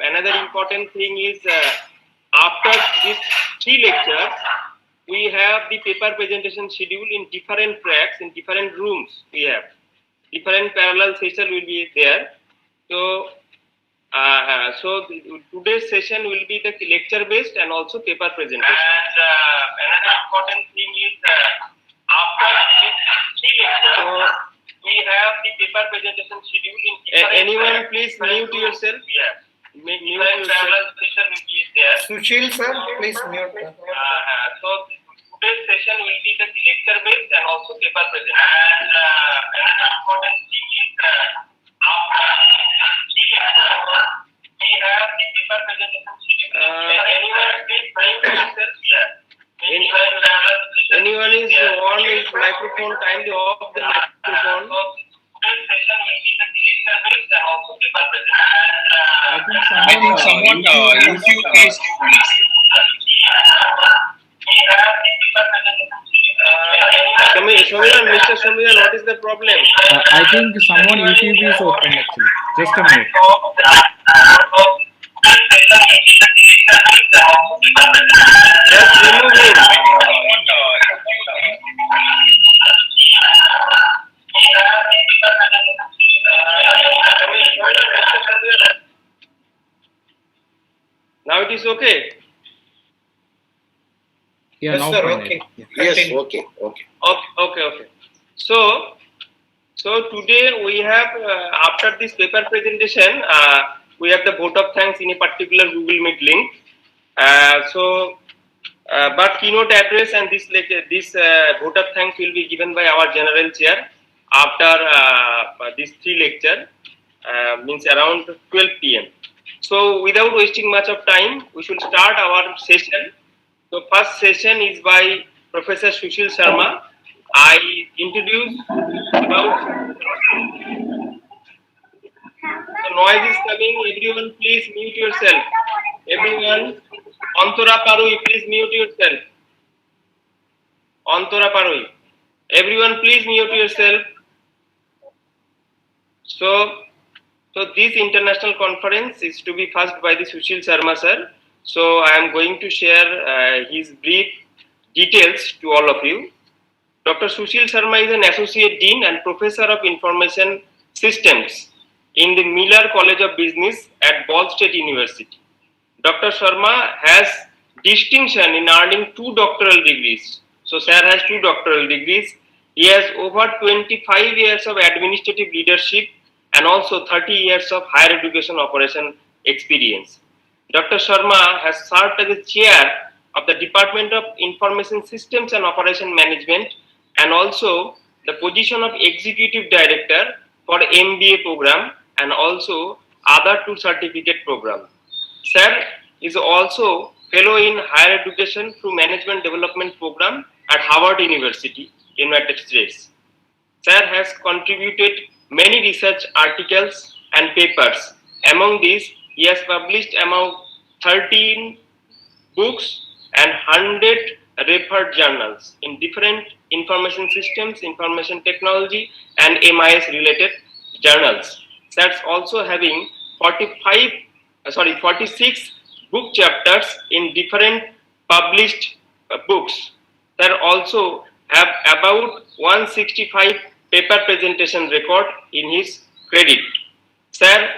another important thing is after these 3 lectures, we have the paper presentation schedule in different tracks, in different rooms. We have different parallel session will be there. So, today's session will be the lecture based and also paper presentation. And another important thing is after this 3 lectures, so we have the paper presentation schedule in anyone please mute yourself. Yeah. Mute yourself. Sushil sir, please mute. So today's session will be the lecture based and also paper presentation. And another important thing is after we have the paper presentation schedule. Anyone please mute yourself. Anyone is on his microphone, kindly off the microphone. Today's session will be the lecture based and also paper presentation. I think someone YouTube is Mr. Samiran, what is the problem? I think someone YouTube is open actually. Just a minute. Just remove him. Now it is okay. Yeah, Yes, now sir, fine. okay. Yeah. Yes, Okay. So today we have after this paper presentation, we have the vote of thanks in a particular Google Meet link. But keynote address and this vote of thanks will be given by our general chair after these 3 lecture, means around 12 p.m. So without wasting much of time, we should start our session. So first session is by Professor Sushil Sharma. I introduce about the noise is coming. Everyone, please mute yourself. Everyone, Antora Paroi, please mute yourself. Antora Paroi. Everyone, please mute yourself. So this international conference is to be first by the Sushil Sharma sir. So I am going to share his brief details to all of you. Dr. Sushil Sharma is an Associate Dean and Professor of Information Systems in the Miller College of Business at Ball State University. Dr. Sharma has distinction in earning 2 doctoral degrees. So sir has 2 doctoral degrees. He has over 25 years of administrative leadership and also 30 years of higher education operation experience. Dr. Sharma has served as the chair of the Department of Information Systems and Operation Management and also the position of Executive Director for MBA program and also other 2 certificate programs. Sir is also fellow in higher education through Management Development Program at Harvard University, United States. Sir has contributed many research articles and papers. Among these, he has published among 13 books and 100 referred journals in different information systems, information technology, and MIS related journals. Sir is also having 46 book chapters in different published books. Sir also have about 165 paper presentation record in his credit. Sir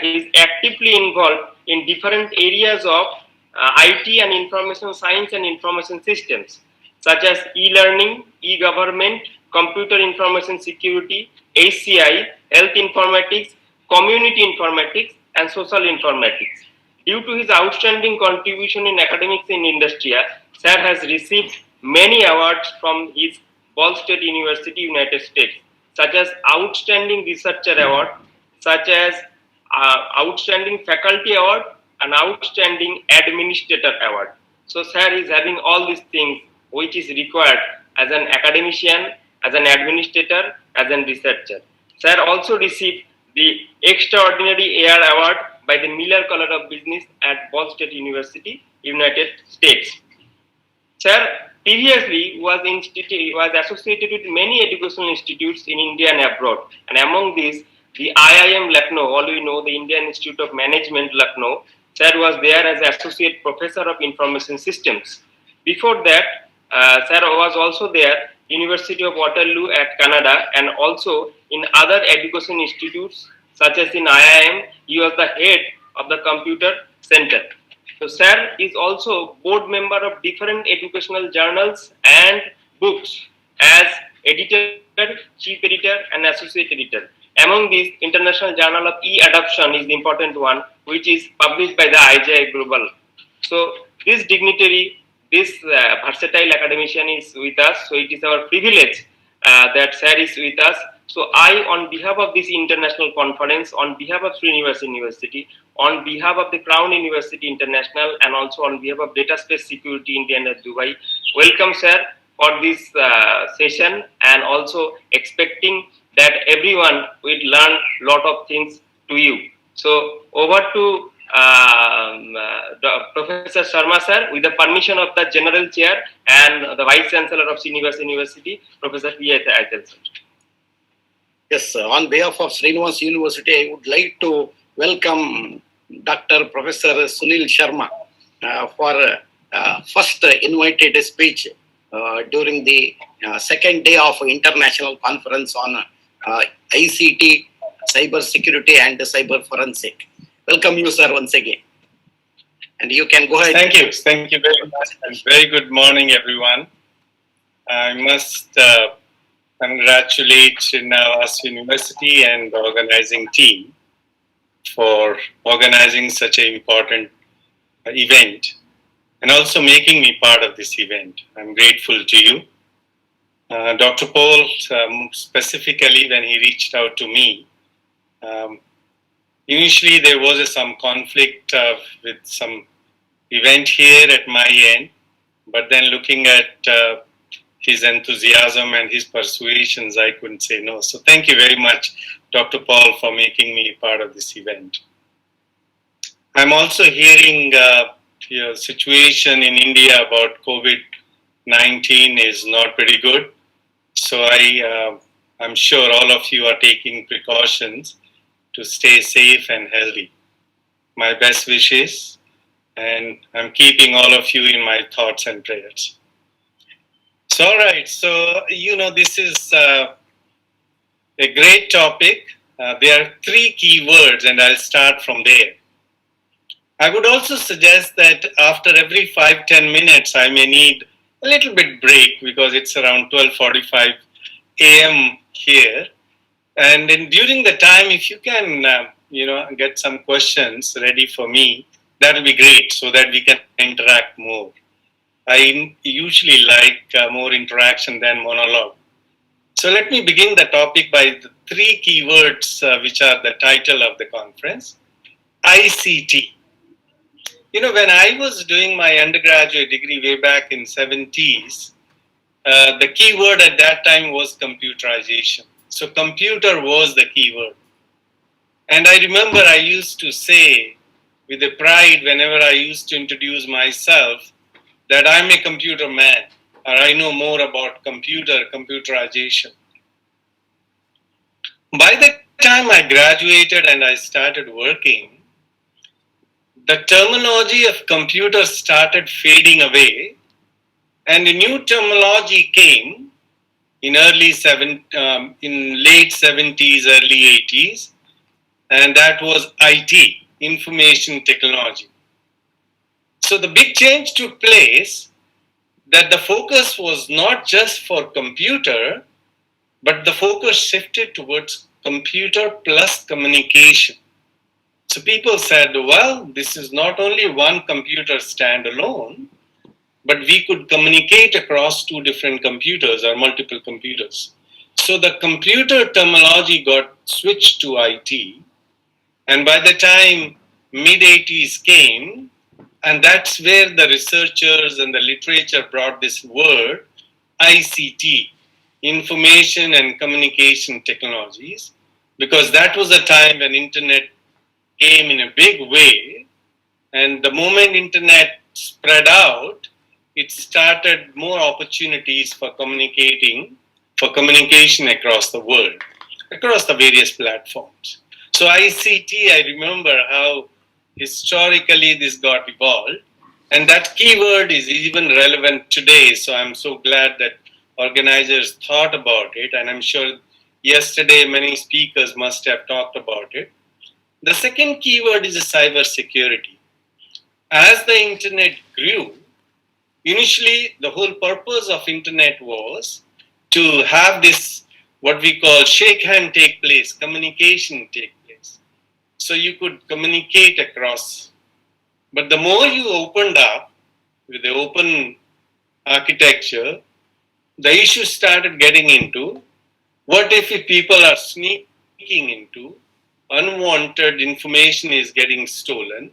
is actively involved in different areas of IT and information science and information systems such as e-learning, e-government, computer information security, HCI, health informatics, community informatics, and social informatics. Due to his outstanding contribution in academics and industry, Sir has received many awards from his Ball State University, United States, such as Outstanding Researcher Award, such as Outstanding Faculty Award, and Outstanding Administrator Award. So Sir is having all these things which is required as an academician, as an administrator, as a researcher. Sir also received the Extraordinary AR Award by the Miller College of Business at Ball State University, United States. Sir previously was associated with many educational institutes in India and abroad, and among these the IIM Lucknow, all we know, the Indian Institute of Management Lucknow. Sir was there as Associate Professor of Information Systems. Before that, Sir was also there, University of Waterloo at Canada, and also in other education institutes such as in IIM, he was the head of the computer center. So Sir is also board member of different educational journals and books as editor, chief editor, and associate editor. Among these, International Journal of E-Adoption is the important one, which is published by the IGI Global. So this dignitary, this versatile academician is with us. So it is our privilege that Sir is with us. So I, on behalf of this international conference, on behalf of Srinivas University, on behalf of the Crown University International, and also on behalf of Data Space Security India and Dubai, welcome Sir for this session, and also expecting that everyone will learn a lot of things to you. So over to Professor Sharma Sir, with the permission of the General Chair and the Vice Chancellor of Srinivas University, Professor P. Aitel Sir. Yes, on behalf of Srinivas University, I would like to welcome Dr. Professor Sunil Sharma for first invited speech during the second day of International Conference on ICT, Cyber Security and Cyber Forensic. Welcome you, sir, once again. And you can go ahead. Thank you very much. And very good morning, everyone. I must congratulate Srinivas University and the organizing team for organizing such an important event and also making me part of this event. I'm grateful to you. Dr. Paul, specifically when he reached out to me, initially there was some conflict with some event here at my end, but then looking at his enthusiasm and his persuasions, I couldn't say no. So thank you very much, Dr. Paul, for making me part of this event. I'm also hearing situation in India about COVID-19 is not very good. So I'm sure all of you are taking precautions to stay safe and healthy. My best wishes, and I'm keeping all of you in my thoughts and prayers. So, all right, so, this is a great topic. There are three key words, and I'll start from there. I would also suggest that after every 5-10 minutes, I may need a little bit break because it's around 12:45 a.m. here. And during the time, if you can, get some questions ready for me, that will be great so that we can interact more. I usually like more interaction than monologue. So let me begin the topic by the three key words which are the title of the conference. ICT. When I was doing my undergraduate degree way back in 70s, the key word at that time was computerization. So computer was the key word. And I remember I used to say with a pride whenever I used to introduce myself that I'm a computer man, or I know more about computerization. By the time I graduated and I started working, the terminology of computer started fading away, and a new terminology came in late 70s, early 80s, and that was IT, information technology. So the big change took place that the focus was not just for computer, but the focus shifted towards computer plus communication. So people said, well, this is not only one computer standalone, but we could communicate across two different computers or multiple computers. So the computer terminology got switched to IT. And by the time mid-80s came, and that's where the researchers and the literature brought this word, ICT, Information and Communication Technologies, because that was a time when internet came in a big way. And the moment internet spread out, it started more opportunities for communication across the world. across the various platforms. So ICT, I remember how historically this got evolved, and that keyword is even relevant today. So I'm so glad that organizers thought about it, and I'm sure yesterday many speakers must have talked about it. The second keyword is cyber security. As the internet grew, initially the whole purpose of internet was to have this what we call shake hand take place, communication take place. So you could communicate across. But the more you opened up with the open architecture, the issue started getting into what if people are sneaking into, unwanted information is getting stolen.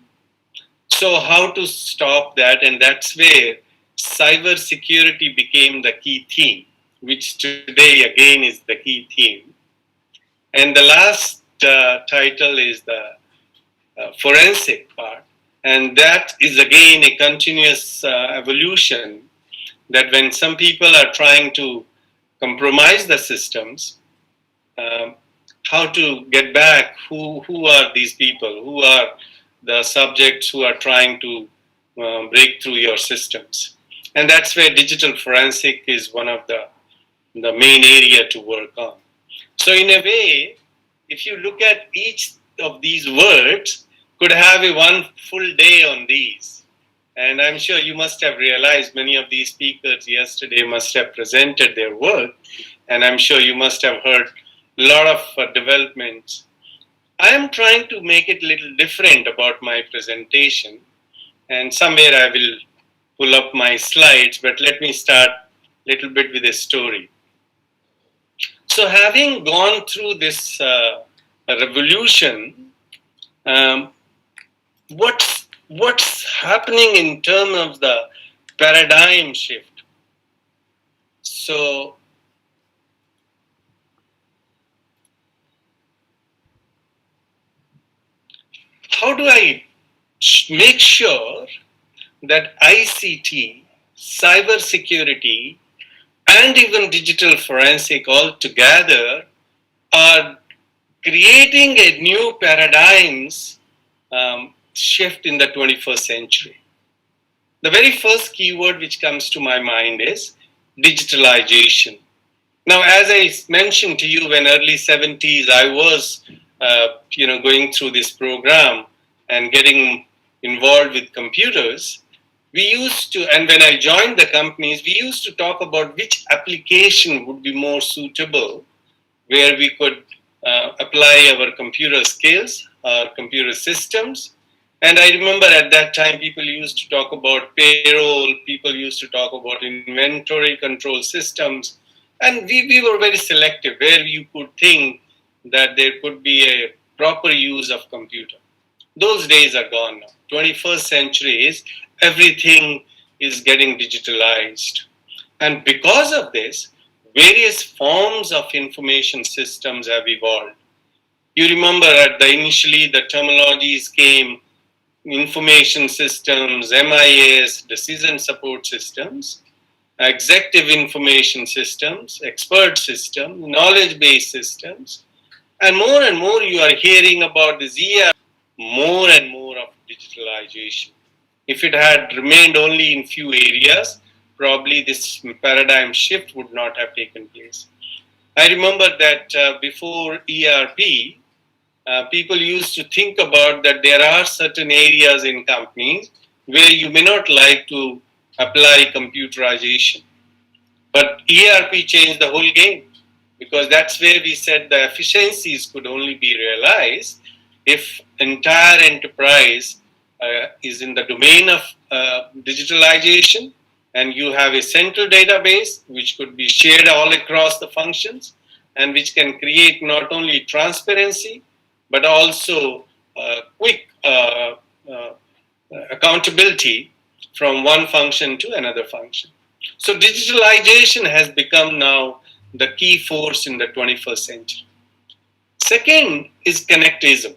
So how to stop that? And that's where cyber security became the key theme, which today again is the key theme. And the last title is the forensic part. And that is again a continuous evolution, that when some people are trying to compromise the systems, how to get back, who are these people, who are the subjects who are trying to break through your systems. And that's where digital forensic is one of the main area to work on. So in a way, if you look at each of these words, could have a one full day on these. And I'm sure you must have realized many of these speakers yesterday must have presented their work, and I'm sure you must have heard a lot of developments. I am trying to make it a little different about my presentation, and somewhere I will pull up my slides, but let me start a little bit with a story. So having gone through this revolution, what's happening in terms of the paradigm shift? So how do I make sure that ICT, cybersecurity, and even digital forensic all together are creating a new paradigms shift in the 21st century? The very first keyword which comes to my mind is digitalization. Now, as I mentioned to you, in early 70s, I was going through this program and getting involved with computers. We used to, and when I joined the companies, we used to talk about which application would be more suitable, where we could apply our computer skills, our computer systems. And I remember at that time, people used to talk about payroll, people used to talk about inventory control systems. And we were very selective where you could think that there could be a proper use of computer. Those days are gone now. 21st century is everything is getting digitalized. And because of this, various forms of information systems have evolved. You remember initially the terminologies came, information systems, MIS, decision support systems, executive information systems, expert systems, knowledge-based systems, and more you are hearing about this year, more and more of digitalization. If it had remained only in few areas, probably this paradigm shift would not have taken place. I remember that before ERP, people used to think about that there are certain areas in companies where you may not like to apply computerization. But ERP changed the whole game, because that's where we said the efficiencies could only be realized if entire enterprise is in the domain of digitalization, and you have a central database which could be shared all across the functions and which can create not only transparency but also quick accountability from one function to another function. So digitalization has become now the key force in the 21st century. Second is connectism.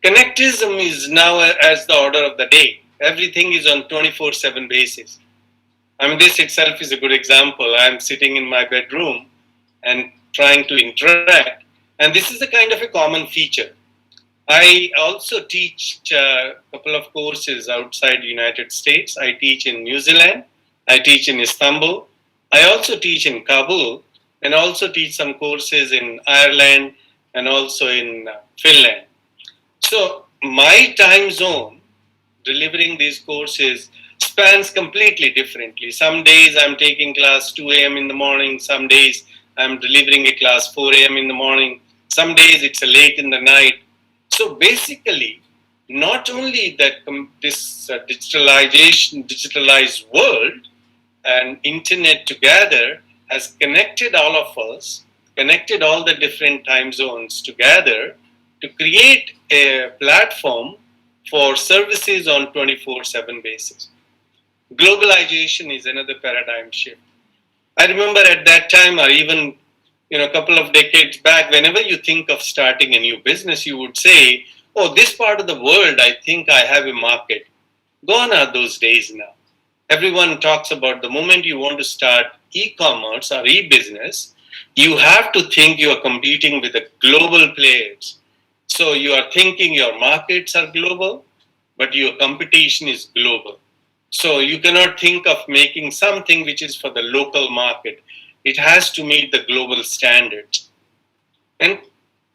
Connectism is now as the order of the day. Everything is on 24/7 basis. I mean, this itself is a good example. I'm sitting in my bedroom and trying to interact, And this is a kind of a common feature. I also teach a couple of courses outside the United States. I teach in New Zealand. I teach in Istanbul. I also teach in Kabul, and also teach some courses in Ireland and also in Finland. So my time zone delivering these courses spans completely differently. Some days I'm taking class 2 a.m. in the morning. Some days I'm delivering a class 4 a.m. in the morning. Some days it's late in the night. So basically, not only that this digitalized world and internet together has connected all of us, connected all the different time zones together to create a platform for services on 24/7 basis. Globalization is another paradigm shift. I remember at that time, or even a couple of decades back, whenever you think of starting a new business, you would say, oh, this part of the world, I think I have a market. Gone are those days now. Everyone talks about the moment you want to start e-commerce or e-business, you have to think you are competing with the global players. So you are thinking your markets are global, but your competition is global. So you cannot think of making something which is for the local market. It has to meet the global standards. And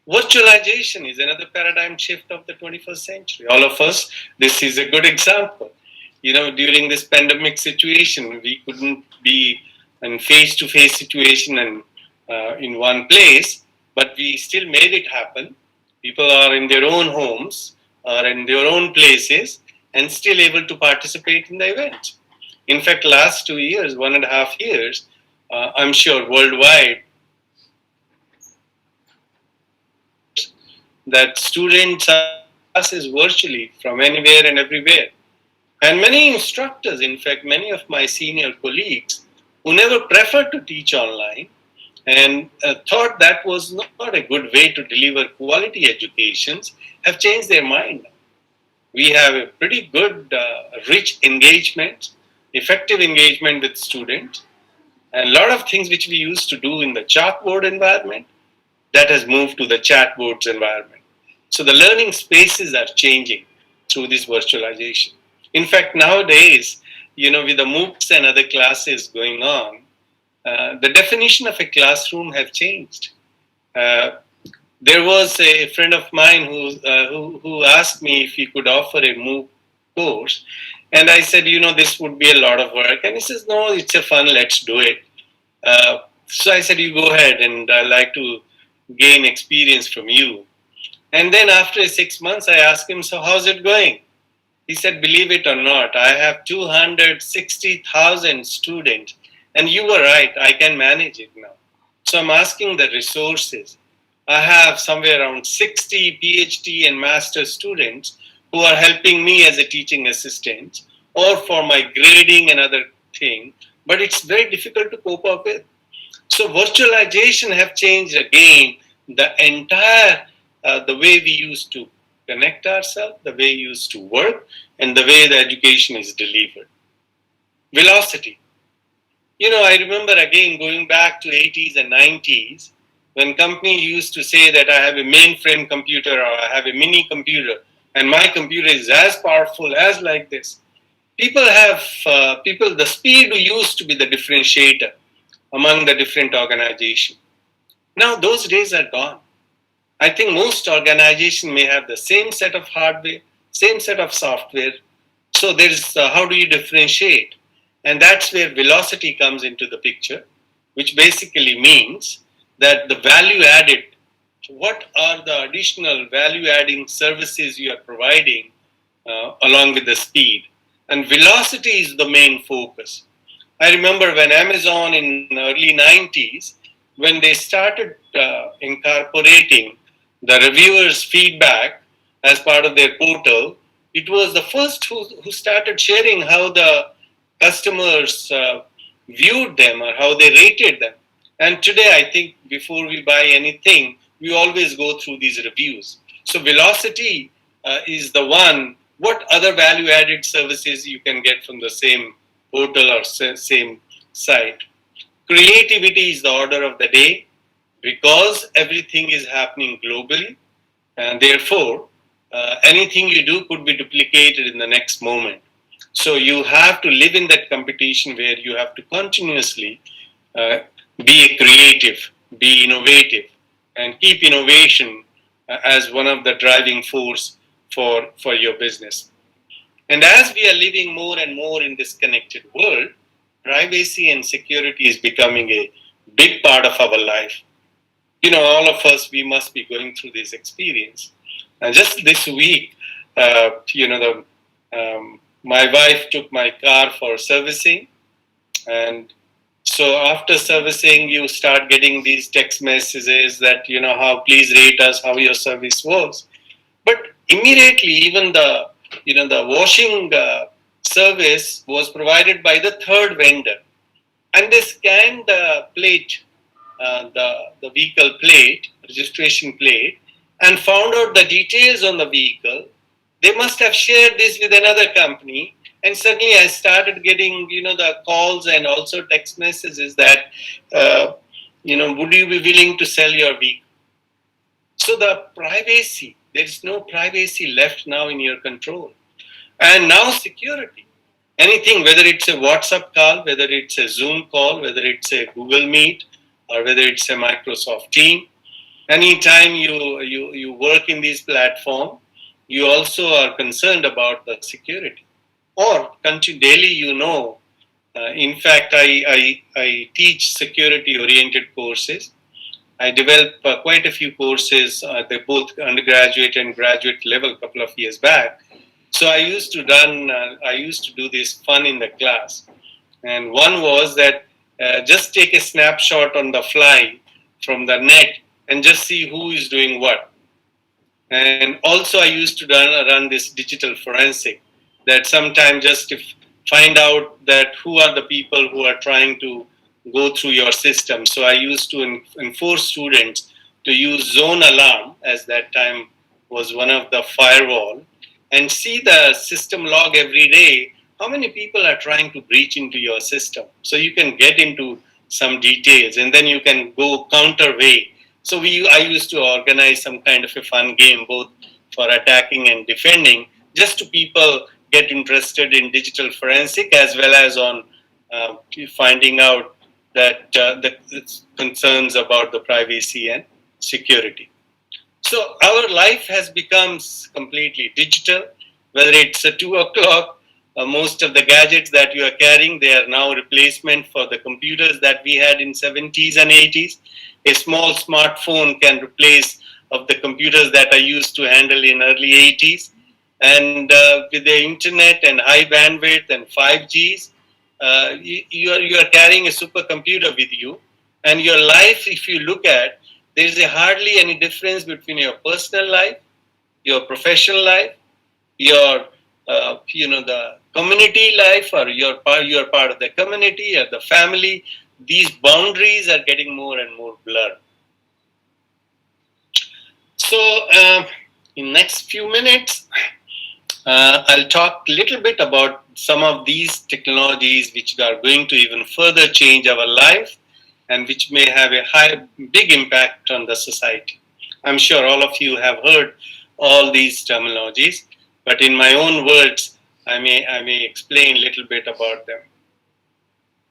virtualization is another paradigm shift of the 21st century. All of us, this is a good example. During this pandemic situation, we couldn't be in face-to-face situation and in one place, but we still made it happen. People are in their own homes or in their own places and still able to participate in the event. In fact, last 2 years, 1.5 years, I'm sure worldwide, that students are classes virtually from anywhere and everywhere. And many instructors, in fact, many of my senior colleagues who never preferred to teach online and thought that was not a good way to deliver quality educations, have changed their mind. We have a pretty good, rich engagement, effective engagement with students, and a lot of things which we used to do in the chalkboard environment, that has moved to the chatboards environment. So the learning spaces are changing through this virtualization. In fact, nowadays, with the MOOCs and other classes going on, the definition of a classroom have changed. There was a friend of mine who asked me if he could offer a MOOC course, and I said, this would be a lot of work. And he says, no, it's a fun, let's do it. So I said, you go ahead, and I'd like to gain experience from you. And then after 6 months, I asked him, so how's it going? He said, believe it or not, I have 260,000 students. And you were right, I can manage it now. So I'm asking the resources. I have somewhere around 60 PhD and master students who are helping me as a teaching assistant or for my grading and other thing, but it's very difficult to cope up with. So virtualization have changed again the entire, the way we used to connect ourselves, the way we used to work, and the way the education is delivered. Velocity. I remember again going back to 80s and 90s when companies used to say that I have a mainframe computer or I have a mini computer and my computer is as powerful as like this. The speed used to be the differentiator among the different organizations. Now those days are gone. I think most organizations may have the same set of hardware, same set of software. So there's how do you differentiate? And that's where velocity comes into the picture, which basically means that the value added, what are the additional value adding services you are providing along with the speed? And velocity is the main focus. I remember when Amazon in the early 90s, when they started incorporating the reviewers' feedback as part of their portal, it was the first who started sharing how the customers viewed them or how they rated them. And today, I think before we buy anything, we always go through these reviews. So velocity is the one, what other value added services you can get from the same portal or same site. Creativity is the order of the day. because everything is happening globally, and therefore anything you do could be duplicated in the next moment. So you have to live in that competition where you have to continuously be creative, be innovative, and keep innovation as one of the driving force for your business. And as we are living more and more in this connected world, privacy and security is becoming a big part of our life. All of us, we must be going through this experience. And just this week, my wife took my car for servicing, and so after servicing, you start getting these text messages that how please rate us how your service was. But immediately, even the washing service was provided by the third vendor, and they scanned the plate, the vehicle plate, registration plate, and found out the details on the vehicle. They must have shared this with another company, and suddenly I started getting the calls and also text messages that would you be willing to sell your vehicle? So the privacy, there is no privacy left now in your control. And now security. Anything, whether it's a WhatsApp call, whether it's a Zoom call, whether it's a Google Meet, or whether it's a Microsoft Team, anytime you work in this platform, you also are concerned about the security. Or daily, in fact, I teach security-oriented courses. I developed quite a few courses, they're both undergraduate and graduate level a couple of years back. So I used to do this fun in the class. And one was that just take a snapshot on the fly from the net and just see who is doing what. And also I used to run this digital forensic, that sometimes just to find out that who are the people who are trying to go through your system. So I used to enforce students to use zone alarm, as that time was one of the firewall, and see the system log every day, how many people are trying to breach into your system. So you can get into some details, and then you can go counter way. So I used to organize some kind of a fun game, both for attacking and defending, just to people get interested in digital forensic, as well as on finding out that the concerns about the privacy and security. So our life has become completely digital. Whether it's 2 o'clock, most of the gadgets that you are carrying, they are now replacement for the computers that we had in 70s and 80s. A small smartphone can replace of the computers that I used to handle in early 80s. And with the internet and high bandwidth and 5Gs, you are carrying a supercomputer with you. And your life, if you look at, there is hardly any difference between your personal life, your professional life, your the community life, or you're part of the community or the family. These boundaries are getting more and more blurred. So in next few minutes, I'll talk a little bit about some of these technologies which are going to even further change our life and which may have a big impact on the society. I'm sure all of you have heard all these terminologies, but in my own words, I may explain a little bit about them.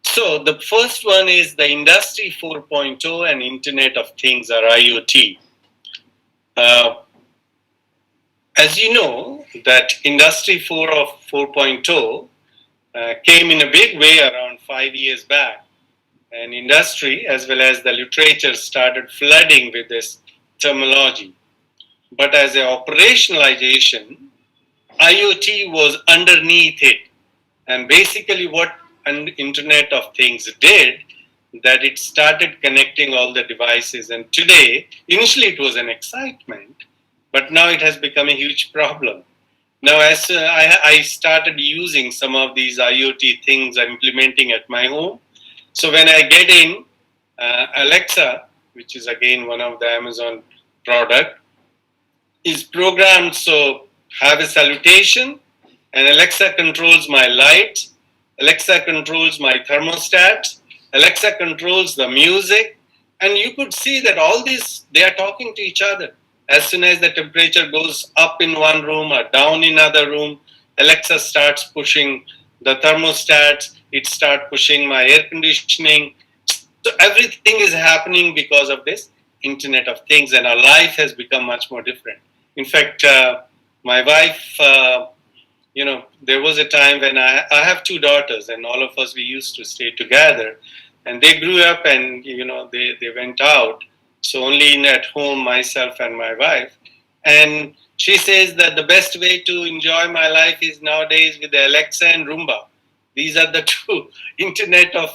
So the first one is the Industry 4.0 and Internet of Things, or IoT. As you know, that Industry 4.0 came in a big way around 5 years back. And industry, as well as the literature, started flooding with this terminology. But as an operationalization, IoT was underneath it. And basically what Internet of Things did, that it started connecting all the devices. And today, initially it was an excitement, but now it has become a huge problem. Now, as I started using some of these IoT things I'm implementing at my home. So when I get in, Alexa, which is again one of the Amazon product, is programmed so have a salutation, and Alexa controls my lights, Alexa controls my thermostat, Alexa controls the music, And you could see that all these, they are talking to each other. As soon as the temperature goes up in one room or down in another room, Alexa starts pushing the thermostats, it starts pushing my air conditioning. So everything is happening because of this Internet of Things, and our life has become much more different. In fact, my wife, there was a time when I have two daughters, and all of us, we used to stay together. And they grew up and, they went out. So only at home, myself and my wife. And she says that the best way to enjoy my life is nowadays with the Alexa and Roomba. These are the two Internet of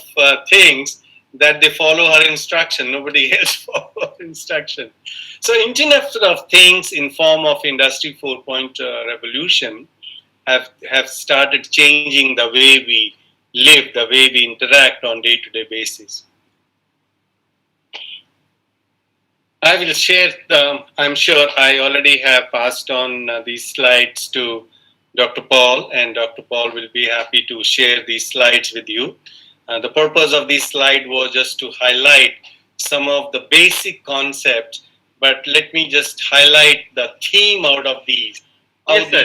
Things that they follow her instruction. Nobody else follow her instruction. So Internet of Things in form of Industry 4.0 revolution have started changing the way we live, the way we interact on day-to-day basis. I will share I'm sure I already have passed on these slides to Dr. Paul, and Dr. Paul will be happy to share these slides with you. The purpose of this slide was just to highlight some of the basic concepts, but let me just highlight the theme out of these. Yes, sir.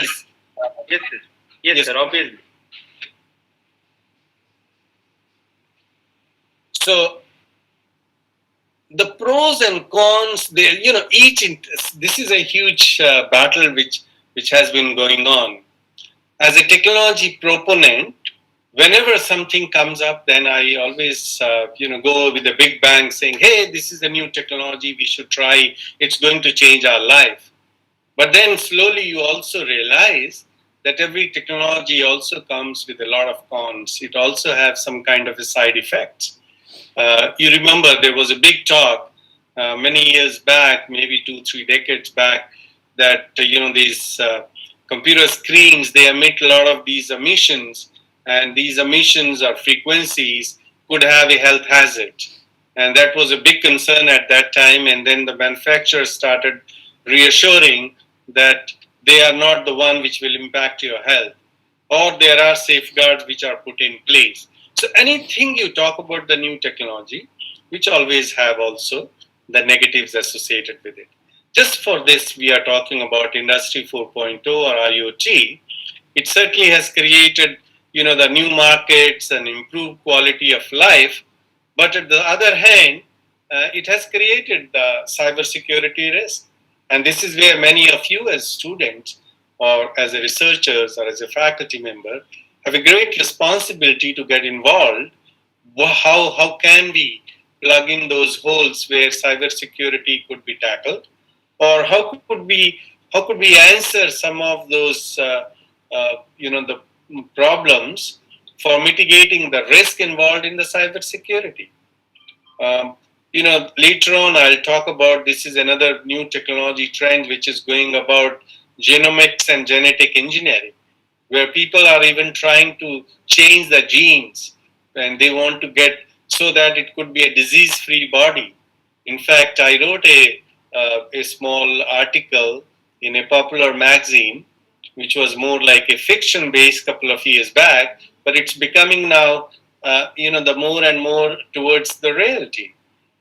Yes, sir, obviously. So the pros and cons, this is a huge battle which has been going on. As a technology proponent, whenever something comes up, then I always go with a big bang saying, hey, this is a new technology, we should try, it's going to change our life. But then slowly you also realize that every technology also comes with a lot of cons. It also has some kind of a side effects. You remember there was a big talk many years back, maybe 2-3 decades back, that these computer screens, they emit a lot of these emissions, and these emissions or frequencies could have a health hazard. And that was a big concern at that time, and then the manufacturers started reassuring that they are not the one which will impact your health, or there are safeguards which are put in place. So anything you talk about the new technology, which always have also the negatives associated with it. Just for this, we are talking about Industry 4.0 or IoT. It certainly has created, the new markets and improved quality of life. But at the other hand, it has created the cybersecurity risk. And this is where many of you as students or as a researchers or as a faculty member have a great responsibility to get involved. How can we plug in those holes where cybersecurity could be tackled? Or how could we answer some of those the problems for mitigating the risk involved in the cybersecurity? Later on I'll talk about, this is another new technology trend which is going about genomics and genetic engineering, where people are even trying to change the genes, and they want to get so that it could be a disease-free body. In fact, I wrote a small article in a popular magazine, which was more like a fiction-based couple of years back, but it's becoming now, the more and more towards the reality.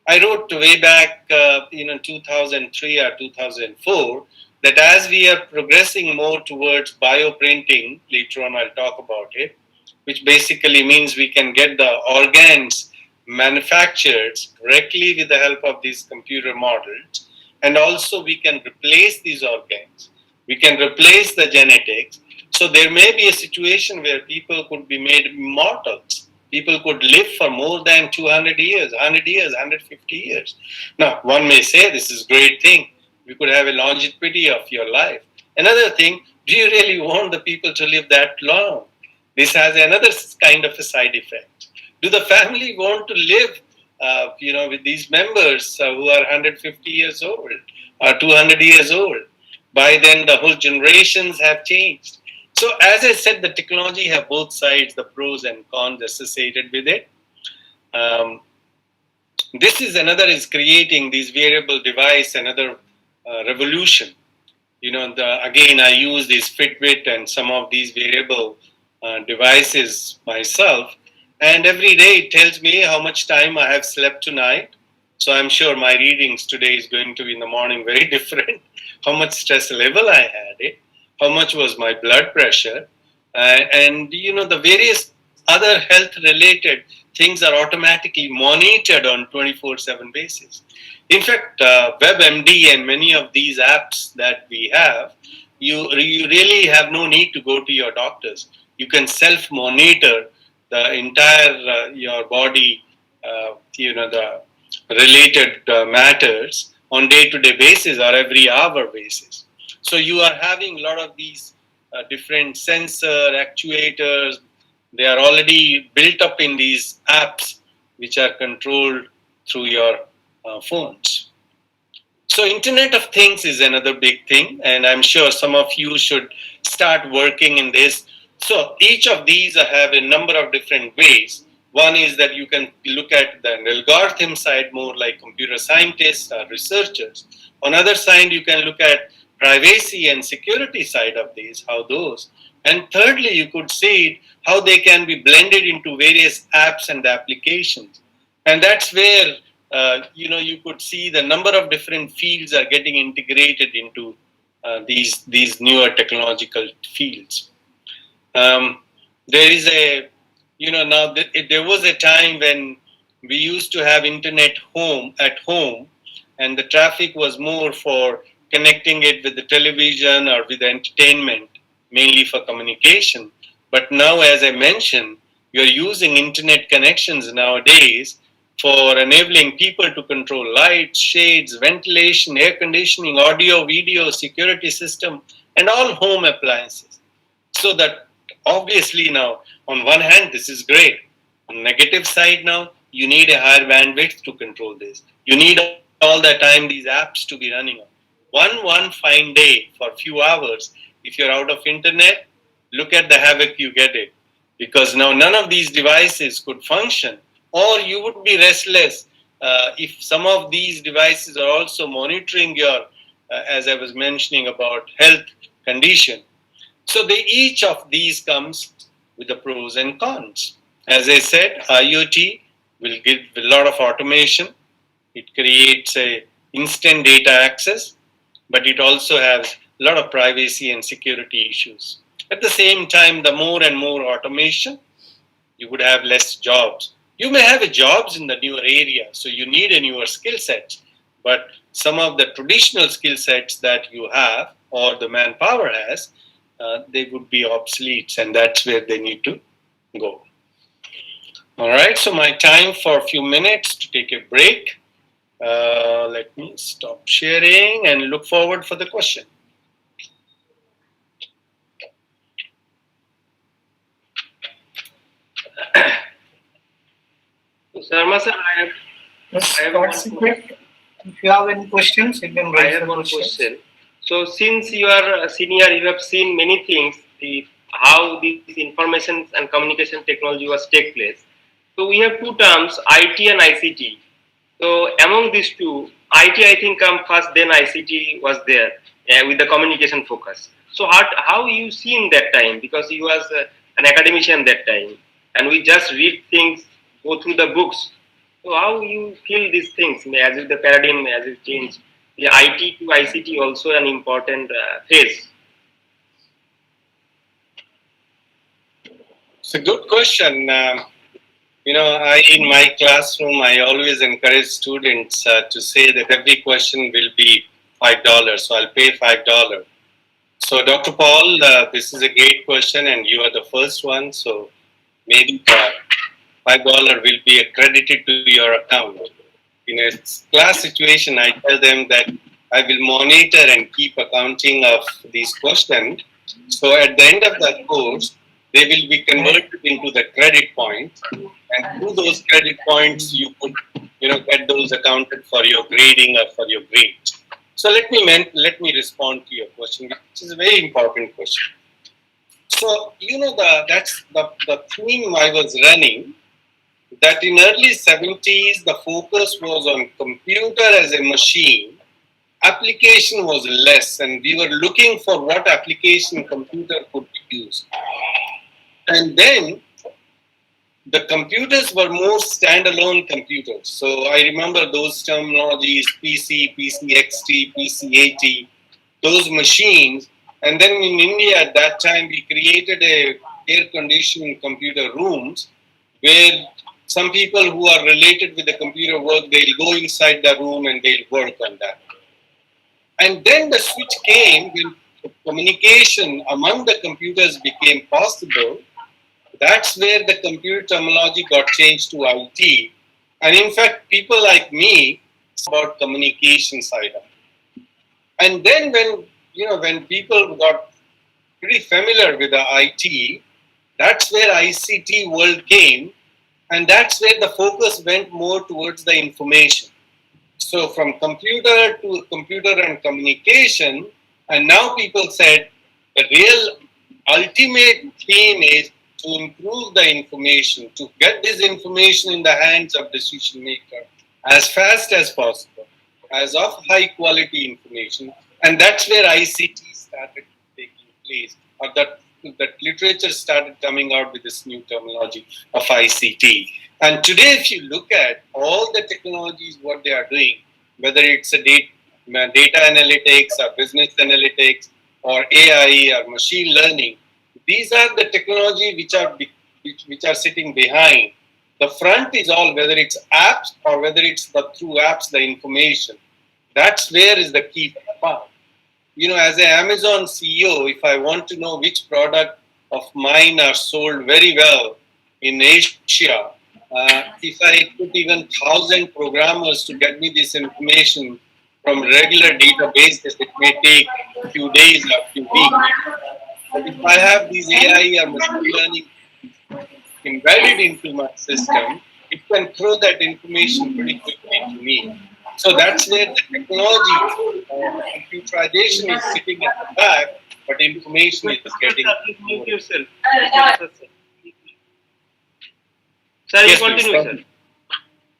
I wrote way back, 2003 or 2004, that as we are progressing more towards bioprinting, later on I'll talk about it, which basically means we can get the organs manufactured directly with the help of these computer models, and also we can replace these organs, we can replace the genetics. So there may be a situation where people could be made immortals. People could live for more than 200 years, 100 years, 150 years. Now, one may say this is a great thing. You could have a longevity of your life. Another thing, do you really want the people to live that long? This has another kind of a side effect. Do the family want to live, with these members who are 150 years old or 200 years old? By then, the whole generations have changed. So, as I said, the technology have both sides, the pros and cons associated with it. This is creating these wearable device, another revolution. Again, I use this Fitbit and some of these wearable devices myself, and every day it tells me how much time I have slept tonight. So I'm sure my readings today is going to be in the morning very different. How much stress level I had, how much was my blood pressure, and the various other health related things are automatically monitored on 24/7 basis. In fact, WebMD and many of these apps that we have, you really have no need to go to your doctors. You can self-monitor the entire your body, the related matters on day-to-day basis or every hour basis. So you are having a lot of these different sensor actuators. They are already built up in these apps, which are controlled through your phones. So Internet of Things is another big thing, and I'm sure some of you should start working in this. So each of these have a number of different ways. One is that you can look at the algorithm side more like computer scientists or researchers. On the other side, you can look at privacy and security side of these, how those. And thirdly, you could see how they can be blended into various apps and applications. And that's where you could see the number of different fields are getting integrated into these newer technological fields. There is a now there was a time when we used to have internet at home, and the traffic was more for connecting it with the television or with entertainment, mainly for communication. But now, as I mentioned, you're using internet connections nowadays for enabling people to control lights, shades, ventilation, air conditioning, audio, video, security system, and all home appliances. So that obviously now, on one hand, this is great. On the negative side now, you need a higher bandwidth to control this. You need all the time these apps to be running on. One fine day for a few hours, if you're out of internet, look at the havoc you get it. Because now none of these devices could function, or you would be restless if some of these devices are also monitoring your, as I was mentioning about health condition. So each of these comes with the pros and cons. As I said, IoT will give a lot of automation. It creates a instant data access, but it also has a lot of privacy and security issues. At the same time, the more and more automation, you would have less jobs. You may have jobs in the newer area, so you need a newer skill set. But some of the traditional skill sets that you have or the manpower has, they would be obsolete, and that's where they need to go. All right, so my time for a few minutes to take a break. Let me stop sharing and look forward for the question. Sharma sir, I have one If you have any questions, you can raise one question. So since you are a senior, you have seen many things, how these information and communication technology was take place. So we have two terms, IT and ICT. So among these two, IT I think come first, then ICT was there with the communication focus. So how you seen that time, because you was an academician that time, and we just read things, go through the books. So how you feel these things as if the paradigm as it changed? The IT to ICT also an important phase. It's a good question. In my classroom, I always encourage students to say that every question will be $5, so I'll pay $5. So, Dr. Paul, this is a great question, and you are the first one, so maybe $5 will be accredited to your account. In a class situation, I tell them that I will monitor and keep accounting of these questions. So at the end of the course, they will be converted into the credit points, and through those credit points, you could, get those accounted for your grading or for your grades. So let me respond to your question, which is a very important question. So that's the theme I was running. That in early 70s, the focus was on computer as a machine. Application was less, and we were looking for what application computer could be used. And then the computers were more standalone computers. So I remember those terminologies, PC, PCXT, PCAT, those machines. And then in India at that time, we created a air-conditioned computer rooms where some people who are related with the computer work, they'll go inside the room and they'll work on that. And then the switch came when communication among the computers became possible. That's where the computer terminology got changed to IT. And in fact, people like me about communication side of it. And then when people got pretty familiar with the IT, that's where ICT world came, and that's where the focus went more towards the information. So from computer to computer and communication, and now people said the real ultimate theme is to improve the information, to get this information in the hands of decision maker as fast as possible, as of high quality information, and that's where ICT started taking place, or that literature started coming out with this new terminology of ICT. And today, if you look at all the technologies, what they are doing, whether it's a data analytics or business analytics or AI or machine learning, these are the technology which are sitting behind. The front is all, whether it's apps or whether it's through apps, the information. That's where is the key part. As an Amazon CEO, if I want to know which product of mine are sold very well in Asia, if I put even 1,000 programmers to get me this information from regular databases, it may take a few days or a few weeks. But if I have these AI or machine learning embedded into my system, it can throw that information pretty quickly to me. So that's where the technology, computerization is sitting at the back, but information is getting. Mute yourself. Sir, Yes, you continue, please. sir.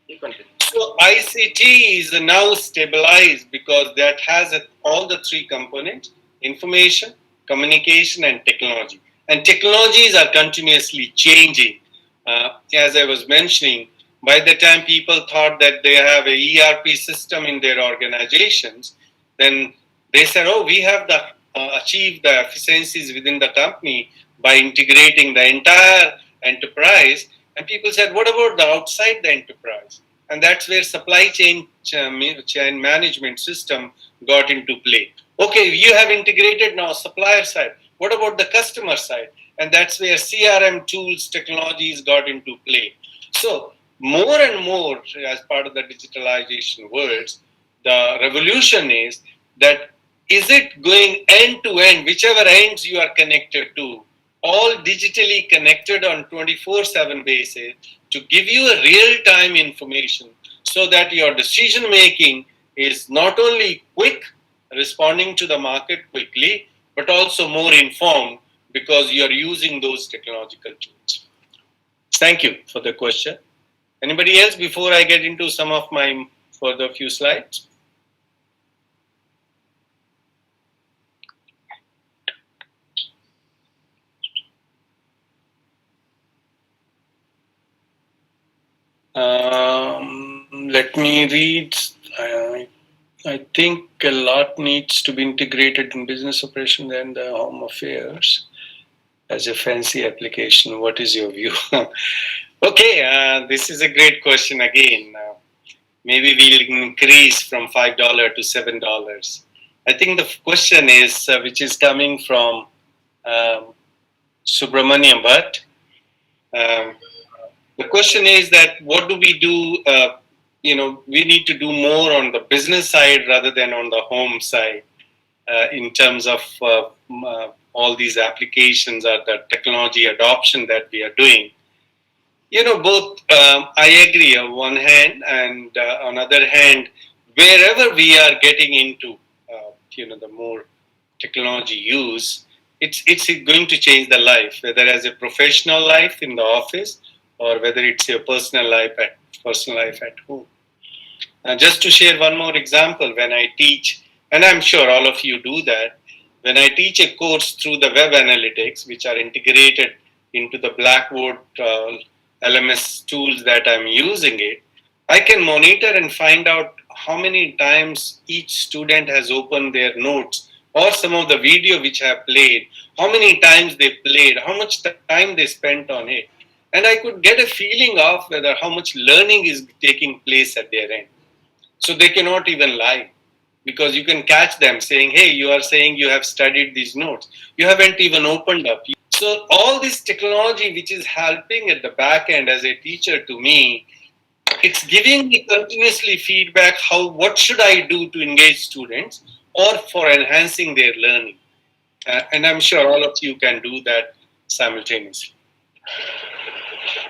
You continue. So ICT is now stabilized because that has all the three components: information, communication, and technology. And technologies are continuously changing. As I was mentioning, by the time people thought that they have a ERP system in their organizations, then they said, oh, we have achieved the efficiencies within the company by integrating the entire enterprise. And people said, what about the outside the enterprise? And that's where supply chain management system got into play. Okay, you have integrated now supplier side. What about the customer side? And that's where CRM tools, technologies got into play. So more and more, as part of the digitalization words, the revolution is that is it going end to end, whichever ends you are connected to, all digitally connected on 24/7 basis to give you a real-time information so that your decision making is not only quick, responding to the market quickly, but also more informed because you are using those technological tools. Thank you for the question. Anybody else before I get into some of my further few slides? Let me read. I think a lot needs to be integrated in business operation and the home affairs as a fancy application. What is your view? Okay, this is a great question again. Maybe we'll increase from $5 to $7. I think the question is, which is coming from Subramaniam Bhatt. The question is that what do we do? We need to do more on the business side rather than on the home side in terms of all these applications or the technology adoption that we are doing. Both I agree on one hand, and on other hand, wherever we are getting into, the more technology use, it's going to change the life, whether as a professional life in the office or whether it's your personal life at home. Just to share one more example, when I teach, and I'm sure all of you do that, when I teach a course through the web analytics, which are integrated into the Blackboard LMS tools that I'm using it, I can monitor and find out how many times each student has opened their notes or some of the video which I have played, how many times they played, how much time they spent on it. And I could get a feeling of whether how much learning is taking place at their end. So they cannot even lie, because you can catch them saying, hey, you are saying you have studied these notes. You haven't even opened up. So all this technology which is helping at the back end as a teacher to me, it's giving me continuously feedback what should I do to engage students or for enhancing their learning. And I'm sure all of you can do that simultaneously.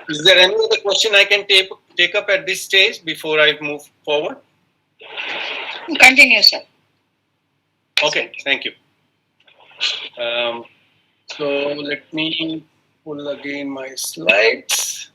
Is there any other question I can take up at this stage before I move forward? Continue, sir. Okay, thank you. So let me pull again my slides.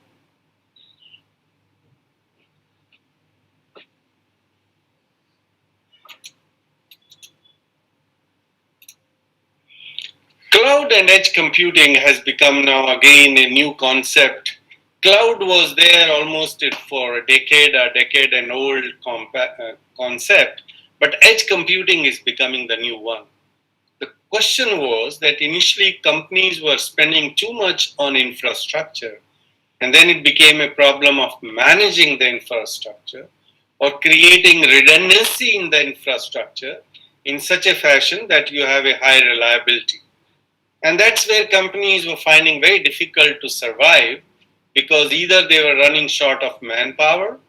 Cloud and edge computing has become now again a new concept. Cloud was there almost for a decade and old concept, but edge computing is becoming the new one. The question was that initially companies were spending too much on infrastructure, and then it became a problem of managing the infrastructure or creating redundancy in the infrastructure in such a fashion that you have a high reliability. And that's where companies were finding very difficult to survive, because either they were running short of manpower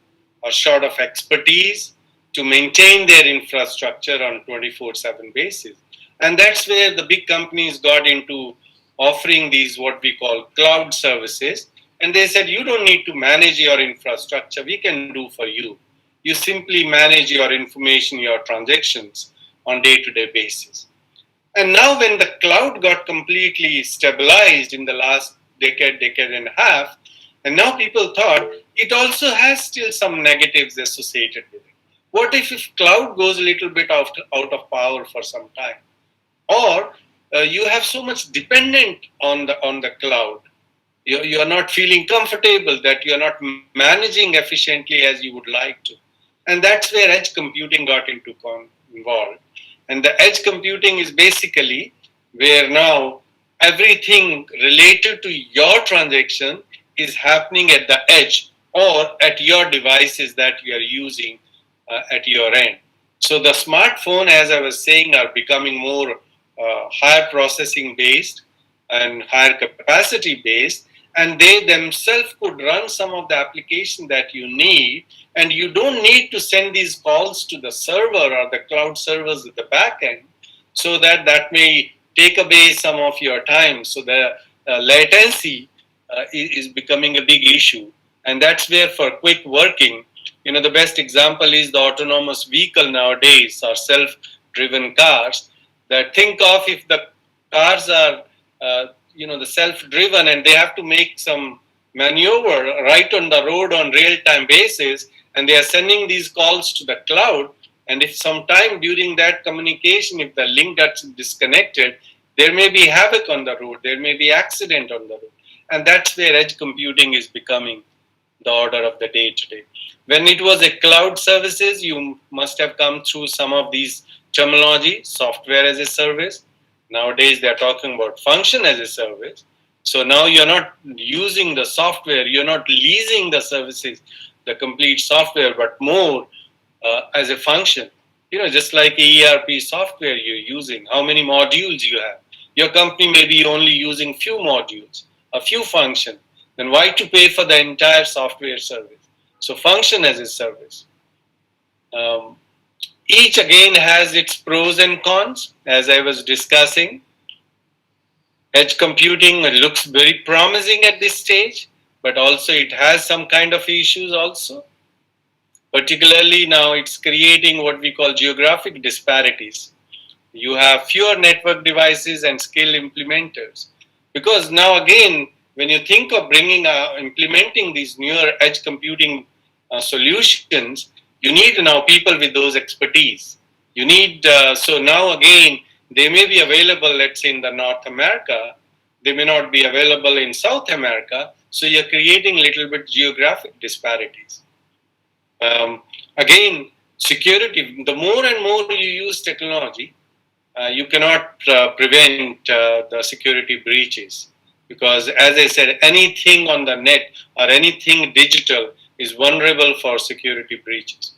or short of expertise to maintain their infrastructure on 24/7 basis. And that's where the big companies got into offering these what we call cloud services. And they said, you don't need to manage your infrastructure, we can do for you. You simply manage your information, your transactions on day-to-day basis. And now when the cloud got completely stabilized in the last decade and a half, and now people thought it also has still some negatives associated with it. What if cloud goes a little bit out of power for some time? Or you have so much dependent on the cloud. You are not feeling comfortable, that you are not managing efficiently as you would like to. And that's where edge computing got involved. And the edge computing is basically where now everything related to your transaction is happening at the edge or at your devices that you are using at your end. So the smartphone, as I was saying, are becoming more higher processing based and higher capacity based, and they themselves could run some of the application that you need, and you don't need to send these calls to the server or the cloud servers at the back end, so that may take away some of your time. So the latency is becoming a big issue, and that's where for quick working, the best example is the autonomous vehicle nowadays, or self-driven cars. That think of if the cars are the self-driven and they have to make some maneuver right on the road on real-time basis, and they are sending these calls to the cloud, and if sometime during that communication, if the link gets disconnected, there may be havoc on the road, there may be accident on the road, and that's where edge computing is becoming the order of the day today. When it was a cloud services, you must have come through some of these terminology, software as a service. Nowadays, they're talking about function as a service. So now you're not using the software, you're not leasing the services, the complete software, but more as a function. Just like ERP software you're using, how many modules you have. Your company may be only using few modules, a few functions. Then why to pay for the entire software service? So function as a service. Each again has its pros and cons, as I was discussing. Edge computing looks very promising at this stage, but also it has some kind of issues also. Particularly now it's creating what we call geographic disparities. You have fewer network devices and skilled implementers. Because now again, when you think of implementing these newer edge computing solutions, you need now people with those expertise. You need, so now again, they may be available, let's say in the North America, they may not be available in South America, So you're creating little bit geographic disparities. Again, security, the more and more you use technology, you cannot prevent the security breaches. Because as I said, anything on the net or anything digital is vulnerable for security breaches.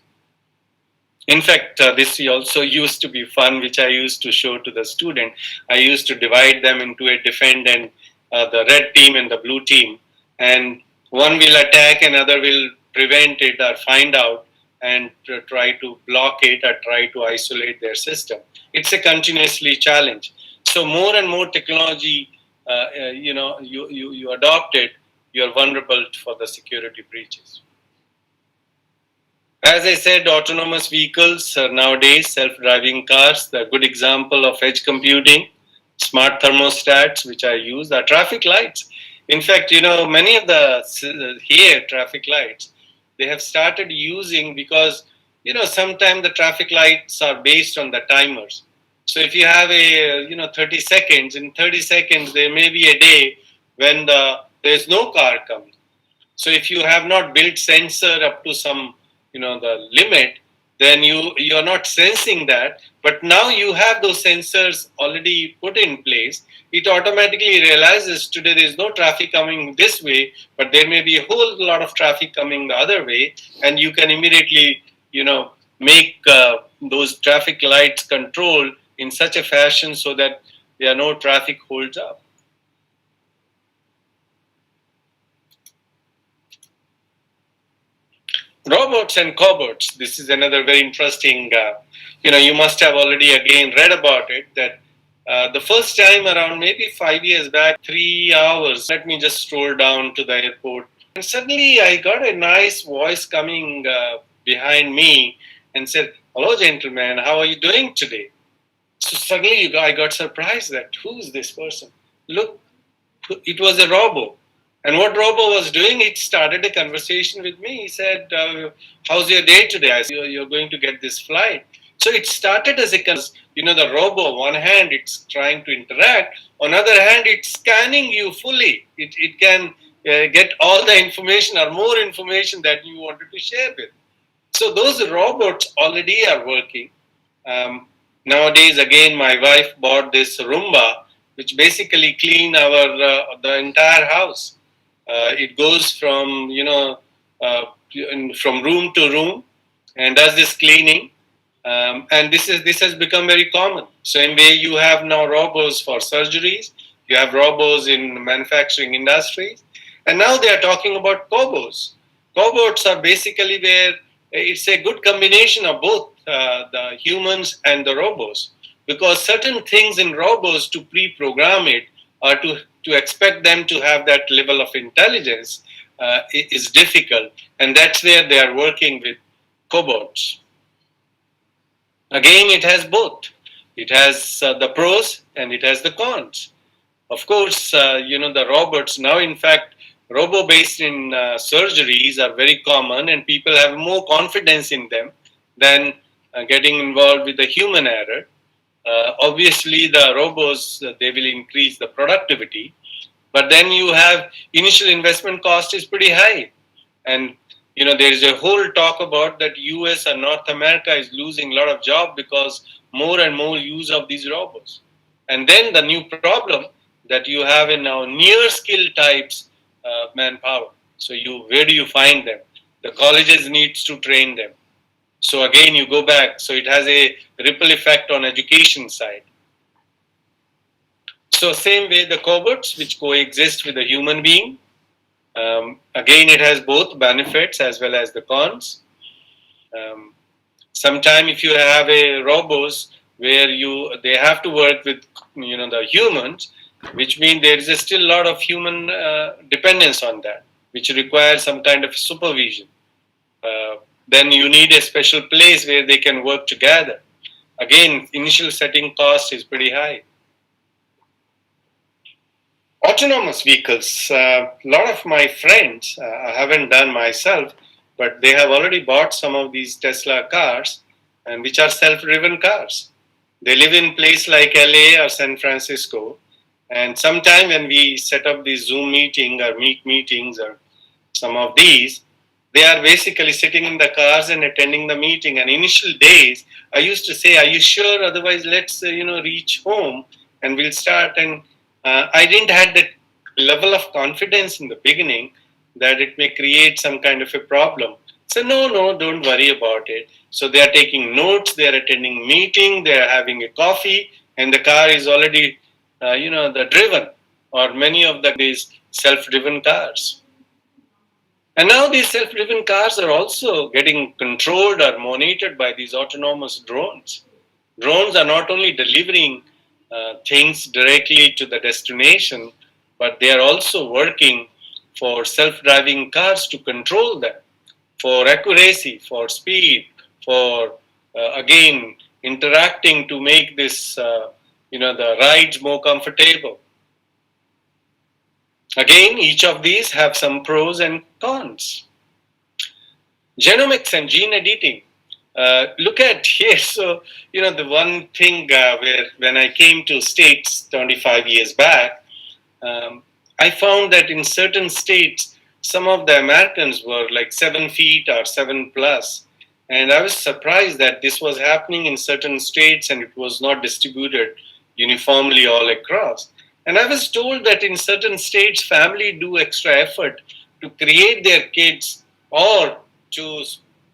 In fact, this also used to be fun, which I used to show to the student. I used to divide them into a defend and the red team and the blue team. And one will attack, another will prevent it or find out and try to block it or try to isolate their system. It's a continuously challenge. So more and more technology, you adopt it, you're vulnerable for the security breaches. As I said, autonomous vehicles nowadays, self-driving cars, the good example of edge computing, smart thermostats, which I use, are traffic lights. In fact, many of the here traffic lights, they have started using because, sometimes the traffic lights are based on the timers. So if you have a, 30 seconds, in 30 seconds, there may be a day when there's no car coming. So if you have not built sensor up to some, the limit, then you're not sensing that. But now you have those sensors already put in place. It automatically realizes today there is no traffic coming this way, but there may be a whole lot of traffic coming the other way, and you can immediately, make those traffic lights control in such a fashion so that there are no traffic holds up. Robots and cobots. This is another very interesting, you must have already again read about it, that the first time around maybe 5 years back, 3 hours, let me just stroll down to the airport. And suddenly I got a nice voice coming behind me and said, "Hello, gentlemen, how are you doing today?" So suddenly I got surprised that who is this person? Look, it was a robot. And what Robo was doing, it started a conversation with me. He said, "How's your day today?" I said, "You're going to get this flight." So it started as the Robo, on one hand, it's trying to interact. On the other hand, it's scanning you fully. It can get all the information or more information that you wanted to share with. So those robots already are working. Nowadays, again, my wife bought this Roomba, which basically clean the entire house. It goes from from room to room and does this cleaning, and this has become very common. Same way you have now robots for surgeries, you have robots in manufacturing industries, and now they are talking about cobots. Cobots are basically where it's a good combination of both the humans and the robots, because certain things in robots to pre-program it or to expect them to have that level of intelligence is difficult, and that's where they are working with cobots. Again, it has both. It has the pros and it has the cons. Of course, the robots now, in fact, robo-based in surgeries are very common, and people have more confidence in them than getting involved with the human error. Obviously, the robots, they will increase the productivity, but then you have initial investment cost is pretty high. And, there is a whole talk about that US and North America is losing a lot of jobs because more and more use of these robots. And then the new problem that you have in now near skill types manpower. So where do you find them? The colleges needs to train them. So again, you go back. So it has a ripple effect on education side. So same way the cobots, which coexist with the human being. Again, it has both benefits as well as the cons. Sometime if you have a robots where they have to work with the humans, which means there is still a lot of human dependence on that, which requires some kind of supervision. Then you need a special place where they can work together. Again, initial setting cost is pretty high. Autonomous vehicles. A lot of my friends, I haven't done myself, but they have already bought some of these Tesla cars, and which are self-driven cars. They live in place like LA or San Francisco, And sometime when we set up these Zoom meeting or Meet meetings or some of these, they are basically sitting in the cars and attending the meeting. And initial days, I used to say, "Are you sure? Otherwise, let's reach home and we'll start." And I didn't have that level of confidence in the beginning that it may create some kind of a problem. So no, don't worry about it. So they are taking notes, they are attending meeting, they are having a coffee, and the car is already, the driven, or many of these self-driven cars. And now these self-driven cars are also getting controlled or monitored by these autonomous drones. Drones are not only delivering things directly to the destination, but they are also working for self-driving cars to control them, for accuracy, for speed, for again interacting to make this the rides more comfortable. Again, each of these have some pros and cons. Genomics and gene editing. Look at here. So, the one thing where when I came to States 25 years back, I found that in certain states, some of the Americans were like 7 feet or 7 plus. And I was surprised that this was happening in certain states and it was not distributed uniformly all across. And I was told that in certain states, family do extra effort to create their kids or to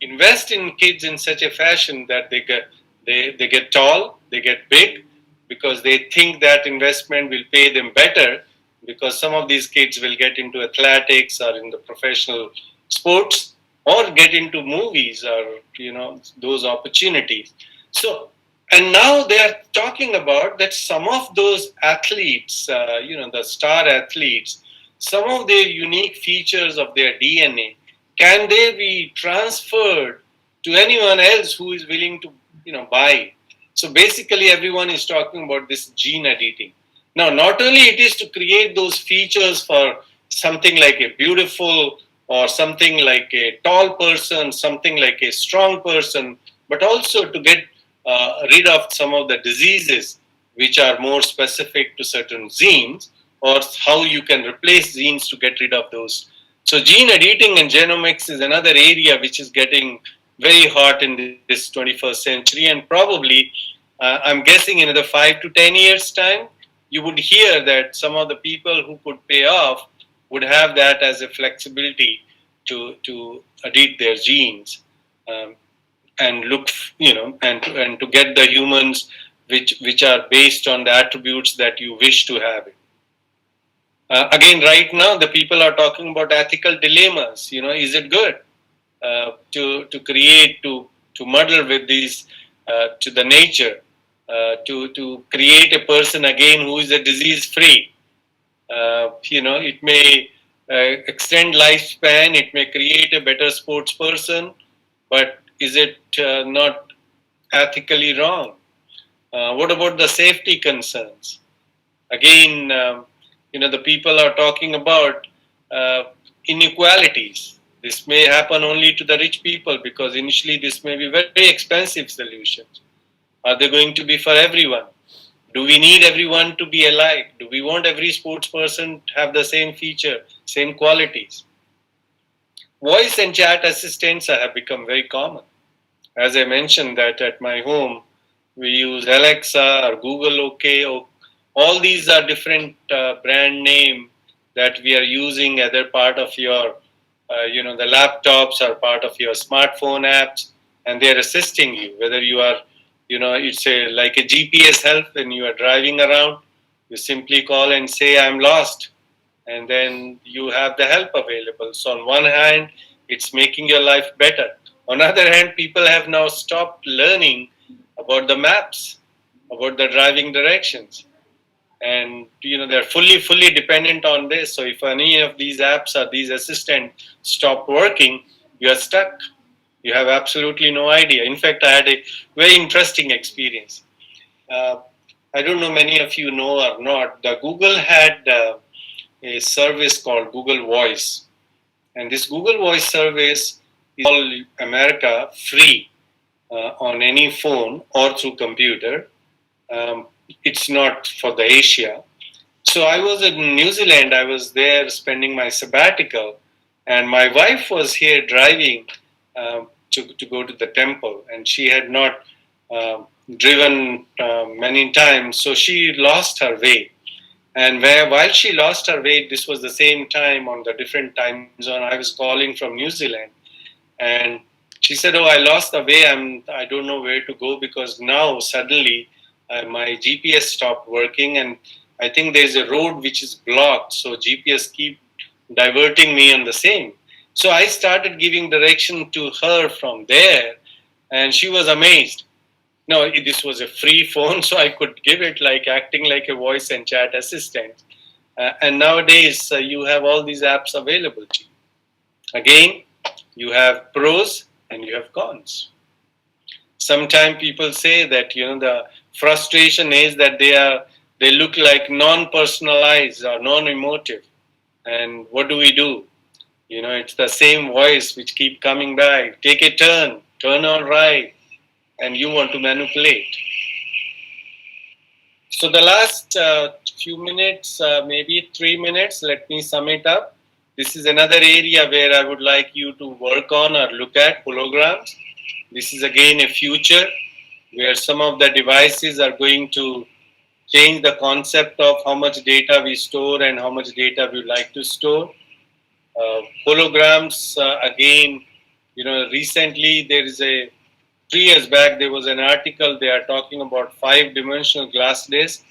invest in kids in such a fashion that they get tall, they get big, because they think that investment will pay them better, because some of these kids will get into athletics or in the professional sports or get into movies or those opportunities. So, and now they are talking about that some of those athletes, the star athletes, some of their unique features of their DNA, can they be transferred to anyone else who is willing to buy? So basically everyone is talking about this gene editing. Now, not only it is to create those features for something like a beautiful or something like a tall person, something like a strong person, but also to get rid of some of the diseases which are more specific to certain genes, or how you can replace genes to get rid of those. So gene editing and genomics is another area which is getting very hot in this 21st century, and probably I'm guessing in another 5 to 10 years time, you would hear that some of the people who could pay off would have that as a flexibility to edit their genes and look, and to get the humans which are based on the attributes that you wish to have it. Again, right now the people are talking about ethical dilemmas. Is it good to create to muddle with these to the nature? To create a person again who is a disease free. It may extend lifespan, it may create a better sports person, but is it not ethically wrong? What about the safety concerns? Again, the people are talking about inequalities. This may happen only to the rich people because initially this may be very expensive solutions. Are they going to be for everyone? Do we need everyone to be alike? Do we want every sports person to have the same feature, same qualities? Voice and chat assistants have become very common. As I mentioned that at my home, we use Alexa or Google OK. All these are different brand name that we are using as a part of your, the laptops are part of your smartphone apps, and they are assisting you, whether you are it's like a GPS help when you are driving around. You simply call and say, I'm lost. And then you have the help available. So on one hand, it's making your life better. On the other hand, people have now stopped learning about the maps, about the driving directions. And they're fully dependent on this. So if any of these apps or these assistants stop working, you are stuck. You have absolutely no idea. In fact, I had a very interesting experience. I don't know many of you know or not. The Google had a service called Google Voice. And this Google Voice service is all America free on any phone or through computer. It's not for the Asia. So I was in New Zealand. I was there spending my sabbatical, and my wife was here driving to go to the temple, and she had not driven many times, so she lost her way. And while she lost her way, this was the same time on the different time zone. I was calling from New Zealand, and she said, "Oh, I lost the way. I don't know where to go because now suddenly my GPS stopped working, and I think there's a road which is blocked. So GPS keep diverting me on the same." So I started giving direction to her from there, and she was amazed. No, this was a free phone, so I could give it like acting like a voice and chat assistant. And nowadays, you have all these apps available to you. Again, you have pros and you have cons. Sometimes people say that the frustration is that they look like non-personalized or non-emotive. And what do we do? It's the same voice which keep coming back. Take a turn all right. And you want to manipulate. So the last few minutes, maybe 3 minutes, let me sum it up. This is another area where I would like you to work on or look at holograms. This is again a future where some of the devices are going to change the concept of how much data we store and how much data we like to store. Holograms, again, recently there is 3 years back, there was an article, they are talking about 5-dimensional glass disc,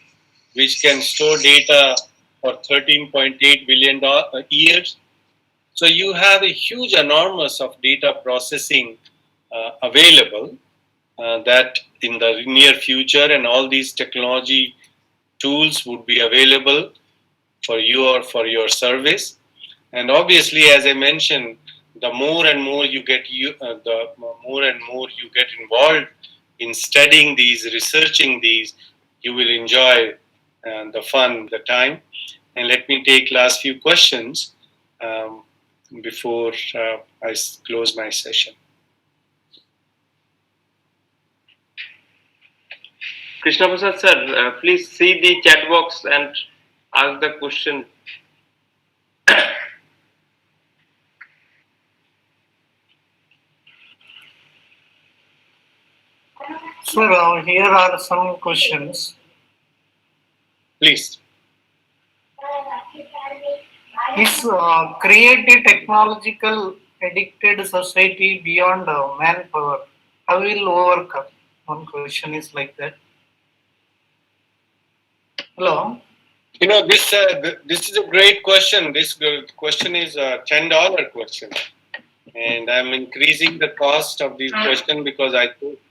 which can store data for 13.8 billion years. So you have a huge enormous of data processing available that in the near future, and all these technology tools would be available for you or for your service. And obviously, as I mentioned, the more and more you get involved in studying these, researching these, you will enjoy the fun, the time. And let me take last few questions before I close my session. Krishna Prasad sir, please see the chat box and ask the question. Sir, here are some questions. Please. Is create a technological addicted society beyond manpower? How will overcome? One question is like that. Hello. This is a great question. This question is a $10 question. And I'm increasing the cost of this question because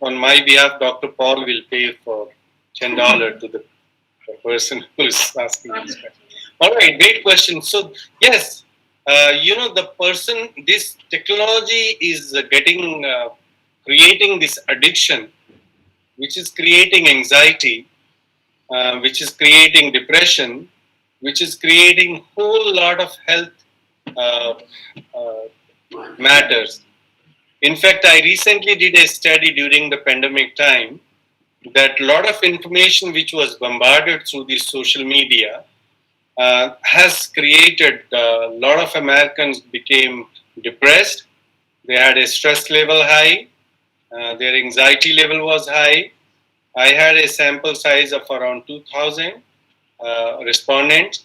on my behalf, Dr. Paul will pay for $10 to the person who is asking this question. All right, great question. So, yes, this technology is creating this addiction, which is creating anxiety, which is creating depression, which is creating whole lot of health matters. In fact, I recently did a study during the pandemic time that a lot of information which was bombarded through the social media has created a lot of Americans became depressed. They had a stress level high. Their anxiety level was high. I had a sample size of around 2,000 respondents,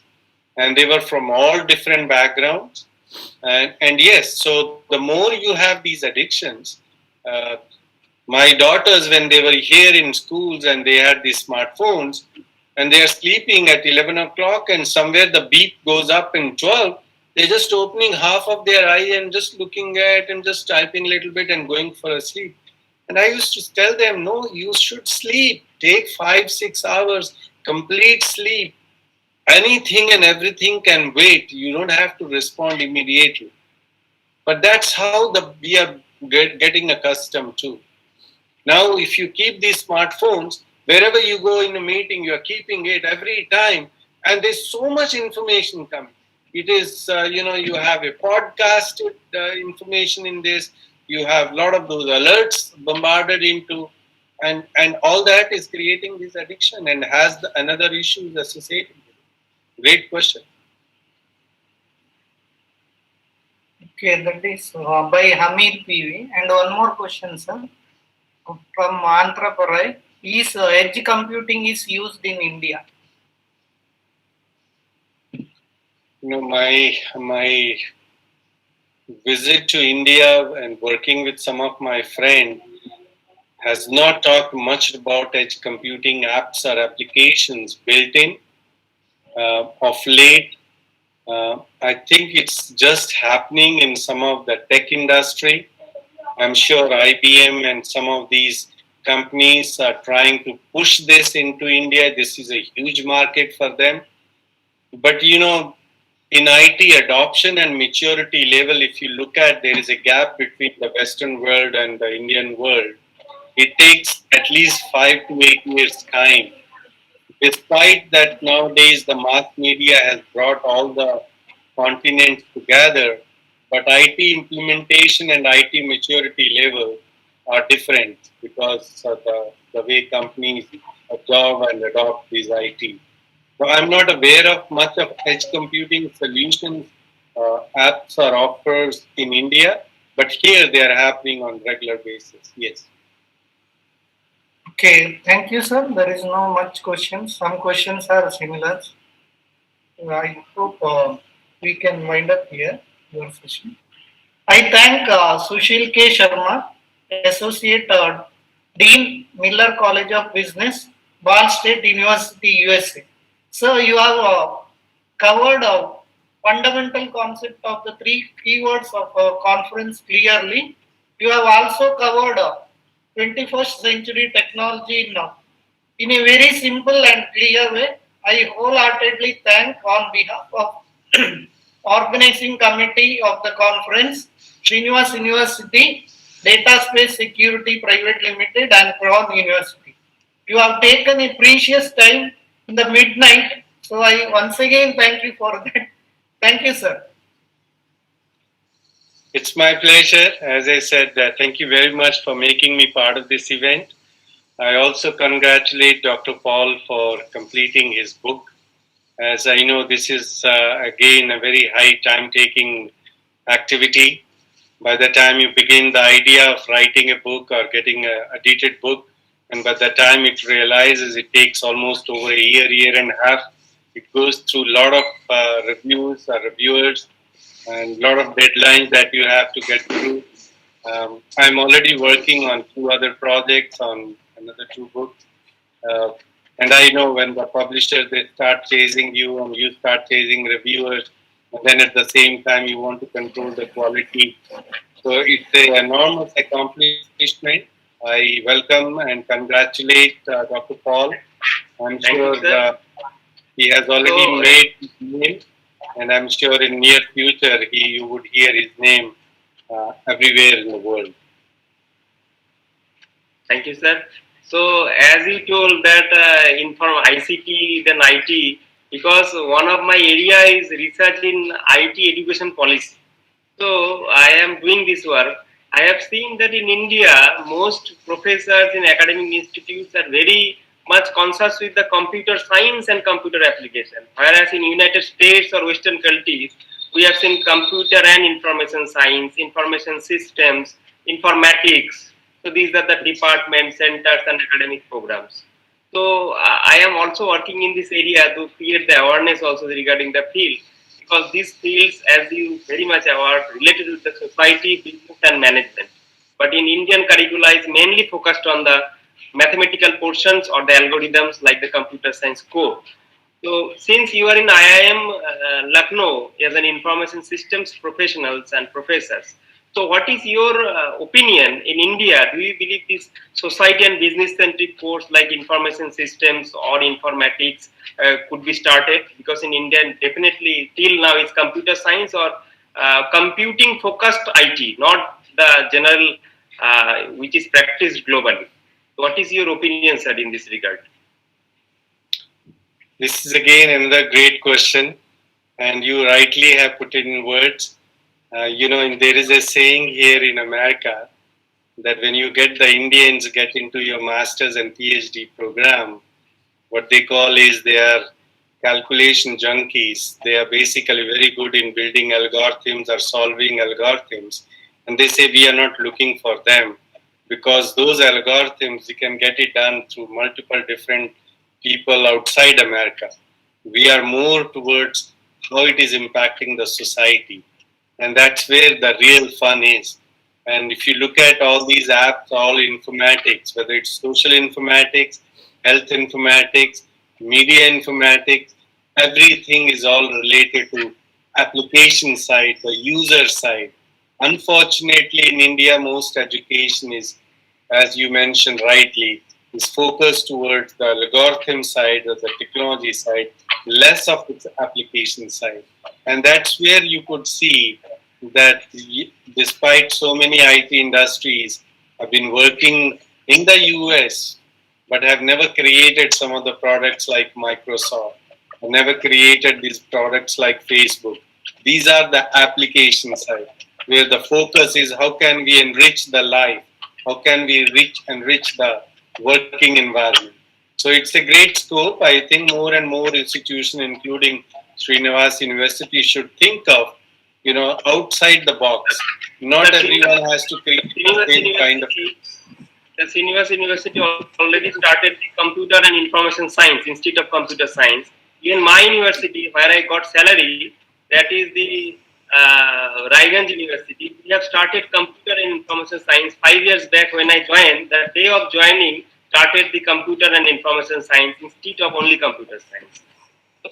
and they were from all different backgrounds. And yes, so the more you have these addictions, my daughters, when they were here in schools and they had these smartphones, and they are sleeping at 11 o'clock and somewhere the beep goes up in 12, they're just opening half of their eye and just looking at and just typing a little bit and going for a sleep. And I used to tell them, no, you should sleep. Take 5-6 hours, complete sleep. Anything and everything can wait. You don't have to respond immediately. But that's how we are getting accustomed to. Now, if you keep these smartphones, wherever you go in a meeting, you are keeping it every time. And there's so much information coming. It is, you have a podcasted information in this. You have a lot of those alerts bombarded into, and all that is creating this addiction and has another issues associated with it. Great question. Okay, that is by Hamid PV. And one more question, sir, from Andhra Pradesh. Is edge computing is used in India? My visit to India and working with some of my friends has not talked much about edge computing apps or applications built in. Of late, I think it's just happening in some of the tech industry. I'm sure IBM and some of these companies are trying to push this into India. This is a huge market for them. But in IT adoption and maturity level, if you look at, there is a gap between the Western world and the Indian world. It takes at least 5 to 8 years time. Despite that, nowadays the mass media has brought all the continents together, but IT implementation and IT maturity level are different because of the way companies absorb and adopt these IT. So I'm not aware of much of edge computing solutions, apps or offers in India, but here they are happening on regular basis. Yes. Okay, thank you, sir. There is no much questions. Some questions are similar. I hope we can wind up here your session. I thank Sushil K. Sharma, Associate Dean, Miller College of Business, Ball State University, USA. So you have covered a fundamental concept of the three keywords of our conference clearly. You have also covered 21st century technology in a very simple and clear way. I wholeheartedly thank on behalf of organizing committee of the conference, Srinivas University, Data Space Security Private Limited and Crown University. You have taken a precious time in the midnight, so I once again thank you for that. Thank you, sir. It's my pleasure. As I said, thank you very much for making me part of this event. I also congratulate Dr. Paul for completing his book. As I know, this is again a very high time taking activity. By the time you begin the idea of writing a book or getting a edited book, and by the time it realizes it takes almost over a year and a half, it goes through a lot of reviews or reviewers and a lot of deadlines that you have to get through. I'm already working on 2 other projects on another 2 books. And I know when the publisher, they start chasing you and you start chasing reviewers, and then at the same time you want to control the quality. So it's an enormous accomplishment. I welcome and congratulate Dr. Paul. I'm Thank sure you, sir. he has already made his name, and I'm sure in near future you would hear his name everywhere in the world. Thank you, sir. So, as you told that inform ICT, then IT, because one of my area is research in IT education policy. So, I am doing this work. I have seen that in India, most professors in academic institutes are very much conscious with the computer science and computer application. Whereas in United States or Western countries, we have seen computer and information science, information systems, informatics. So these are the department centers and academic programs. So I am also working in this area to create the awareness also regarding the field, because these fields, as you very much aware, related to the society, business and management. But in Indian curricula is mainly focused on the mathematical portions or the algorithms like the computer science core. So since you are in IIM Lucknow as an information systems professionals and professors, so what is your opinion in India? Do you believe this society and business centric course like information systems or informatics could be started? Because in India, definitely till now it's computer science or computing focused IT, not the general which is practiced globally. What is your opinion, sir, in this regard? This is again another great question, and you rightly have put it in words. There is a saying here in America that when you get the Indians get into your master's and PhD program, what they call is they are calculation junkies. They are basically very good in building algorithms or solving algorithms. And they say we are not looking for them because those algorithms, you can get it done through multiple different people outside America. We are more towards how it is impacting the society. And that's where the real fun is. And if you look at all these apps, all informatics, whether it's social informatics, health informatics, media informatics, everything is all related to application side, the user side. Unfortunately, in India, most education is, as you mentioned rightly, is focused towards the algorithm side or the technology side, less of its application side. And that's where you could see that despite so many IT industries have been working in the US, but have never created some of the products like Microsoft, have never created these products like Facebook. These are the application side, where the focus is how can we enrich the life, how can we enrich the working environment. So it's a great scope. I think more and more institutions, including Srinivas University, should think of, outside the box. Not everyone has to create the same kind of. The Srinivas University already started the Computer and Information Science Institute of Computer Science. In my university, where I got salary, that is the Raiganj University, we have started Computer and Information Science 5 years back when I joined. The day of joining, started the Computer and Information Science Institute of only Computer Science.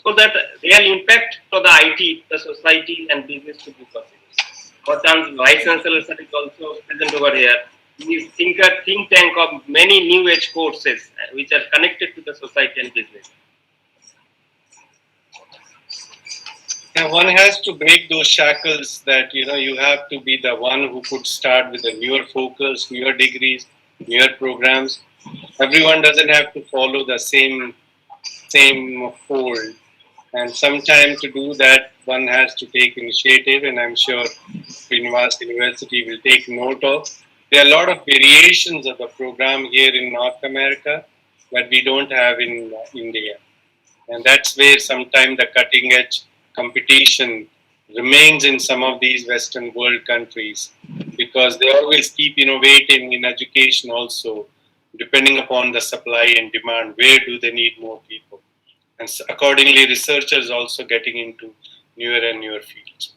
So that real impact to the IT, the society and business to be possible. Bhatan's Vice Chancellor sir is also present over here. He is think tank of many new age courses which are connected to the society and business. Yeah, one has to break those shackles that you have to be the one who could start with a newer focus, newer degrees, newer programs. Everyone doesn't have to follow the same fold. And sometimes to do that, one has to take initiative, and I'm sure Srinivas University will take note of. There are a lot of variations of the program here in North America that we don't have in India. And that's where sometimes the cutting edge competition remains in some of these Western world countries, because they always keep innovating in education also, depending upon the supply and demand. Where do they need more people? And accordingly, researchers also getting into newer and newer fields.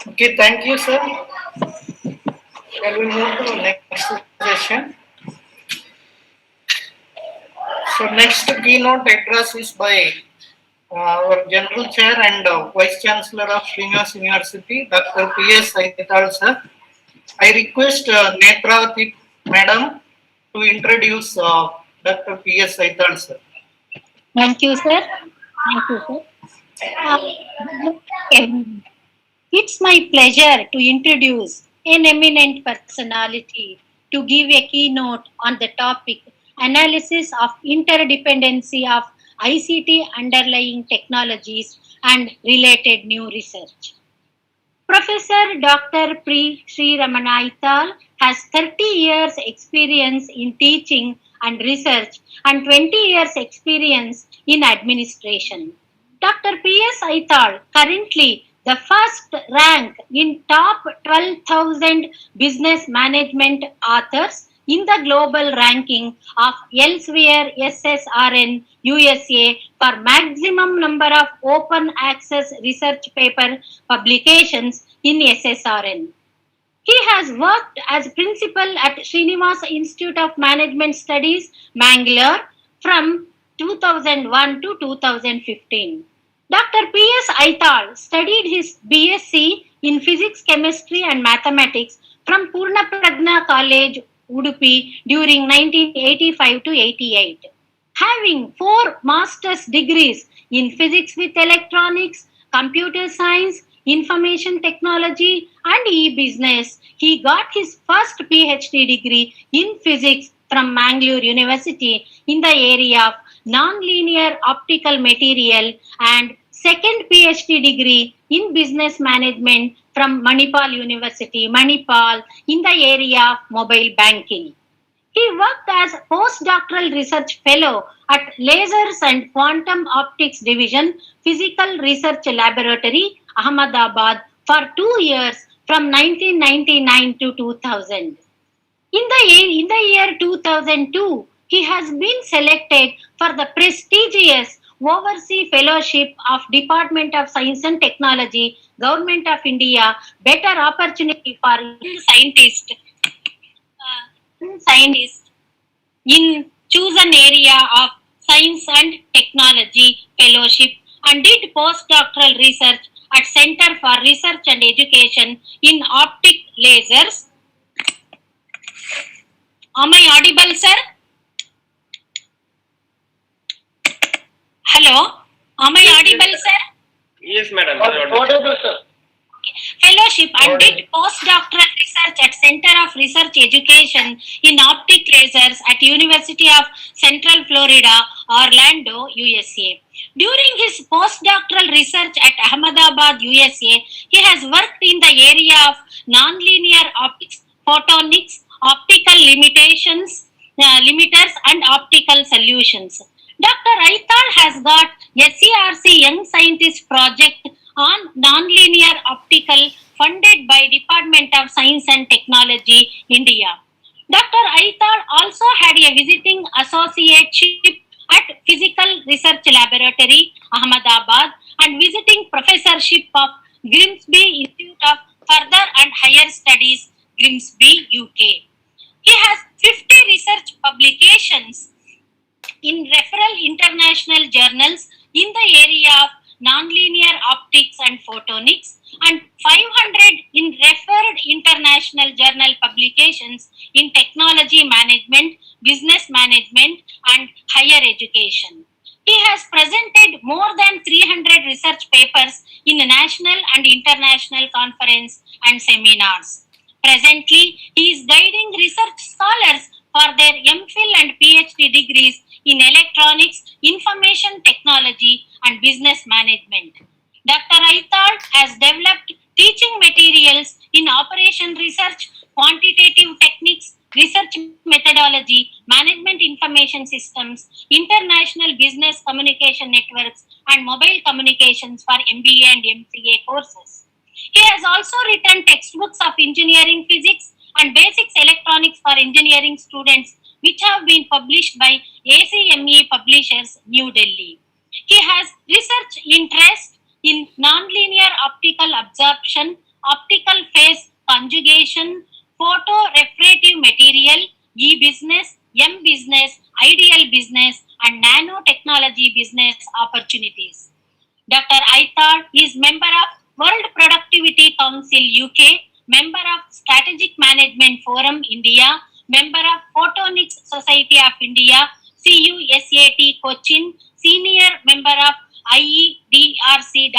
Okay, thank you, sir. Shall we move to the next session? So next keynote address is by our General Chair and Vice Chancellor of Srinivas University, Dr. P.S. Aital, sir. I request Netravati Madam to introduce Dr. P.S. Aital, sir. Thank you, sir. Thank you, sir. It's my pleasure to introduce an eminent personality to give a keynote on the topic Analysis of Interdependency of ICT Underlying Technologies and Related New Research. Professor Dr. P. Sri Ramanaital has 30 years experience in teaching and research and 20 years experience in administration. Dr. P.S. Aital, currently the first rank in top 12,000 business management authors in the global ranking of Elsevier SSRN USA for maximum number of open access research paper publications in SSRN. He has worked as principal at Srinivas Institute of Management Studies, Mangalore from 2001 to 2015. Dr. P.S. Aital studied his BSc in Physics, Chemistry and Mathematics from Purna Prajna College, Udupi during 1985 to 88. Having 4 master's degrees in Physics with Electronics, Computer Science, Information Technology and E-Business, he got his first PhD degree in Physics from Mangalore University in the area of non-linear optical material and second PhD degree in business management from Manipal University, Manipal, in the area of mobile banking. He worked as postdoctoral research fellow at Lasers and Quantum Optics Division, Physical Research Laboratory, Ahmedabad, for 2 years from 1999 to 2000. In the year 2002, he has been selected for the prestigious Overseas Fellowship of Department of Science and Technology, Government of India, Better Opportunity for Young Scientists in chosen area of Science and Technology Fellowship and did postdoctoral research at Center for Research and Education in Optic Lasers. Am I audible, sir? Hello? Am I audible, sir? Yes, madam. Audible, sir. Fellowship and did postdoctoral research at Center of Research Education in Optic Lasers at University of Central Florida, Orlando, USA. During his postdoctoral research at Ahmedabad, USA, he has worked in the area of nonlinear optics, photonics, optical limiters and optical solutions. Dr. Aital has got SCRC Young Scientist Project on nonlinear optical funded by Department of Science and Technology, India. Dr. Aital also had a visiting associateship at Physical Research Laboratory, Ahmedabad, and visiting professorship of Grimsby Institute of Further and Higher Studies, Grimsby, UK. He has 50 research publications in referral international journals in the area of nonlinear optics and photonics and 500 in referred international journal publications in technology management, business management and higher education. He has presented more than 300 research papers in national and international conferences and seminars. Presently, he is guiding research scholars for their MPhil and PhD degrees in electronics, information technology, and business management. Dr. Aital has developed teaching materials in operation research, quantitative techniques, research methodology, management information systems, international business communication networks, and mobile communications for MBA and MCA courses. He has also written textbooks of engineering physics and basics electronics for engineering students, which have been published by ACME Publishers, New Delhi. He has research interest in nonlinear optical absorption, optical phase conjugation, photorefractive material, e-business, M-business, ideal business, and nanotechnology business opportunities. Dr. Aital is member of World Productivity Council UK, member of Strategic Management Forum India, member of Photonics Society of India, CUSAT Cochin, senior member of IEDRC.org,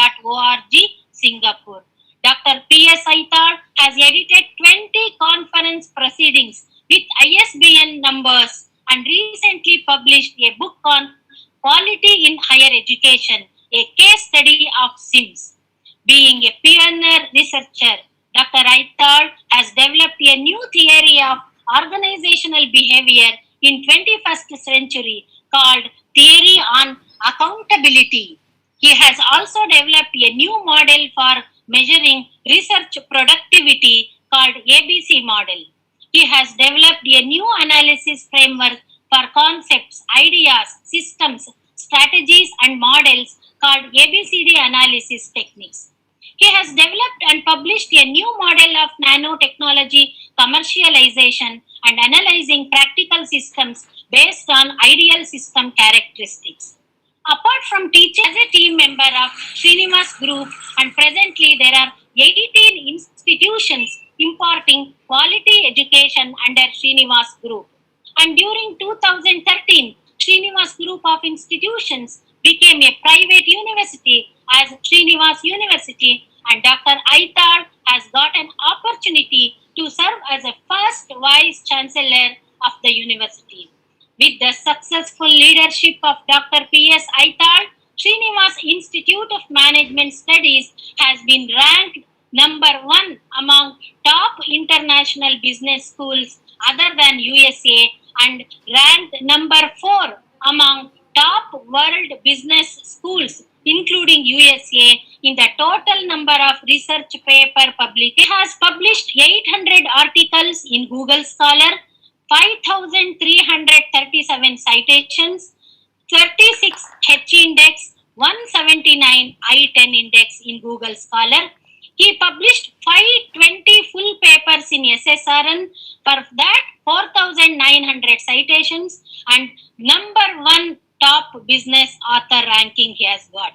Singapore. Dr. P.S. Aital has edited 20 conference proceedings with ISBN numbers and recently published a book on quality in higher education, a case study of SIMS. Being a pioneer researcher, Dr. Aital has developed a new theory of organizational behavior in 21st century called Theory on Accountability. He has also developed a new model for measuring research productivity called ABC model. He has developed a new analysis framework for concepts, ideas, systems, strategies, and models called ABCD analysis techniques. He has developed and published a new model of nanotechnology commercialization and analyzing practical systems based on ideal system characteristics. Apart from teaching as a team member of Srinivas Group, and presently there are 18 institutions imparting quality education under Srinivas Group. And during 2013, Srinivas Group of institutions became a private university as Srinivas University, and Dr. Aital has got an opportunity to serve as a first Vice Chancellor of the university. With the successful leadership of Dr. P.S. Aital, Srinivas Institute of Management Studies has been ranked number 1 among top international business schools other than USA and ranked number 4 among top world business schools including USA in the total number of research paper published. It has published 800 articles in Google Scholar, 5,337 citations, 36 H index, 179 I-10 index in Google Scholar. He published 520 full papers in SSRN, for that 4,900 citations, and number 1 top business author ranking he has got.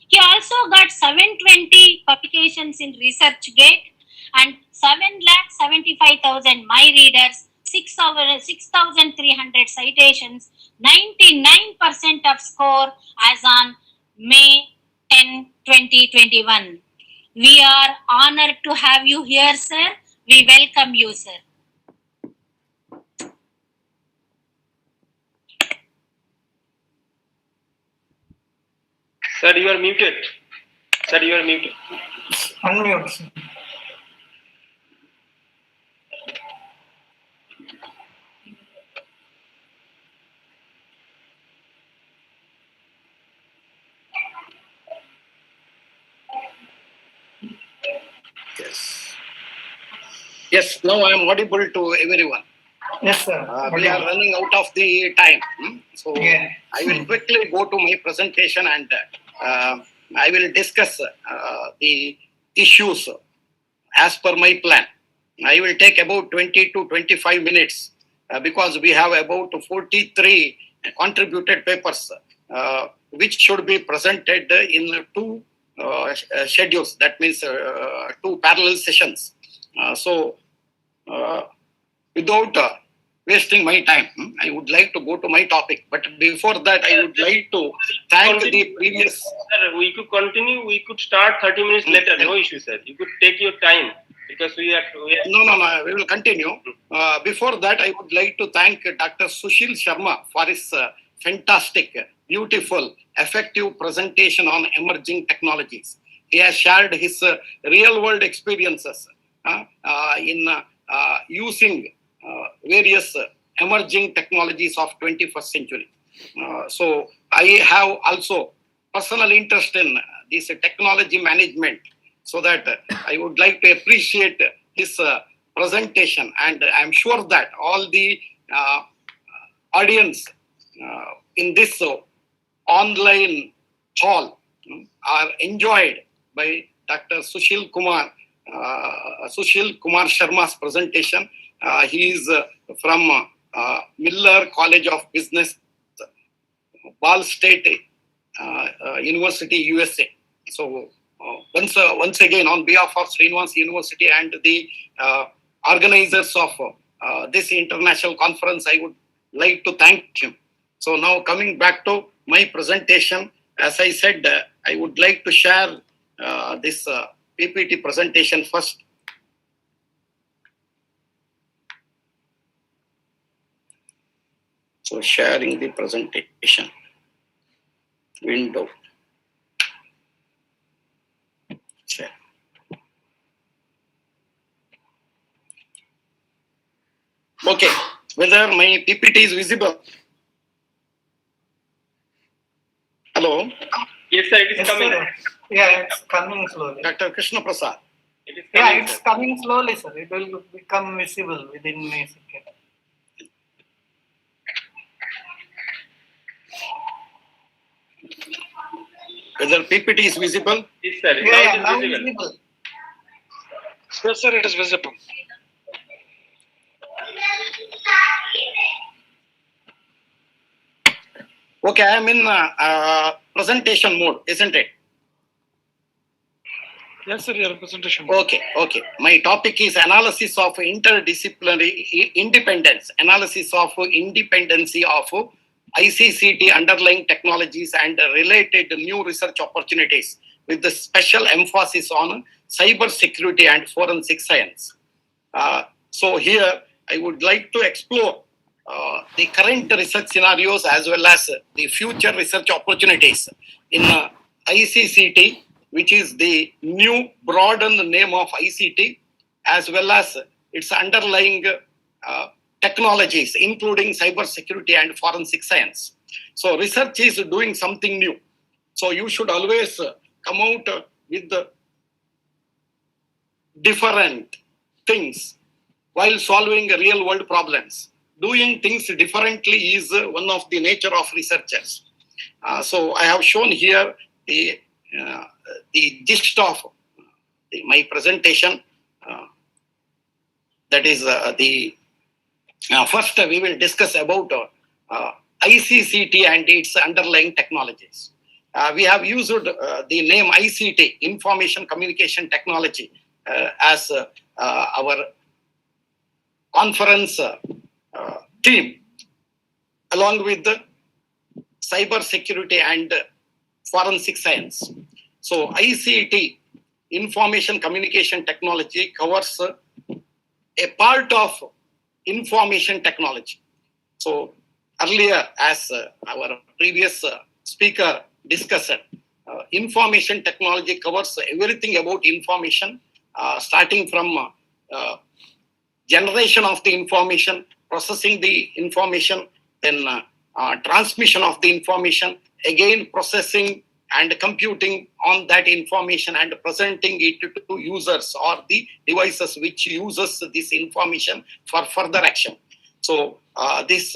He also got 720 publications in ResearchGate and 7,75,000 my readers, 6,300 citations, 99% of score as on May 10, 2021. We are honored to have you here, sir. We welcome you, sir. Sir, you are muted. Sir, you are muted. Unmute. Sir. Yes. Yes, now I am audible to everyone. Yes, sir. We are running out of the time. So Yeah. I will quickly go to my presentation and I will discuss the issues as per my plan. I will take about 20 to 25 minutes because we have about 43 contributed papers which should be presented in 2 schedules. That means 2 parallel sessions. So without wasting my time, I would like to go to my topic. But before that, I would like to thank the previous. Sir, we could continue. We could start 30 minutes later. No issue, sir. You could take your time because we are. No, we will continue. Before that, I would like to thank Dr. Sushil Sharma for his fantastic, beautiful, effective presentation on emerging technologies. He has shared his real-world experiences in using various emerging technologies of 21st century. So I have also personal interest in this technology management, so that I would like to appreciate his presentation, and I'm sure that all the audience in this online hall are enjoyed by Dr. Sushil Kumar Sharma's presentation. He is from Miller College of Business, Ball State University, USA. So once again, on behalf of Srinivas University and the organizers of this international conference, I would like to thank him. So now coming back to my presentation, as I said, I would like to share this PPT presentation first. So sharing the presentation window. Share. Okay, whether my PPT is visible? Hello? Yes, sir. It is Yes, coming. sir. Yeah, it's coming slowly. Dr. Krishna Prasad. It is Yeah, coming. it's Sir. coming slowly, sir. It will become visible within a second. Whether PPT is visible? Yes, sir. Yeah, Now now it is it's visible. visible. Yes, sir, it is visible. Okay, I am in presentation mode, isn't it? Yes, sir, your presentation. Okay. My topic is analysis of interdisciplinary independence, analysis of independency of ICCT underlying technologies and related new research opportunities, with the special emphasis on cyber security and forensic science. So here I would like to explore the current research scenarios as well as the future research opportunities in ICCT, which is the new broadened name of ICT, as well as its underlying technologies, including cybersecurity and forensic science. So research is doing something new. So you should always come out with the different things while solving real world problems. Doing things differently is one of the nature of researchers. So I have shown here the gist of my presentation. That is first we will discuss about ICCT and its underlying technologies. We have used the name ICT, Information Communication Technology, as our conference theme, along with the cyber security and forensic science. So ICT, Information Communication Technology, covers a part of information technology. So earlier, as our previous speaker discussed, information technology covers everything about information, starting from generation of the information, processing the information, then transmission of the information, again processing and computing on that information and presenting it to users or the devices which uses this information for further action. So this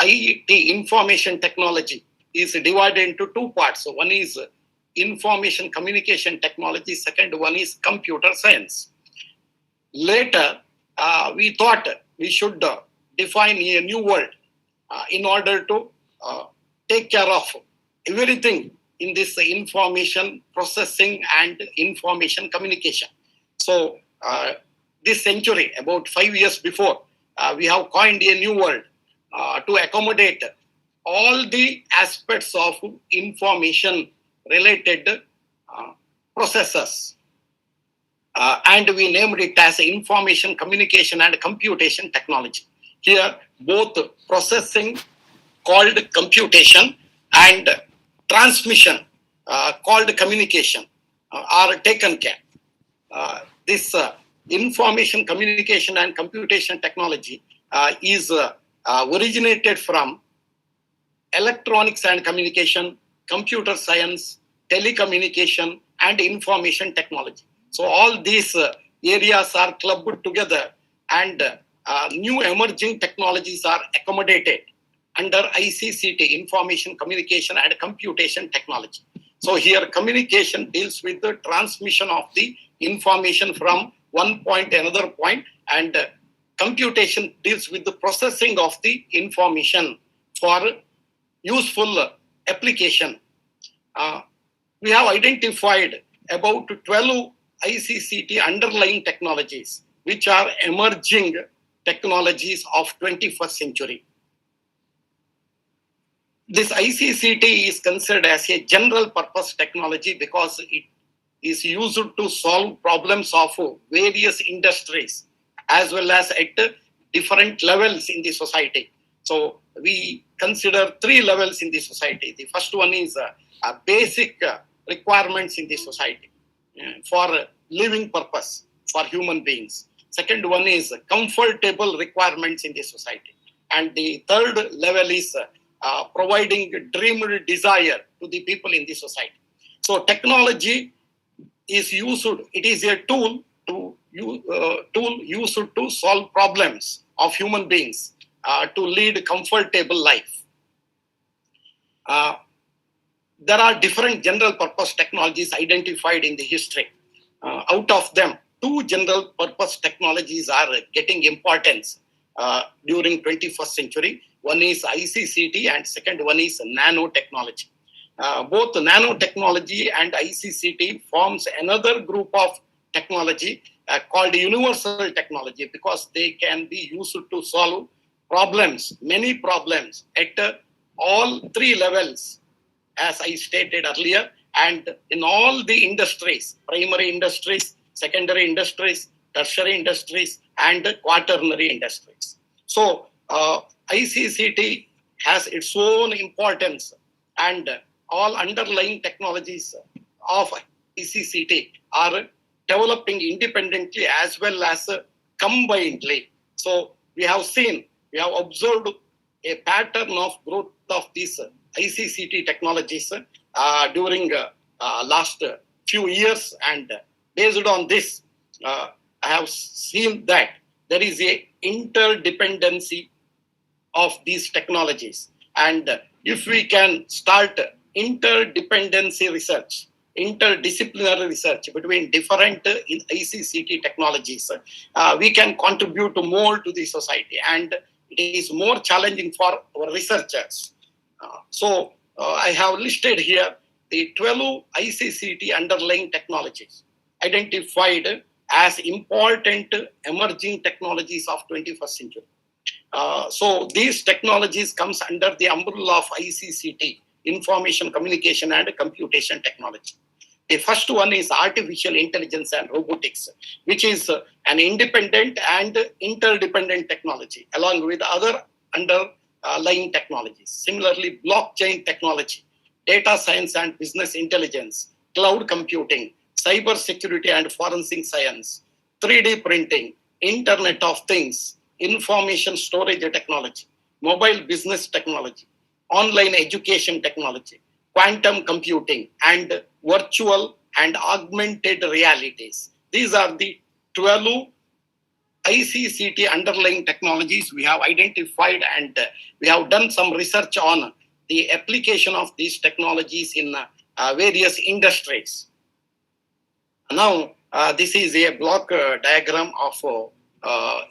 IT, information technology, is divided into two parts. So one is information communication technology, second one is computer science. Later, we thought we should define a new word in order to take care of everything in this information processing and information communication. So this century, about 5 years before, we have coined a new word to accommodate all the aspects of information related processes. And we named it as information communication and computation technology. Here, both processing called computation and transmission called communication are taken care. This information communication and computation technology is originated from electronics and communication, computer science, telecommunication, and information technology. So all these areas are clubbed together, and new emerging technologies are accommodated under ICCT, Information Communication and Computation Technology. So here communication deals with the transmission of the information from one point to another point, and computation deals with the processing of the information for useful application. We have identified about 12 ICCT underlying technologies, which are emerging technologies of 21st century. This ICCT is considered as a general purpose technology because it is used to solve problems of various industries as well as at different levels in the society. So we consider 3 levels in the society. The first one is basic requirements in the society for living purpose for human beings. Second one is comfortable requirements in the society. And the third level is providing dreamed desire to the people in the society. So technology is used, it is a tool used to solve problems of human beings, to lead comfortable life. There are different general purpose technologies identified in the history. Out of them, 2 general purpose technologies are getting importance during 21st century. One is ICCT and second one is nanotechnology. Both nanotechnology and ICCT forms another group of technology called universal technology, because they can be used to solve problems, many problems at all 3 levels, as I stated earlier, and in all the industries, primary industries, secondary industries, tertiary industries, and quaternary industries. So ICCT has its own importance, and all underlying technologies of ICCT are developing independently as well as combinedly. So we have observed a pattern of growth of these ICCT technologies during last few years, and based on this, I have seen that there is a interdependency of these technologies, and if we can start interdisciplinary research between different ICCT technologies, we can contribute more to the society, and it is more challenging for our researchers. So I have listed here the 12 ICCT underlying technologies identified as important emerging technologies of 21st century. So these technologies comes under the umbrella of ICCT, Information Communication and Computation Technology. The first one is artificial intelligence and robotics, which is an independent and interdependent technology along with other underlying technologies. Similarly, blockchain technology, data science and business intelligence, cloud computing, cyber security and forensic science, 3D printing, Internet of Things, information storage technology, mobile business technology, online education technology, quantum computing, and virtual and augmented realities. These are the 12 ICCT underlying technologies we have identified, and we have done some research on the application of these technologies in various industries. Now, this is a block diagram of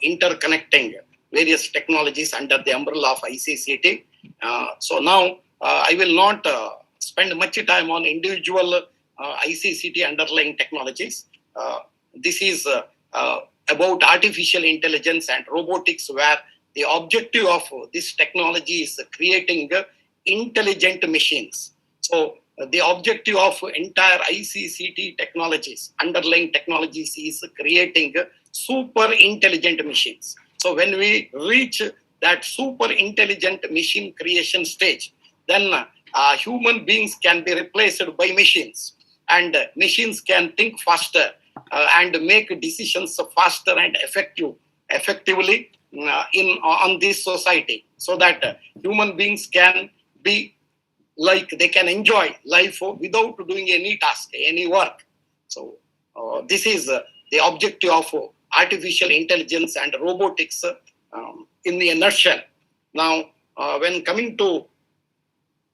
interconnecting various technologies under the umbrella of ICCT. So now I will not spend much time on individual ICCT underlying technologies. This is about artificial intelligence and robotics, where the objective of this technology is creating intelligent machines. So the objective of entire ICCT technologies, underlying technologies, is creating super intelligent machines. So when we reach that super intelligent machine creation stage, then human beings can be replaced by machines, and machines can think faster and make decisions faster and effectively on this society, so that human beings can be like they can enjoy life without doing any task, any work. So this is the objective of artificial intelligence and robotics in a nutshell. Now, when coming to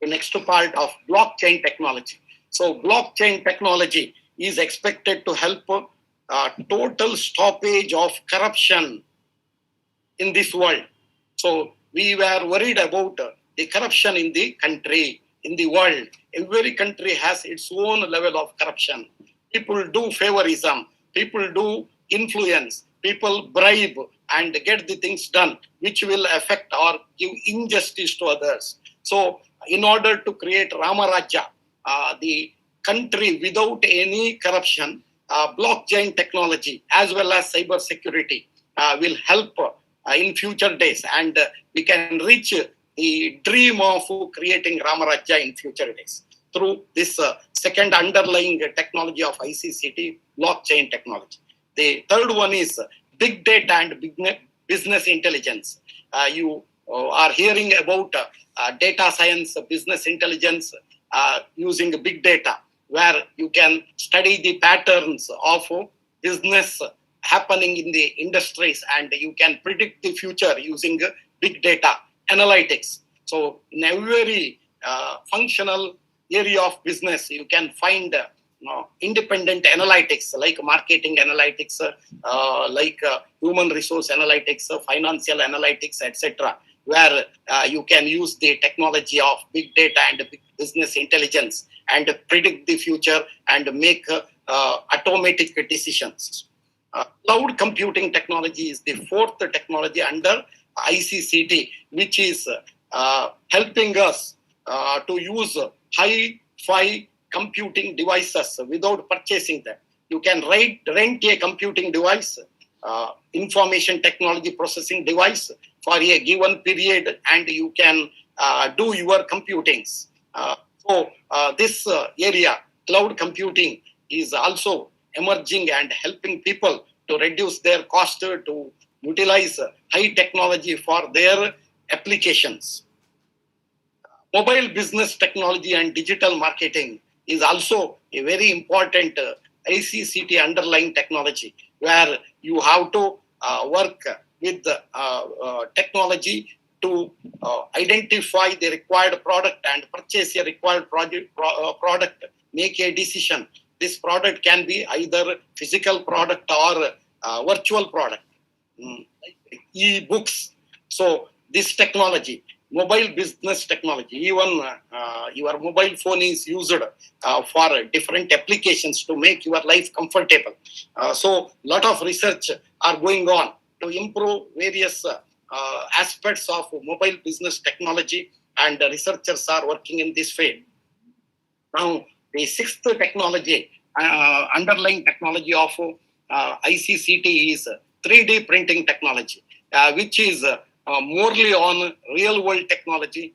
the next part of blockchain technology. So blockchain technology is expected to help total stoppage of corruption in this world. So we were worried about the corruption in the country, in the world. Every country has its own level of corruption. People do favorism, people do influence, people bribe and get the things done, which will affect or give injustice to others. So in order to create Ramarajya, the country without any corruption, blockchain technology as well as cyber security will help in future days, and we can reach the dream of creating Ramarajya in future days through this second underlying technology of ICCT, blockchain technology. The third one is big data and business intelligence. You are hearing about data science, business intelligence using big data, where you can study the patterns of business happening in the industries, and you can predict the future using big data analytics. So in every functional area of business, you can find independent analytics like marketing analytics, like human resource analytics, financial analytics, etc., where you can use the technology of big data and business intelligence and predict the future and make automatic decisions. Cloud computing technology is the fourth technology under ICCT, which is helping us to use high-fi computing devices without purchasing them. You can rent a computing device, information technology processing device for a given period and you can do your computings. This area, cloud computing, is also emerging and helping people to reduce their cost to utilize high technology for their applications. Mobile business technology and digital marketing is also a very important ICCT underlying technology, where you have to work with technology to identify the required product and purchase a required product, make a decision. This product can be either physical product or virtual product, e-books. So this technology, mobile business technology, even your mobile phone is used for different applications to make your life comfortable. So lot of research are going on to improve various aspects of mobile business technology, and researchers are working in this field. Now, the sixth technology, underlying technology of ICCT is 3D printing technology, which is morely on real world technology,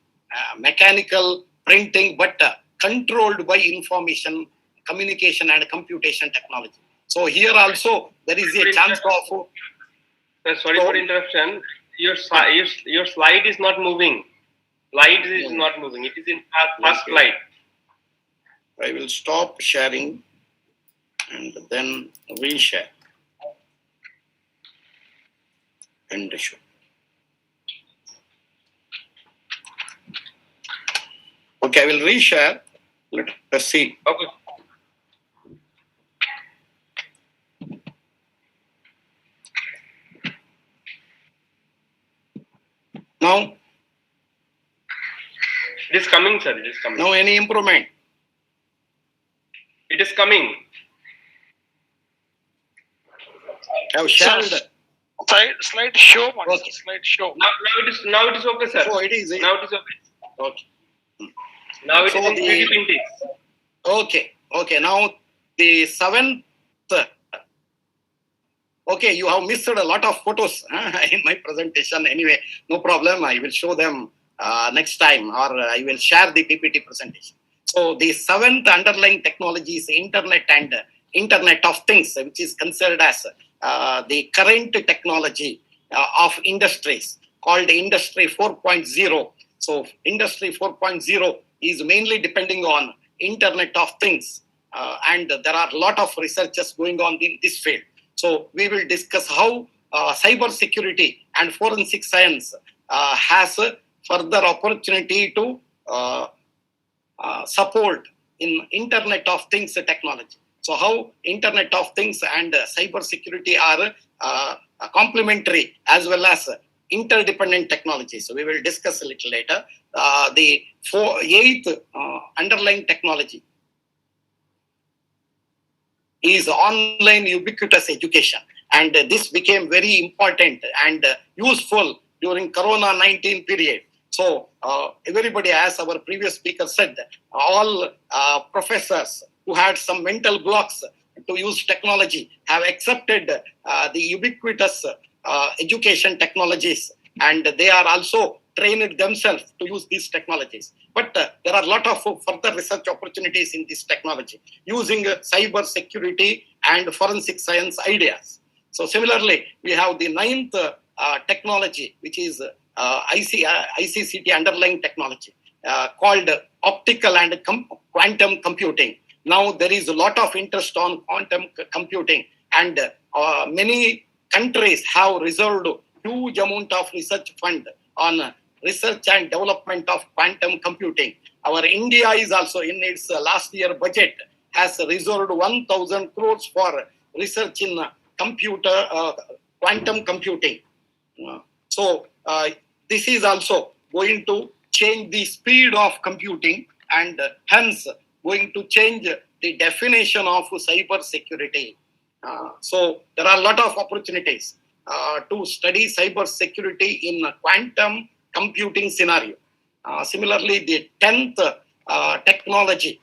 mechanical printing, but controlled by information, communication and computation technology. So here also there is a chance of... Sorry for interruption. Your slide is not moving. Slide is not moving. It is in first slide. I will stop sharing and then reshare and show. Okay, I will reshare. Let us see. Okay. Now, it is coming, sir. It is coming. Now, any improvement? It is coming. I have shared. Slide show. Okay. Slide show. Now it is okay, sir. So it is. Now it is okay. Okay. Now it So is in 3D printing. Okay. Now the seventh. Okay, you have missed a lot of photos in my presentation. Anyway, no problem. I will show them next time, or I will share the PPT presentation. So the seventh underlying technology is Internet and Internet of Things, which is considered as the current technology of industries, called Industry 4.0. So Industry 4.0 is mainly depending on Internet of Things, and there are a lot of researchers going on in this field. So we will discuss how cyber security and forensic science has further opportunity to support in Internet of Things technology. So how Internet of Things and cyber security are complementary as well as interdependent technologies. So we will discuss a little later. The eighth underlying technology is online ubiquitous education, and this became very important and useful during Corona-19 period. So everybody, as our previous speaker said, all professors who had some mental blocks to use technology have accepted the ubiquitous education technologies, and they are also trained themselves to use these technologies. But there are a lot of further research opportunities in this technology using cyber security and forensic science ideas. So similarly, we have the ninth technology, which is ICCT underlying technology, called optical and quantum computing. Now there is a lot of interest on quantum computing, and many countries have reserved huge amount of research fund on research and development of quantum computing. Our India is also, in its last year budget, has reserved 1,000 crores for research in quantum computing. So this is also going to change the speed of computing, and hence going to change the definition of cyber security. So there are a lot of opportunities to study cyber security in a quantum computing scenario. Similarly, the 10th technology,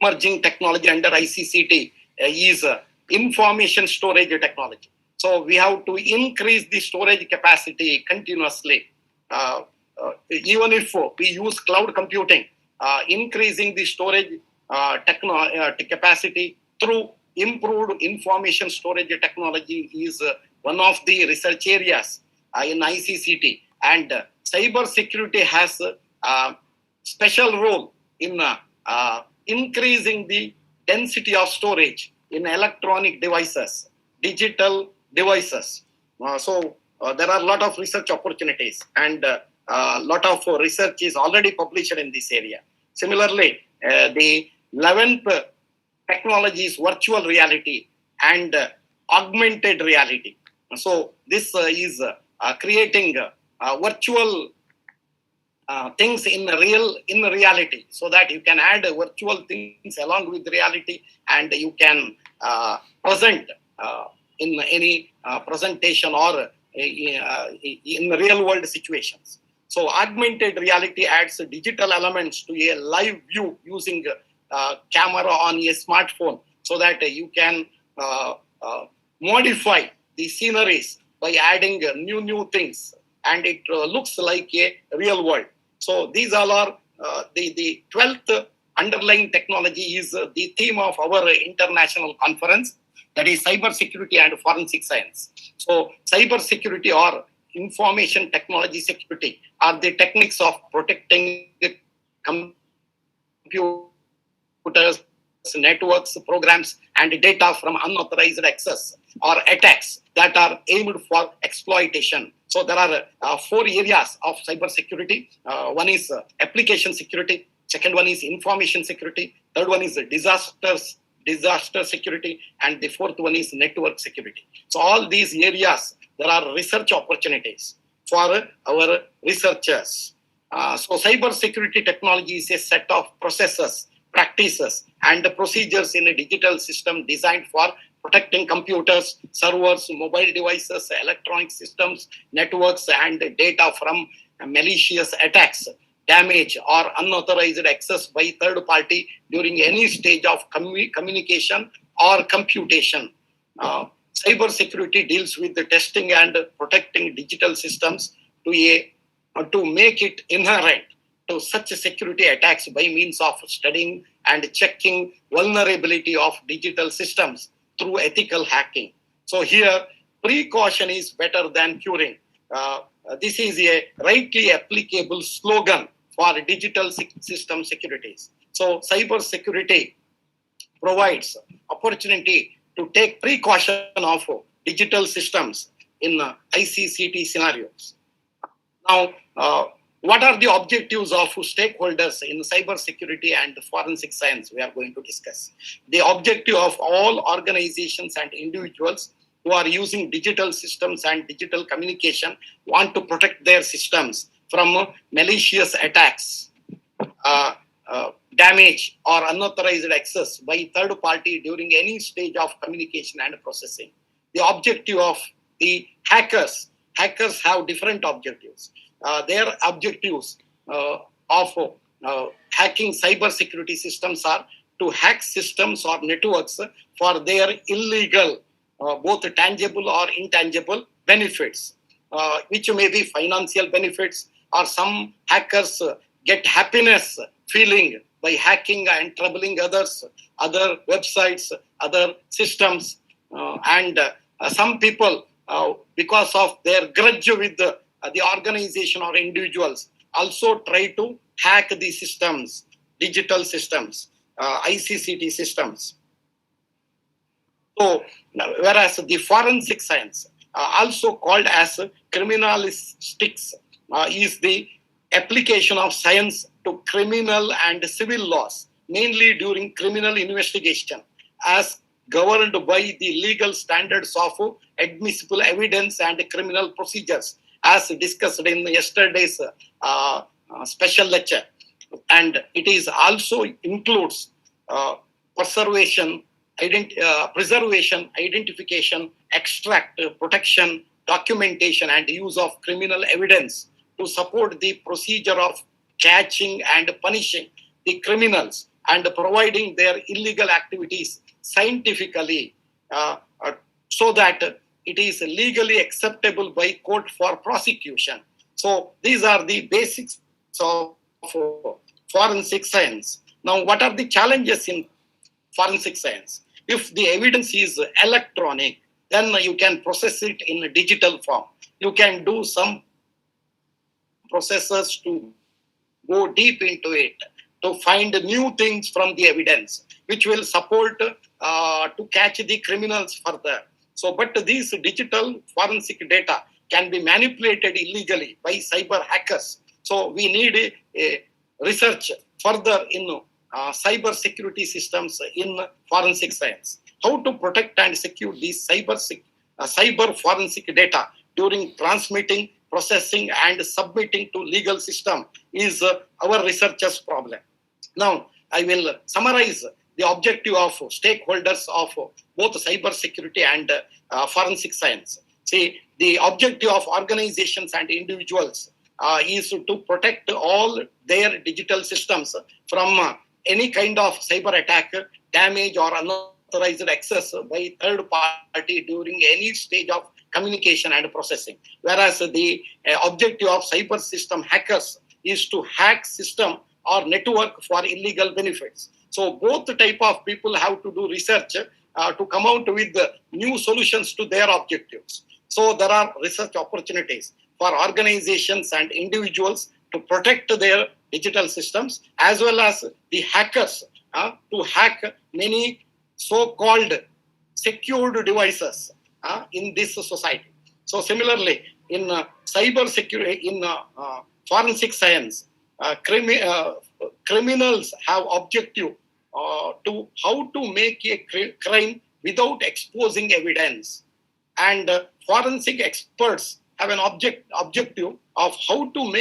emerging technology under ICCT, is information storage technology. So we have to increase the storage capacity continuously. Even if we use cloud computing, increasing the storage capacity through improved information storage technology is one of the research areas in ICCT. And cyber security has a special role in increasing the density of storage in electronic devices, digital devices. So there are a lot of research opportunities, and a lot of research is already published in this area. Similarly, the 11th technology is virtual reality and augmented reality. So this is creating virtual things in reality, so that you can add virtual things along with reality, and you can present in any presentation or in real world situations. So augmented reality adds digital elements to a live view using camera on a smartphone, so that you can modify the sceneries by adding new things, and it looks like a real world. So these all are the 12th underlying technology is the theme of our international conference, that is cyber security and forensic science. So cyber security or information technology security are the techniques of protecting computers, networks, programs, and data from unauthorized access or attacks that are aimed for exploitation. So there are 4 areas of cyber security. One is application security. Second one is information security. Third one is disaster security, and the fourth one is network security. So all these areas, there are research opportunities for our researchers. So cyber security technology is a set of processes, practices, and procedures in a digital system designed for protecting computers, servers, mobile devices, electronic systems, networks, and data from malicious attacks, damage, or unauthorized access by third party during any stage of communication or computation. Cyber security deals with the testing and protecting digital systems to make it inherent to such security attacks by means of studying and checking vulnerability of digital systems through ethical hacking. So here, precaution is better than curing. This is a rightly applicable slogan for digital system securities. So cyber security provides opportunity to take precaution of digital systems in ICCT scenarios. Now, what are the objectives of stakeholders in cyber security and forensic science? We are going to discuss. The objective of all organizations and individuals who are using digital systems and digital communication want to protect their systems from malicious attacks, damage, or unauthorized access by third party during any stage of communication and processing. The objective of the hackers have different objectives. Their objectives of hacking cyber security systems are to hack systems or networks for their illegal, both tangible or intangible benefits, which may be financial benefits, or some hackers get happiness feeling by hacking and troubling others, other websites, other systems, and some people, because of their grudge with the organization or individuals, also try to hack the systems, digital systems, ICCT systems. So, whereas the forensic science, also called as criminalistics, is the application of science to criminal and civil laws, mainly during criminal investigation, as governed by the legal standards of admissible evidence and criminal procedures, as discussed in yesterday's special lecture. And it is also includes preservation, identification, extract, protection, documentation, and use of criminal evidence to support the procedure of catching and punishing the criminals and providing their illegal activities scientifically, so that it is legally acceptable by court for prosecution. So these are the basics of forensic science. Now, what are the challenges in forensic science? If the evidence is electronic, then you can process it in a digital form. You can do some processes to go deep into it, to find new things from the evidence, which will support to catch the criminals further. So, but these digital forensic data can be manipulated illegally by cyber hackers. So, we need a research further in cyber security systems in forensic science. How to protect and secure these cyber forensic data during transmitting, processing, and submitting to legal system is our researchers' problem. Now, I will summarize the objective of stakeholders of both cyber security and forensic science. See, the objective of organizations and individuals is to protect all their digital systems from any kind of cyber attack, damage, or unauthorized access by third party during any stage of communication and processing. Whereas the objective of cyber system hackers is to hack system or network for illegal benefits. So both type of people have to do research to come out with new solutions to their objectives. So there are research opportunities for organizations and individuals to protect their digital systems, as well as the hackers to hack many so-called secured devices in this society. So similarly, in cyber security, in forensic science, criminals have objective to how to make a crime without exposing evidence, and forensic experts have an objective of how to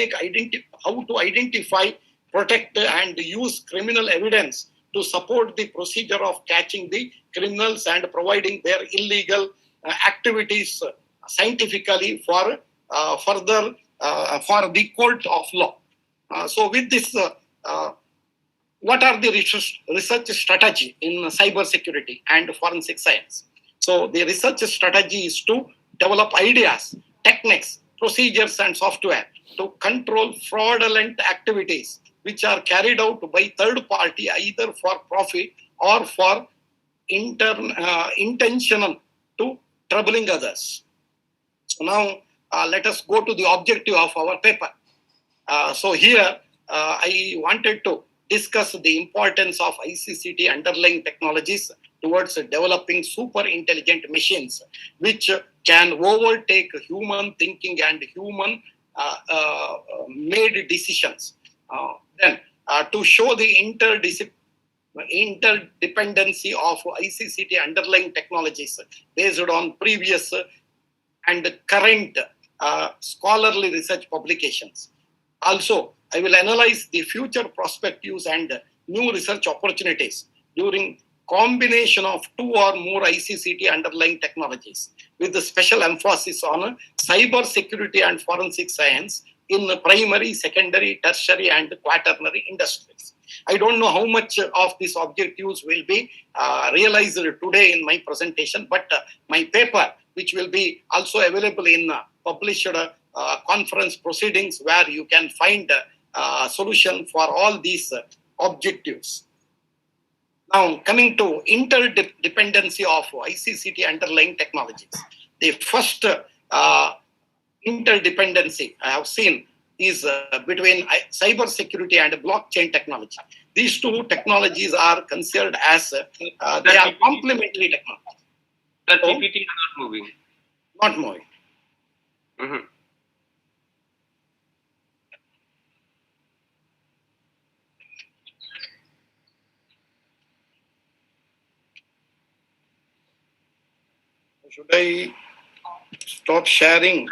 identify, protect, and use criminal evidence to support the procedure of catching the criminals and providing their illegal activities scientifically for further for the court of law. So with this, what are the research strategy in cyber security and forensic science? So the research strategy is to develop ideas, techniques, procedures, and software to control fraudulent activities which are carried out by third party either for profit or for intentional to troubling others. So now let us go to the objective of our paper. So here I wanted to discuss the importance of ICCT underlying technologies towards developing super intelligent machines which can overtake human thinking and human made decisions. Then to show the interdependency of ICCT underlying technologies based on previous and current scholarly research publications. Also, I will analyze the future perspectives and new research opportunities during combination of two or more ICCT underlying technologies with the special emphasis on cyber security and forensic science in primary, secondary, tertiary, and quaternary industries. I don't know how much of these objectives will be realized today in my presentation, but my paper, which will be also available in published conference proceedings, where you can find a solution for all these objectives. Now, coming to interdependency of ICCT underlying technologies. The first interdependency I have seen is between cyber security and blockchain technology. These two technologies are considered as they are complementary technologies. The PPT is not moving. Not moving. Mm-hmm. Should I stop sharing?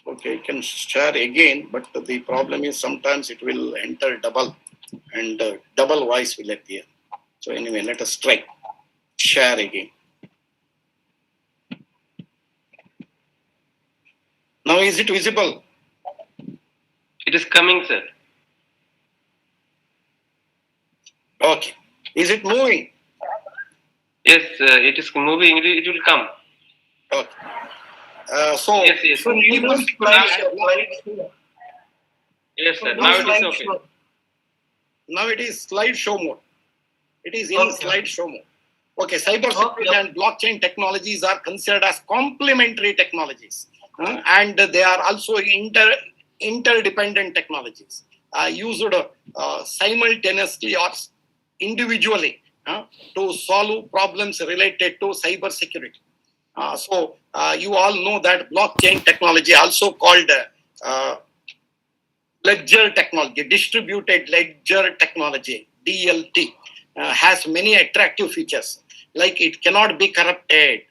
Okay, I can share again, but the problem is sometimes it will enter double and double voice will appear. So anyway, let us try. Share again. Now is it visible? It is coming, sir. Okay. Is it moving? Yes, it is moving. It will come. Okay. So, Yes, yes. So you do slideshow. Yes, sir. Do Now it is okay. slideshow. now it is slideshow mode. It is in Okay. slideshow mode. Okay, cybersecurity Okay. and blockchain technologies are considered as complementary technologies, and they are also interdependent technologies used simultaneously or individually to solve problems related to cybersecurity. You all know that blockchain technology, also called ledger technology, distributed ledger technology, DLT, has many attractive features like it cannot be corrupted,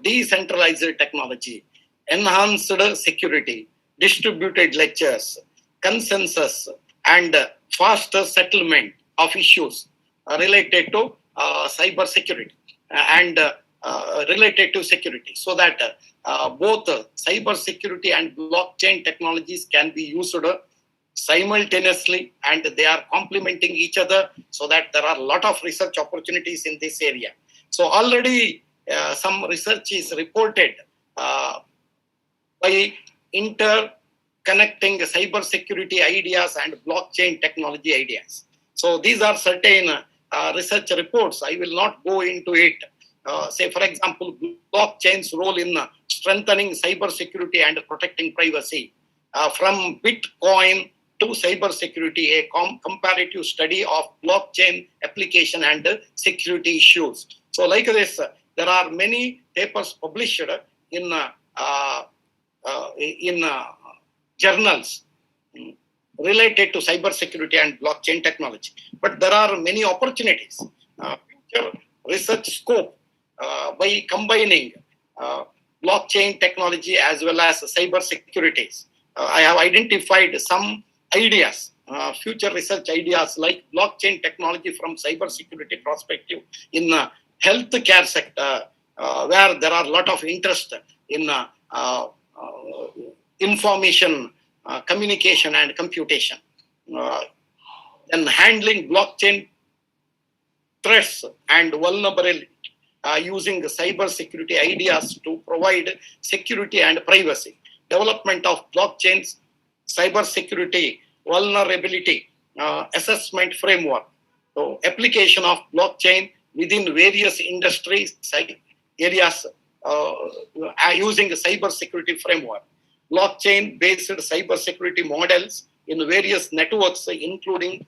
decentralized technology, enhanced security, distributed ledgers, consensus, and faster settlement of issues related to cyber security and related to security, so that both cyber security and blockchain technologies can be used simultaneously, and they are complementing each other, so that there are a lot of research opportunities in this area. So already some research is reported by interconnecting cyber security ideas and blockchain technology ideas. So these are certain research reports. I will not go into it. Say, for example, blockchain's role in strengthening cyber security and protecting privacy. From Bitcoin to cyber security, a comparative study of blockchain application and security issues. So like this, there are many papers published in journals related to cyber security and blockchain technology. But there are many opportunities, future research scope by combining blockchain technology as well as cyber securities. I have identified some ideas, future research ideas like blockchain technology from cyber security perspective in healthcare sector, where there are a lot of interest in information, communication and computation. And handling blockchain threats and vulnerability using cyber security ideas to provide security and privacy. Development of blockchain's cyber security vulnerability assessment framework. So application of blockchain within various industries areas using a cyber security framework. Blockchain based cyber security models in various networks, including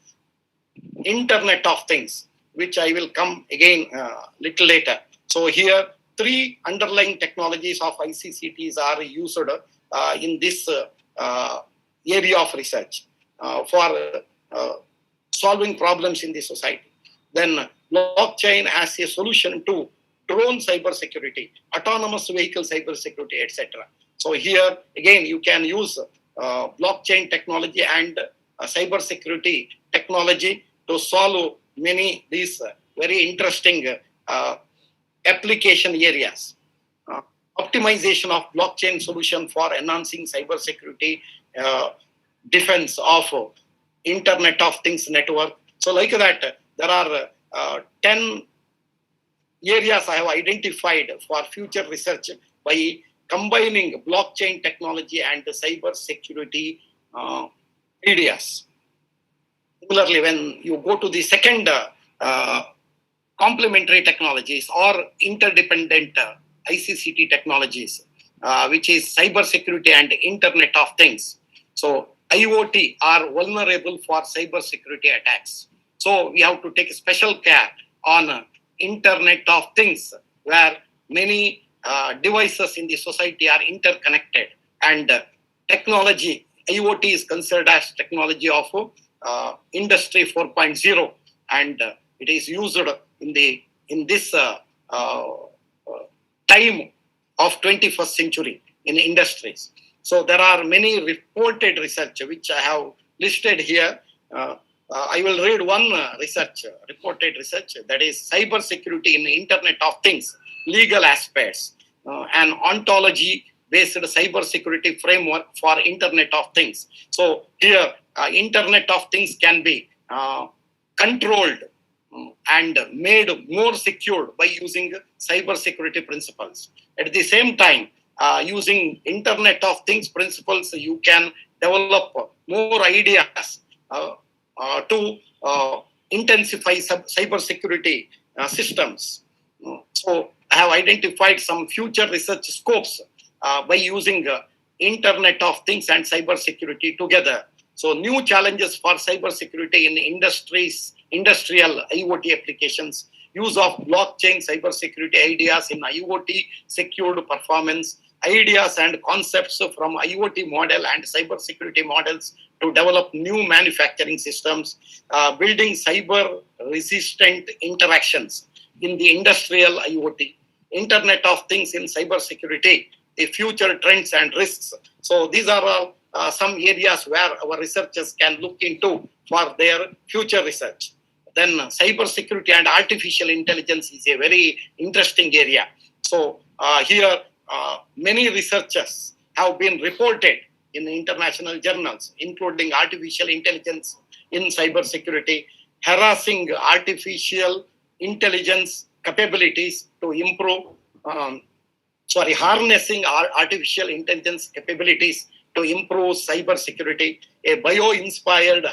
Internet of Things, which I will come again little later. So here, three underlying technologies of ICCTs are used in this area of research for solving problems in the society. Then blockchain as a solution to drone cybersecurity, autonomous vehicle cybersecurity, etc. So here again, you can use blockchain technology and cybersecurity technology to solve many these very interesting application areas. Optimization of blockchain solution for enhancing cybersecurity, defense of Internet of Things network. So like that, there are 10 areas I have identified for future research by combining blockchain technology and cyber security areas. Similarly, when you go to the second complementary technologies or interdependent ICCT technologies, which is cyber security and Internet of Things. So IoT are vulnerable for cyber security attacks. So we have to take special care on Internet of Things, where many devices in the society are interconnected, and technology, IoT is considered as technology of Industry 4.0, and it is used in this time of 21st century in industries. So there are many reported research which I have listed here. I will read one reported research, that is cyber security in Internet of Things, legal aspects, an ontology based cyber security framework for Internet of Things. So here Internet of Things can be controlled and made more secure by using cyber security principles. At the same time, using Internet of Things principles, you can develop more ideas to intensify cyber security systems. So I have identified some future research scopes by using Internet of Things and cyber security together. So new challenges for cyber security in industrial IoT applications, use of blockchain cyber security ideas in IoT secured performance, ideas and concepts from IoT model and cyber security models to develop new manufacturing systems, building cyber resistant interactions in the industrial IoT, Internet of Things in cyber security, the future trends and risks. So these are all some areas where our researchers can look into for their future research. Then cyber security and artificial intelligence is a very interesting area. So here many researchers have been reported in international journals, including artificial intelligence in cyber security, harassing artificial intelligence capabilities to improve, harnessing artificial intelligence capabilities to improve cyber security, a bio-inspired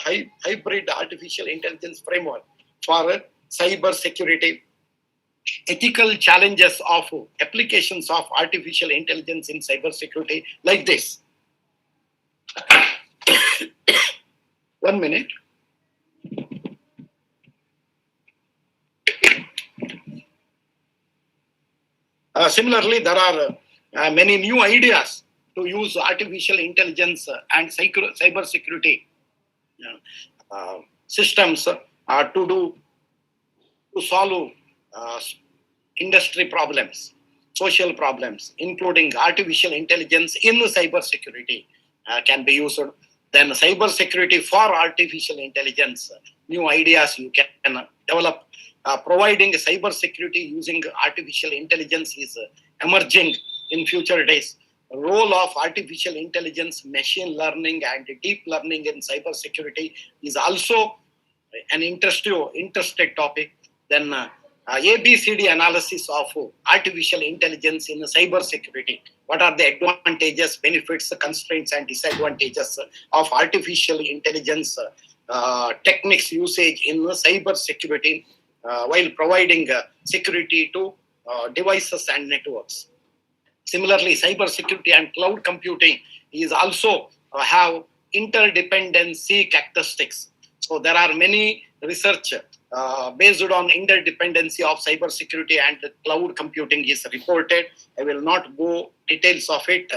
hybrid artificial intelligence framework for cyber security, ethical challenges of applications of artificial intelligence in cyber security, like this. 1 minute. Similarly, there are many new ideas to use artificial intelligence and cyber security systems to solve industry problems, social problems, including artificial intelligence in cyber security can be used. Then cyber security for artificial intelligence, new ideas you can develop. Providing cyber security using artificial intelligence is emerging in future days. Role of artificial intelligence, machine learning, and deep learning in cyber security is also an interesting topic. Then ABCD analysis of artificial intelligence in cyber security. What are the advantages, benefits, constraints, and disadvantages of artificial intelligence techniques usage in cyber security while providing security to devices and networks. Similarly, cyber security and cloud computing is also have interdependency characteristics. So there are many research based on interdependency of cyber security and cloud computing is reported. I will not go details of it.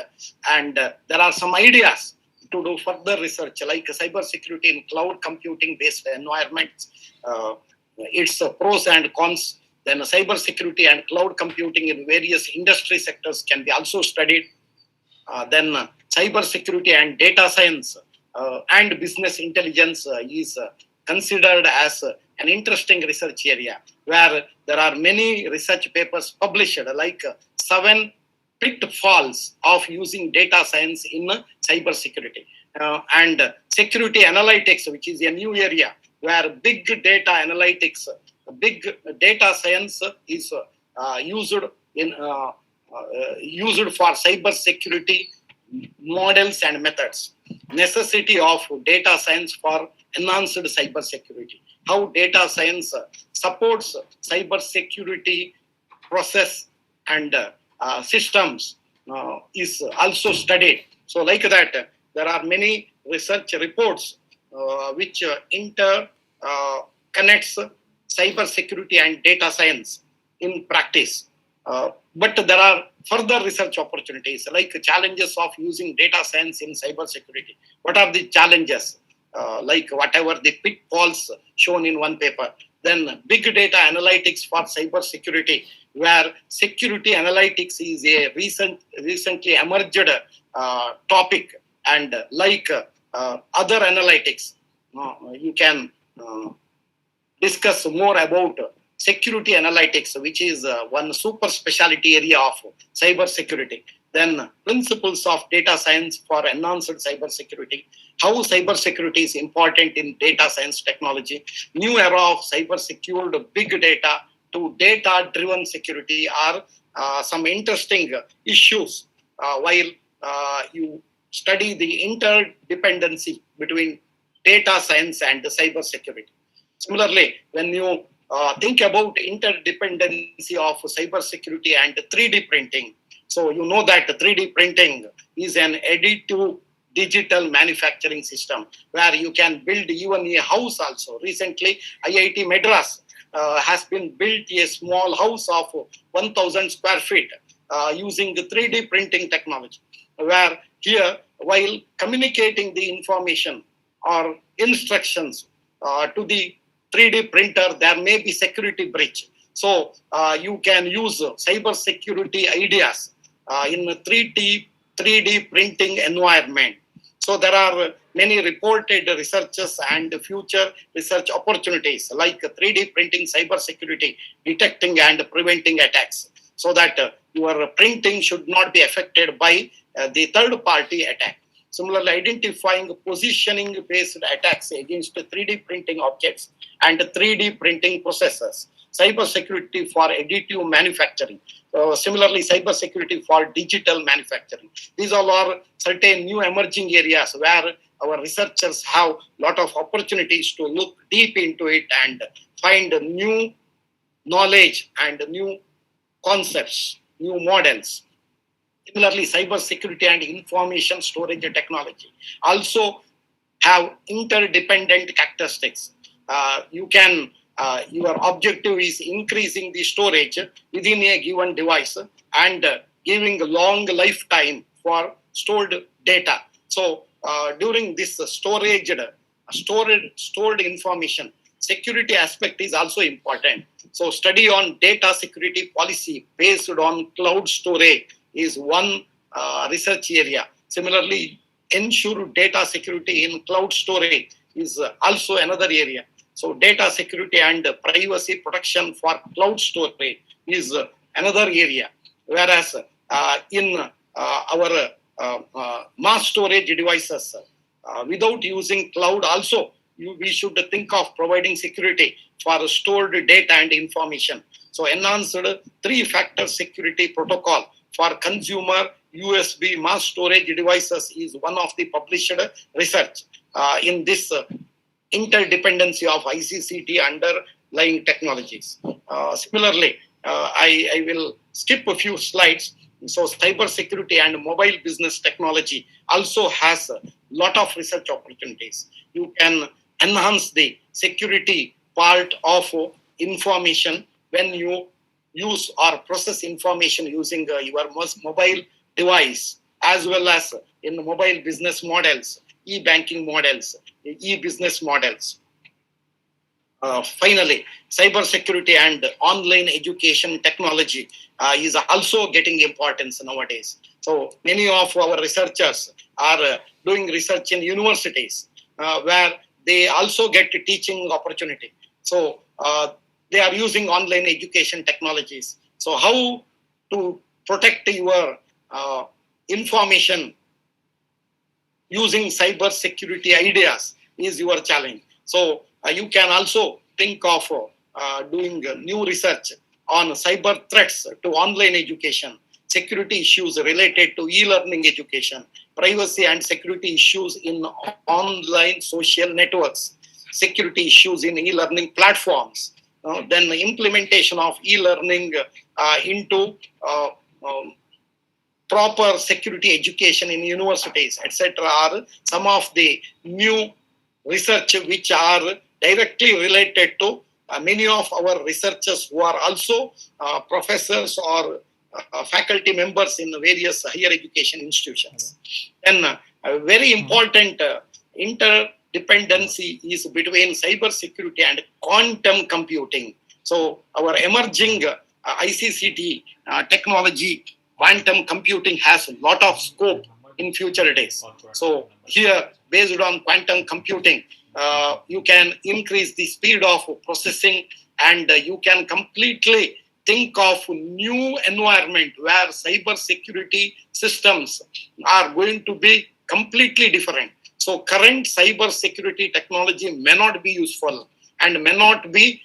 And there are some ideas to do further research like cyber security in cloud computing based environments, its pros and cons. Then cyber security and cloud computing in various industry sectors can be also studied. Then cyber security and data science and business intelligence is considered as an interesting research area where there are many research papers published like 7 pitfalls of using data science in cyber security and security analytics, which is a new area where big data analytics, big data science is used for cyber security models and methods. Necessity of data science for enhanced cyber security. How data science supports cyber security process and systems is also studied. So like that, there are many research reports which connects cyber security and data science in practice. But there are further research opportunities like challenges of using data science in cyber security. What are the challenges? Like whatever the pitfalls shown in one paper. Then big data analytics for cyber security, where security analytics is a recently emerged topic, and like other analytics, you can discuss more about security analytics, which is one super specialty area of cyber security. Then principles of data science for enhanced cybersecurity, how cybersecurity is important in data science technology, new era of cyber-secured big data to data-driven security are some interesting issues while you study the interdependency between data science and cybersecurity. Similarly, when you think about interdependency of cybersecurity and 3D printing, so you know that 3D printing is an additive digital manufacturing system where you can build even a house also. Recently, IIT Madras has been built a small house of 1,000 square feet using the 3D printing technology, where here, while communicating the information or instructions to the 3D printer, there may be security breach. So you can use cyber security ideas in a 3D printing environment. So there are many reported researches and future research opportunities like 3D printing cyber security, detecting and preventing attacks, so that your printing should not be affected by the third party attack. Similarly, identifying positioning-based attacks against 3D printing objects and 3D printing processes. Cybersecurity for additive manufacturing. Similarly, cybersecurity for digital manufacturing. These all are certain new emerging areas where our researchers have a lot of opportunities to look deep into it and find new knowledge and new concepts, new models. Similarly, cybersecurity and information storage technology also have interdependent characteristics. Your objective is increasing the storage within a given device and giving a long lifetime for stored data. So during this stored information, security aspect is also important. So study on data security policy based on cloud storage is one research area. Similarly, ensure data security in cloud storage is also another area. So data security and privacy protection for cloud storage is another area. Whereas in our mass storage devices, without using cloud also, we should think of providing security for stored data and information. So enhanced 3-factor security protocol for consumer USB mass storage devices is one of the published research in this interdependency of ICCT underlying technologies. Similarly, I will skip a few slides. So cybersecurity and mobile business technology also has a lot of research opportunities. You can enhance the security part of information when you use or process information using your mobile device, as well as in mobile business models, e-banking models, e-business models. Finally, cybersecurity and online education technology is also getting importance nowadays. So many of our researchers are doing research in universities where they also get teaching opportunity. So they are using online education technologies. So how to protect your information using cyber security ideas is your challenge. So you can also think of doing new research on cyber threats to online education, security issues related to e-learning education, privacy and security issues in online social networks, security issues in e-learning platforms, then the implementation of e-learning into proper security education in universities, etc. are some of the new research which are directly related to many of our researchers who are also professors or faculty members in various higher education institutions. Then a very important interdependency is between cybersecurity and quantum computing. So our emerging ICCT technology, quantum computing has a lot of scope in future days. So here, based on quantum computing, you can increase the speed of processing and you can completely think of new environment where cyber security systems are going to be completely different. So current cyber security technology may not be useful and may not be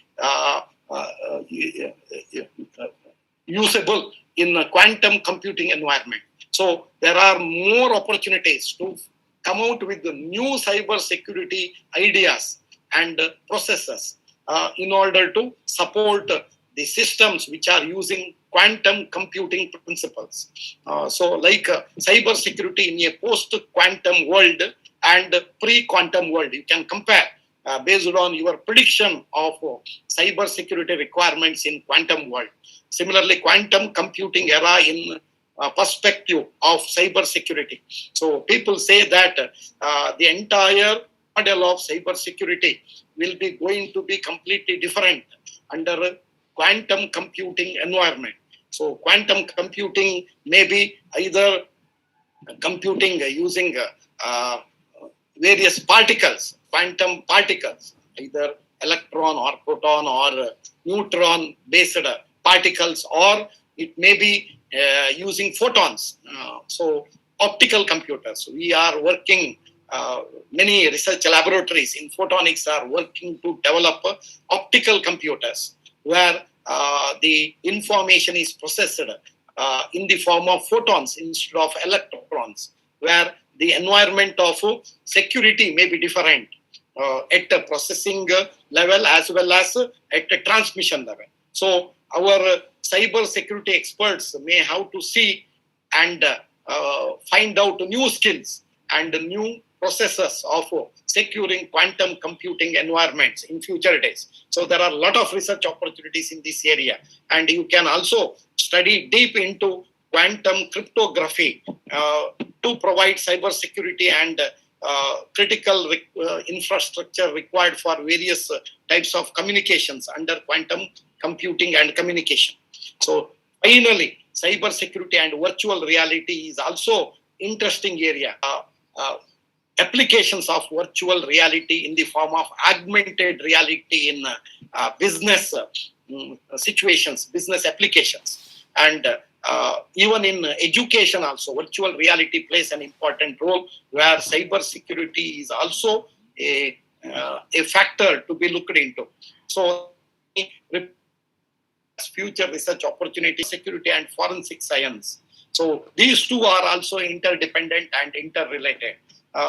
usable in a quantum computing environment. So there are more opportunities to come out with the new cyber security ideas and processes in order to support the systems which are using quantum computing principles. So like cyber security in a post-quantum world and pre-quantum world, you can compare based on your prediction of cyber security requirements in quantum world. Similarly, quantum computing era in perspective of cyber security. So people say that the entire model of cyber security will be going to be completely different under quantum computing environment. So quantum computing may be either computing using various particles, quantum particles, either electron or proton or neutron based particles, or it may be using photons. So optical computers. We are working, many research laboratories in photonics are working to develop optical computers where the information is processed in the form of photons instead of electrons, where the environment of security may be different at the processing level as well as at the transmission level. So our cyber security experts may have to see and find out new skills and new processes of securing quantum computing environments in future days. So there are a lot of research opportunities in this area, and you can also study deep into quantum cryptography to provide cyber security and critical infrastructure required for various types of communications under quantum computing and communication. So finally, cyber security and virtual reality is also interesting area. Applications of virtual reality in the form of augmented reality in business situations, business applications, and even in education also, virtual reality plays an important role where cyber security is also a factor to be looked into. So future research opportunity, security and forensic science. So these two are also interdependent and interrelated.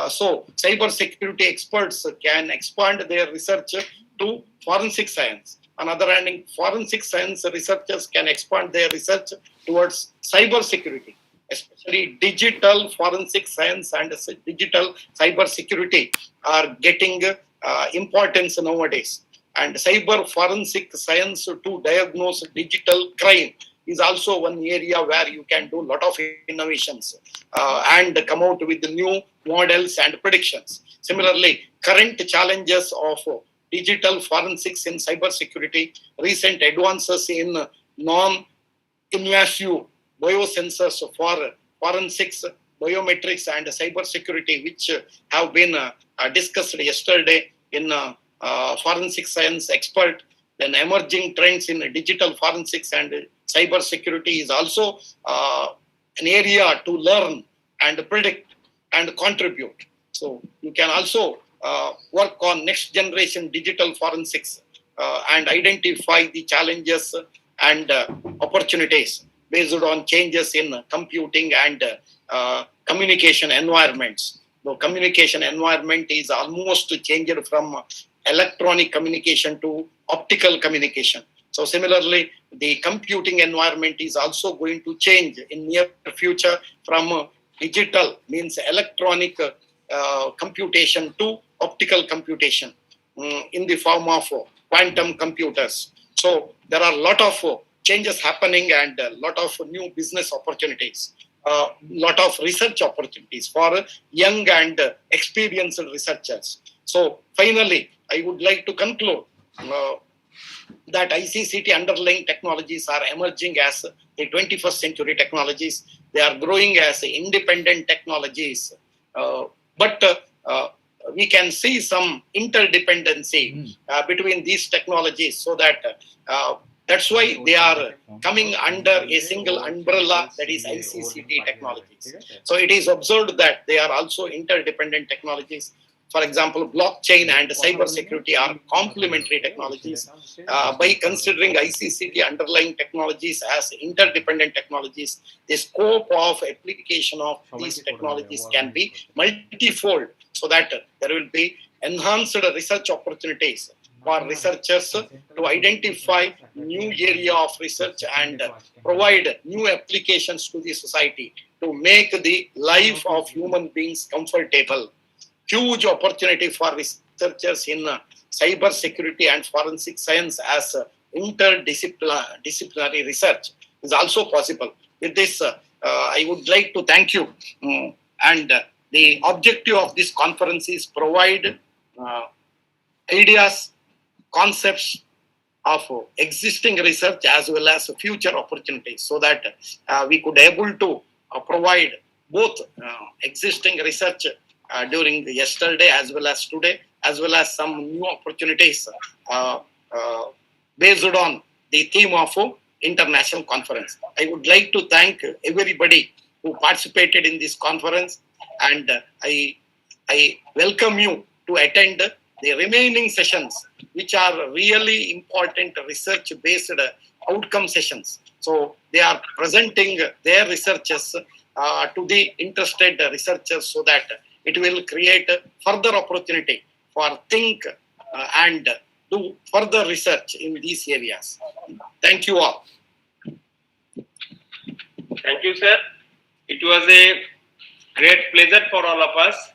So cyber security experts can expand their research to forensic science. On the other hand, forensic science researchers can expand their research towards cyber security, especially digital forensic science and digital cyber security are getting importance nowadays. And cyber forensic science to diagnose digital crime is also one area where you can do a lot of innovations and come out with new models and predictions. Similarly, current challenges of digital forensics in cybersecurity, recent advances in non-invasive biosensors for forensics, biometrics, and cybersecurity, which have been discussed yesterday in forensic science expert. Then emerging trends in digital forensics and cybersecurity is also an area to learn and predict and contribute. So you can also work on next generation digital forensics and identify the challenges and opportunities based on changes in computing and communication environments. The communication environment is almost changed from electronic communication to optical communication. So similarly, the computing environment is also going to change in near future from digital, means electronic computation, to optical computation in the form of quantum computers. So there are a lot of changes happening and a lot of new business opportunities, a lot of research opportunities for young and experienced researchers. So finally, I would like to conclude that ICCT underlying technologies are emerging as the 21st century technologies. They are growing as independent technologies, but we can see some interdependency between these technologies, so that That's why they are coming under a single umbrella, that is ICCT technologies. So it is observed that they are also interdependent technologies. For example, blockchain and cyber security are complementary technologies. By considering ICCT underlying technologies as interdependent technologies, the scope of application of these technologies can be multifold, so that there will be enhanced research opportunities for researchers to identify new area of research and provide new applications to the society to make the life of human beings comfortable. Huge opportunity for researchers in cyber security and forensic science as interdisciplinary research is also possible. With this, I would like to thank you. And the objective of this conference is provide ideas, concepts of existing research as well as future opportunities, so that we could able to provide both existing research during the yesterday as well as today, as well as some new opportunities based on the theme of international conference. I would like to thank everybody who participated in this conference, and I welcome you to attend the remaining sessions, which are really important research-based outcome sessions. So they are presenting their researches to the interested researchers, so that it will create further opportunity for think and do further research in these areas. Thank you all. Thank you, sir. It was a great pleasure for all of us.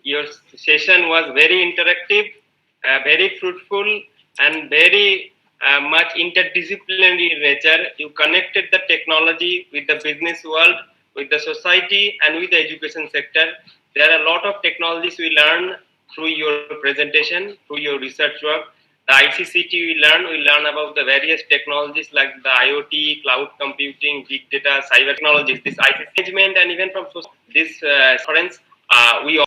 Your session was very interactive, very fruitful, and very much interdisciplinary in nature. You connected the technology with the business world, with the society, and with the education sector. There are a lot of technologies we learn through your presentation, through your research work. The ICCT we learn about the various technologies like the IoT, cloud computing, big data, cyber technologies, this ICT management, and even from this conference, we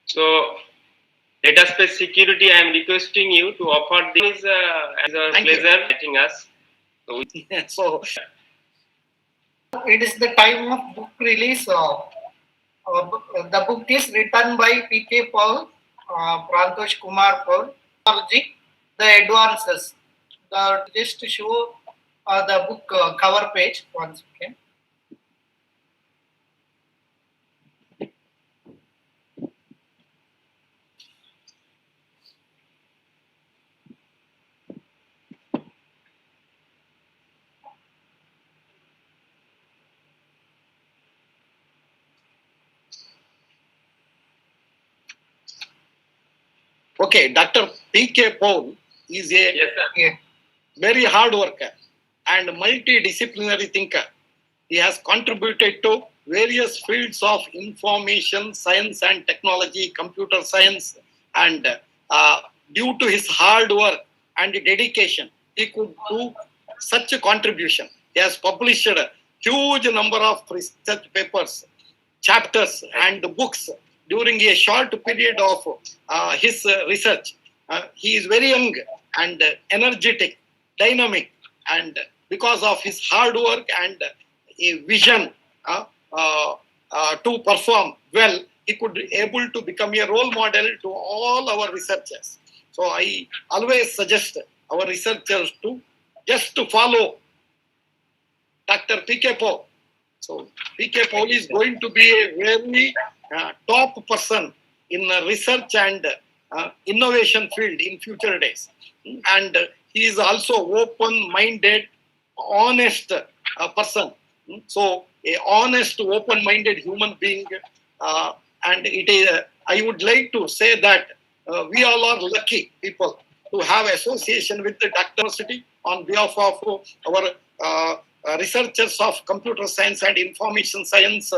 so data space security. I am requesting you to offer this as a Thank pleasure meeting us. So it is the time of book release. The book is written by P.K. Paul, Prantosh Kumar Paul, Technology, The Advances. Just to show the book cover page once again. okay, Dr. P.K. Paul is a Yes, sir. very hard worker and multidisciplinary thinker. He has contributed to various fields of information science and technology, computer science, and due to his hard work and dedication, he could do such a contribution. He has published a huge number of research papers, chapters, and books during a short period of his research. He is very young and energetic, dynamic, and because of his hard work and a vision to perform well, he could be able to become a role model to all our researchers. So I always suggest our researchers to just to follow Dr. P.K. Paul. So P.K. Paul is going to be a very top person in research and innovation field in future days. And he is also open-minded, honest person. So a honest, open-minded human being. And it is, I would like to say that we all are lucky people to have association with the Dr. University on behalf of our researchers of computer science and information science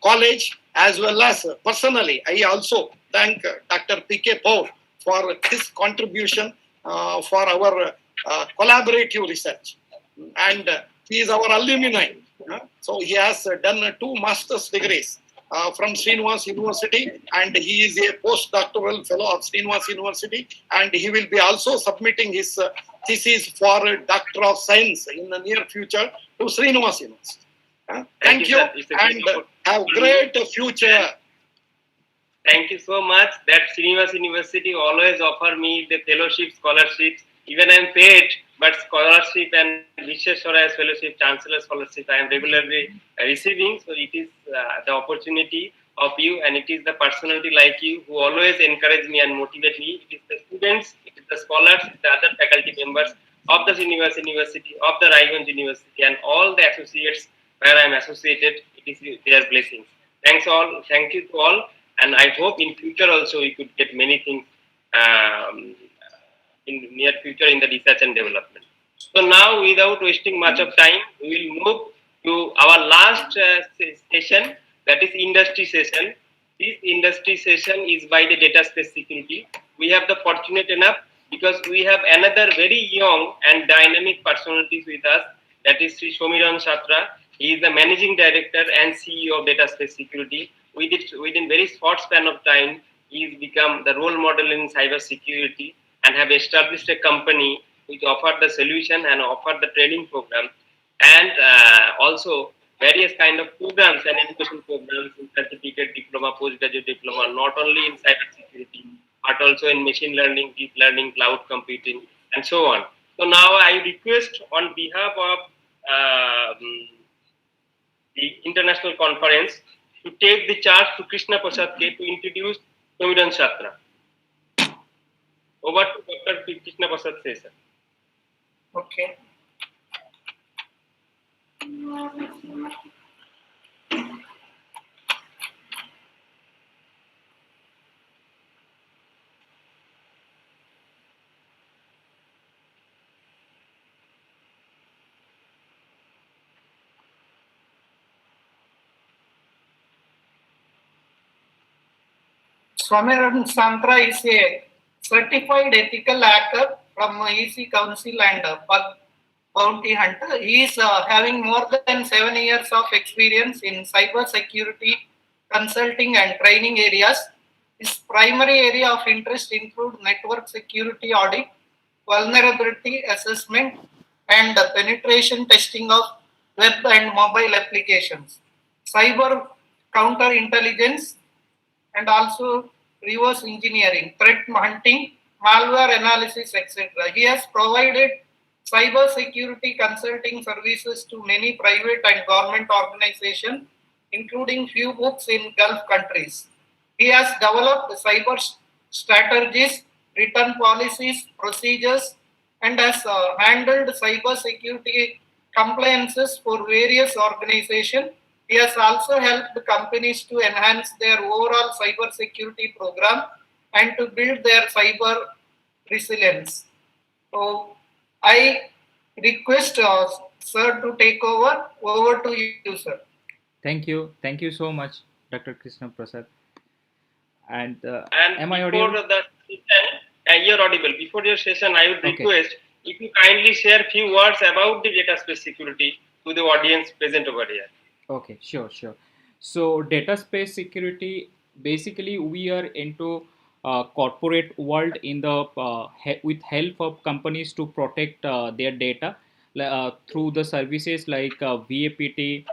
college, as well as personally, I also thank Dr. P.K. Paul for his contribution for our collaborative research. And he is our alumni. So he has done 2 master's degrees from Srinivas University, and he is a postdoctoral fellow of Srinivas University, and he will be also submitting his thesis for a Doctor of Science in the near future to Srinivas University. Thank you, sir. It's a and great have great future. Thank you so much. That Srinivas University always offer me the fellowship, scholarships. Even I am paid, but scholarship and Vishweswaraya fellowship, Chancellor scholarship, I am regularly receiving. So it is the opportunity of you, and it is the personality like you who always encourage me and motivate me. It is the students, it is the scholars, the other faculty members of the Srinivas University, of the Raiganj University, and all the associates where I am associated. It is their blessings. Thanks all. Thank you to all. And I hope in future also we could get many things in near future in the research and development. So now, without wasting much of time, we will move to our last session, that is industry session. This industry session is by the data space security. We have the fortunate enough because we have another very young and dynamic personalities with us. That is Sri Somiran Chatra. He is the managing director and CEO of data space security. Within very short span of time, he's become the role model in cyber security and have established a company which offered the solution and offered the training program, and also various kind of programs and education programs in certificate, diploma, postgraduate diploma, not only in cyber security but also in machine learning, deep learning, cloud computing, and so on. So now I request on behalf of the international conference to take the charge to Krishna Prasad K to introduce Somiran Chatra. Over to Dr. Krishna Prasad K, sir. Okay. Swamiran Santra is a certified ethical hacker from EC Council and Bug Bounty Hunter. He is having more than 7 years of experience in cyber security consulting and training areas. His primary area of interest include network security audit, vulnerability assessment, and penetration testing of web and mobile applications, cyber counterintelligence, and also reverse engineering, threat hunting, malware analysis, etc. He has provided cyber security consulting services to many private and government organizations, including few books in Gulf countries. He has developed cyber strategies, written policies, procedures, and has handled cyber security compliances for various organizations. He has also helped companies to enhance their overall cyber security program and to build their cyber resilience. So I request sir to take over. Over to you, sir. Thank you. Thank you so much, Dr. Krishna Prasad. And And am I before audible? the session, you're audible. Before your session, I would Okay. request if you kindly share few words about the data space security to the audience present over here. Okay, sure. So data space security, basically we are into corporate world in the with help of companies to protect their data through the services like VAPT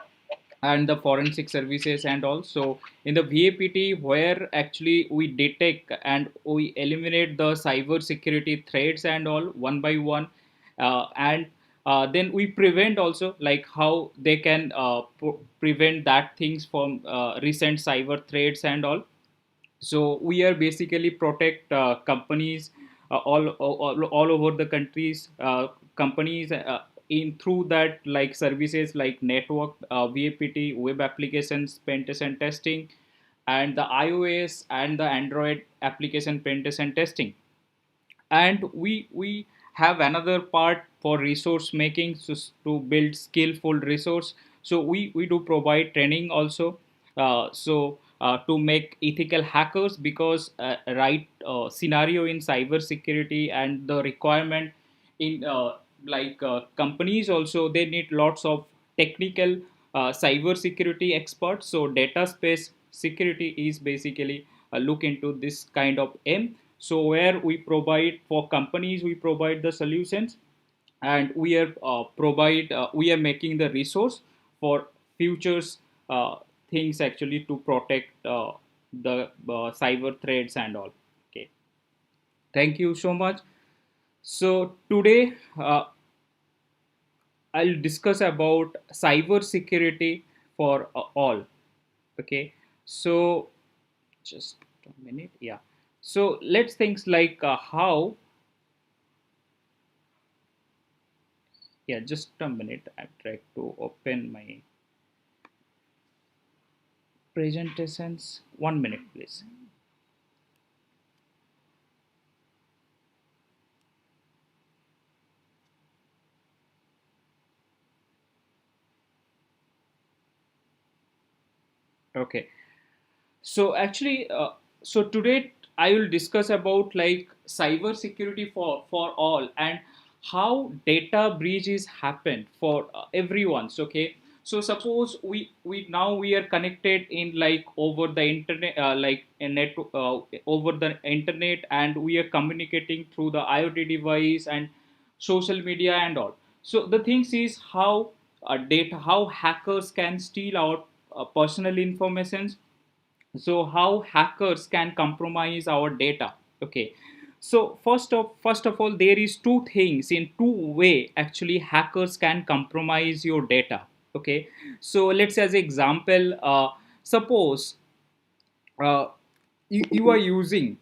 and the forensic services, and also in the VAPT where actually we detect and we eliminate the cyber security threats and all one by one, and then we prevent also like how they can prevent that things from recent cyber threats and all. So we are basically protect companies all over the countries, companies in through that like services like network, VAPT, web applications pen test and testing, and the iOS and the Android application pen test and testing. And we have another part for resource making, so to build skillful resource. So we do provide training also, to make ethical hackers, because right scenario in cyber security and the requirement in companies also, they need lots of technical cyber security experts. So data space security is basically look into this kind of aim. So where we provide for companies, we provide the solutions, and we are making the resource for futures things actually to protect the cyber threats and all. Okay, thank you so much. So today I'll discuss about cyber security for all. Okay, so just a minute. Yeah, so let's think like how. Yeah, just a minute. I'm trying to open my presentations. 1 minute, please. Okay. So actually, today I will discuss about like cyber security for all, and how data breaches happen for everyone. So, okay. So suppose we now we are connected in like over the internet, like a net over the internet, and we are communicating through the IoT device and social media and all. So the things is how how hackers can steal our personal information. So how hackers can compromise our data. Okay, so first of all, there is two things in two way actually hackers can compromise your data. Okay, so let's as example, suppose you are using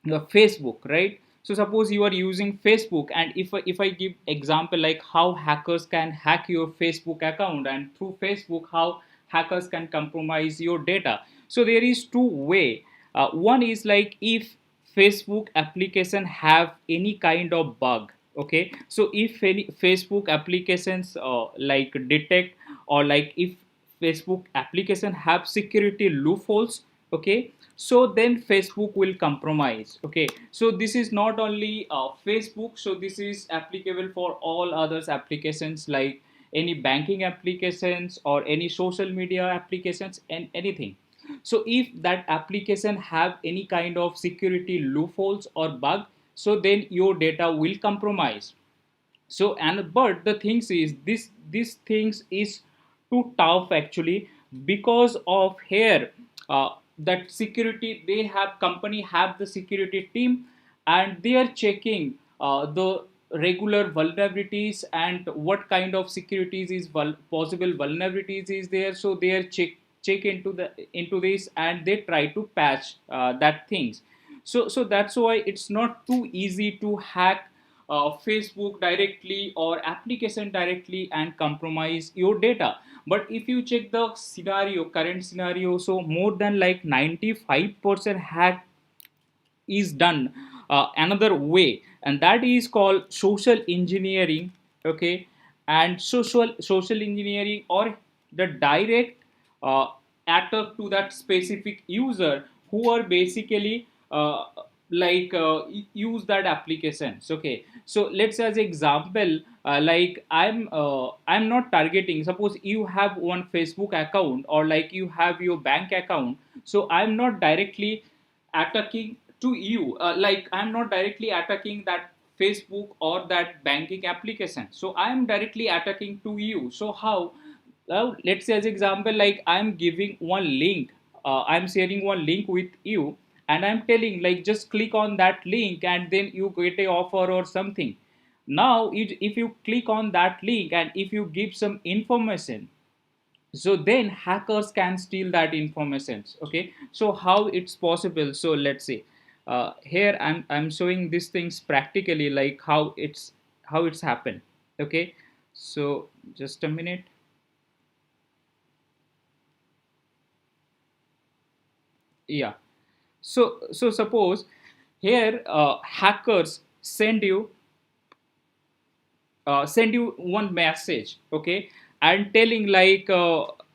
Facebook, right? So suppose you are using Facebook, and if I give example like how hackers can hack your Facebook account, and through Facebook how hackers can compromise your data. So there is two way. One is like if Facebook application have any kind of bug. Okay, so if any Facebook applications like detect, or like if Facebook application have security loopholes. Okay, so then Facebook will compromise. Okay, so this is not only Facebook, so this is applicable for all others applications like any banking applications or any social media applications and anything. So if that application have any kind of security loopholes or bug, so then your data will compromise. So and but the things is this things is too tough actually, because of here that security, they have company have the security team, and they are checking the regular vulnerabilities and what kind of securities is possible vulnerabilities is there. So they are check into this, and they try to patch that things. So that's why it's not too easy to hack Facebook directly or application directly and compromise your data. But if you check the scenario, current scenario, so more than like 95% hack is done another way, and that is called social engineering. Okay, and social engineering, or the direct uh, attack to that specific user who are basically use that applications. Okay, so let's as example, like I'm not targeting, suppose you have one Facebook account or like you have your bank account. So I'm not directly attacking to you, like I'm not directly attacking that Facebook or that banking application, so I'm directly attacking to you. So how? Let's say as example, like I'm giving one link, I'm sharing one link with you, and I'm telling like just click on that link and then you get a offer or something. Now if you click on that link and if you give some information, so then hackers can steal that information. Okay, so how it's possible? So let's say here I'm showing these things practically, like how it's happened. Okay, so just a minute. Yeah, so suppose here hackers send you one message. Okay, and telling like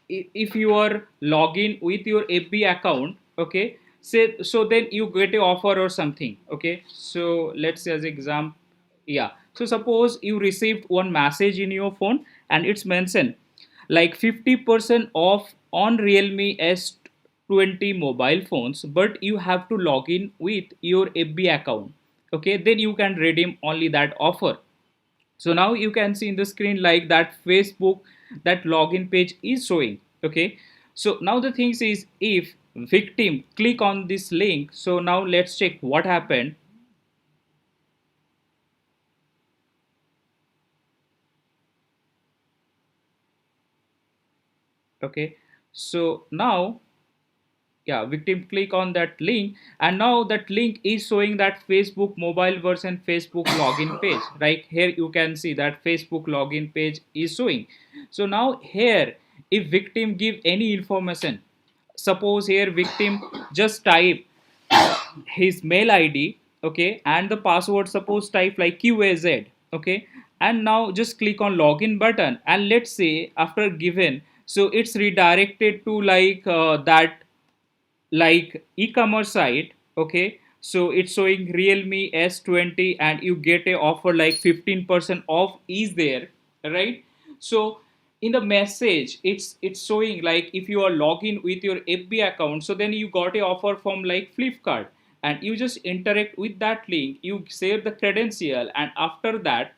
if you are login with your FB account. Okay, so then you get a offer or something. Okay, so let's say as example, yeah, so suppose you received one message in your phone, and it's mentioned like 50% off on Realme 20 mobile phones, but you have to log in with your FB account. Okay, then you can redeem only that offer. So now you can see in the screen like that Facebook, that login page is showing. Okay, so now the thing is, if victim click on this link, so now let's check what happened. Okay, so now, yeah, victim click on that link, and now that link is showing that Facebook mobile version Facebook login page. Right here you can see that Facebook login page is showing. So now here, if victim give any information, suppose here victim just type his mail ID, okay, and the password, suppose type like QAZ, okay, and now just click on login button, and let's say after given, so it's redirected to like that like e-commerce site. Okay, so it's showing Realme S20 and you get a offer like 15% off is there, right? So in the message it's showing like if you are logging with your FB account, so then you got a offer from like Flipkart, and you just interact with that link, you share the credential, and after that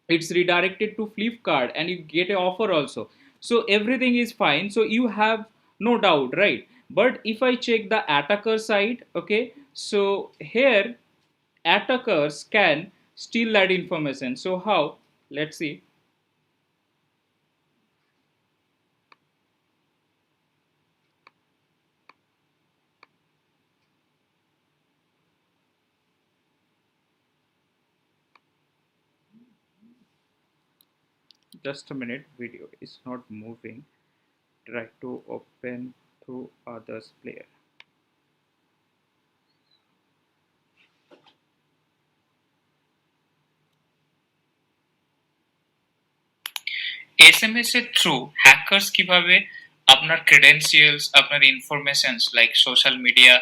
it's redirected to Flipkart and you get an offer also. So everything is fine, so you have no doubt, right? But if I check the attacker side, okay, so here attackers can steal that information. So how? Let's see. Just a minute, video is not moving. Try to open to others player. SMS এর through hackers কিভাবে আপনার credentials, আপনার informations like social media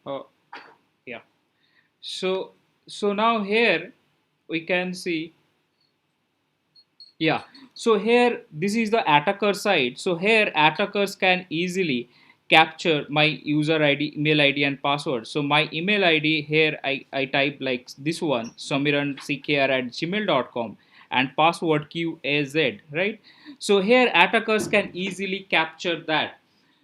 Oh, yeah. So now here we can see, yeah, so here this is the attacker side. So here attackers can easily capture my user ID, email ID and password. So my email ID here, I type like this one, samiranckr@gmail.com, and password QAZ, right? So here attackers can easily capture that.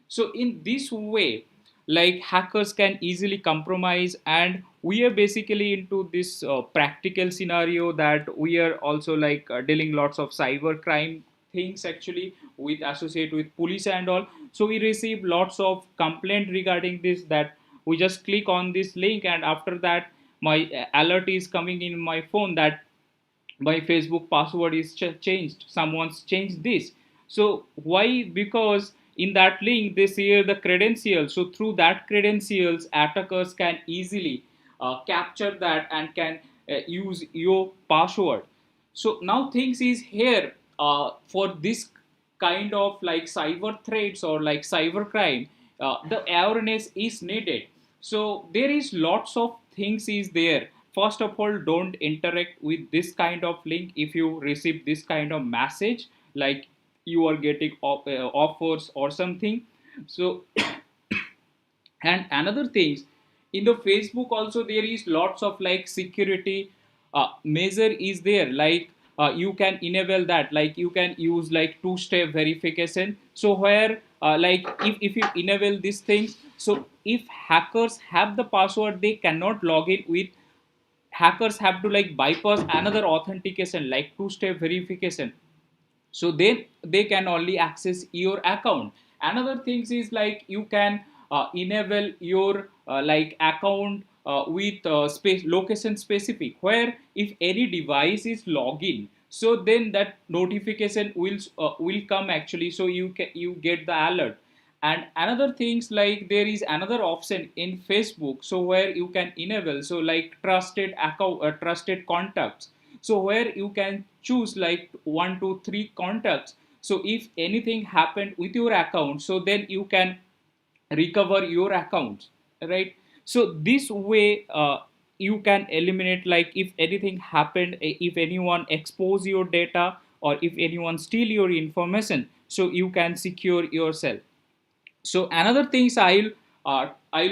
So in this way, like hackers can easily compromise, and we are basically into this practical scenario that we are also like dealing lots of cyber crime things actually with associate with police and all. So we receive lots of complaint regarding this, that we just click on this link and after that my alert is coming in my phone that my Facebook password is changed, someone's changed this. So why? Because in that link they share the credentials, so through that credentials attackers can easily capture that and can use your password. So now things is here, for this kind of like cyber threats or like cyber crime, the awareness is needed. So there is lots of things is there. First of all, don't interact with this kind of link if you receive this kind of message like you are getting offers or something. So and another things, in the Facebook also there is lots of like security measure is there, like you can enable that, like you can use like two-step verification. So where like if you enable these things, so if hackers have the password they cannot log in with, hackers have to like bypass another authentication like two-step verification, so then they can only access your account. Another things is like you can enable your like account with space location specific, where if any device is login, so then that notification will come actually, so you get the alert. And another things like there is another option in Facebook, so where you can enable, so like trusted account, trusted contacts, so where you can choose like 1 to 3 contacts. So if anything happened with your account, so then you can recover your accounts, right? So this way you can eliminate like if anything happened, if anyone expose your data or if anyone steal your information, so you can secure yourself. So another things I'll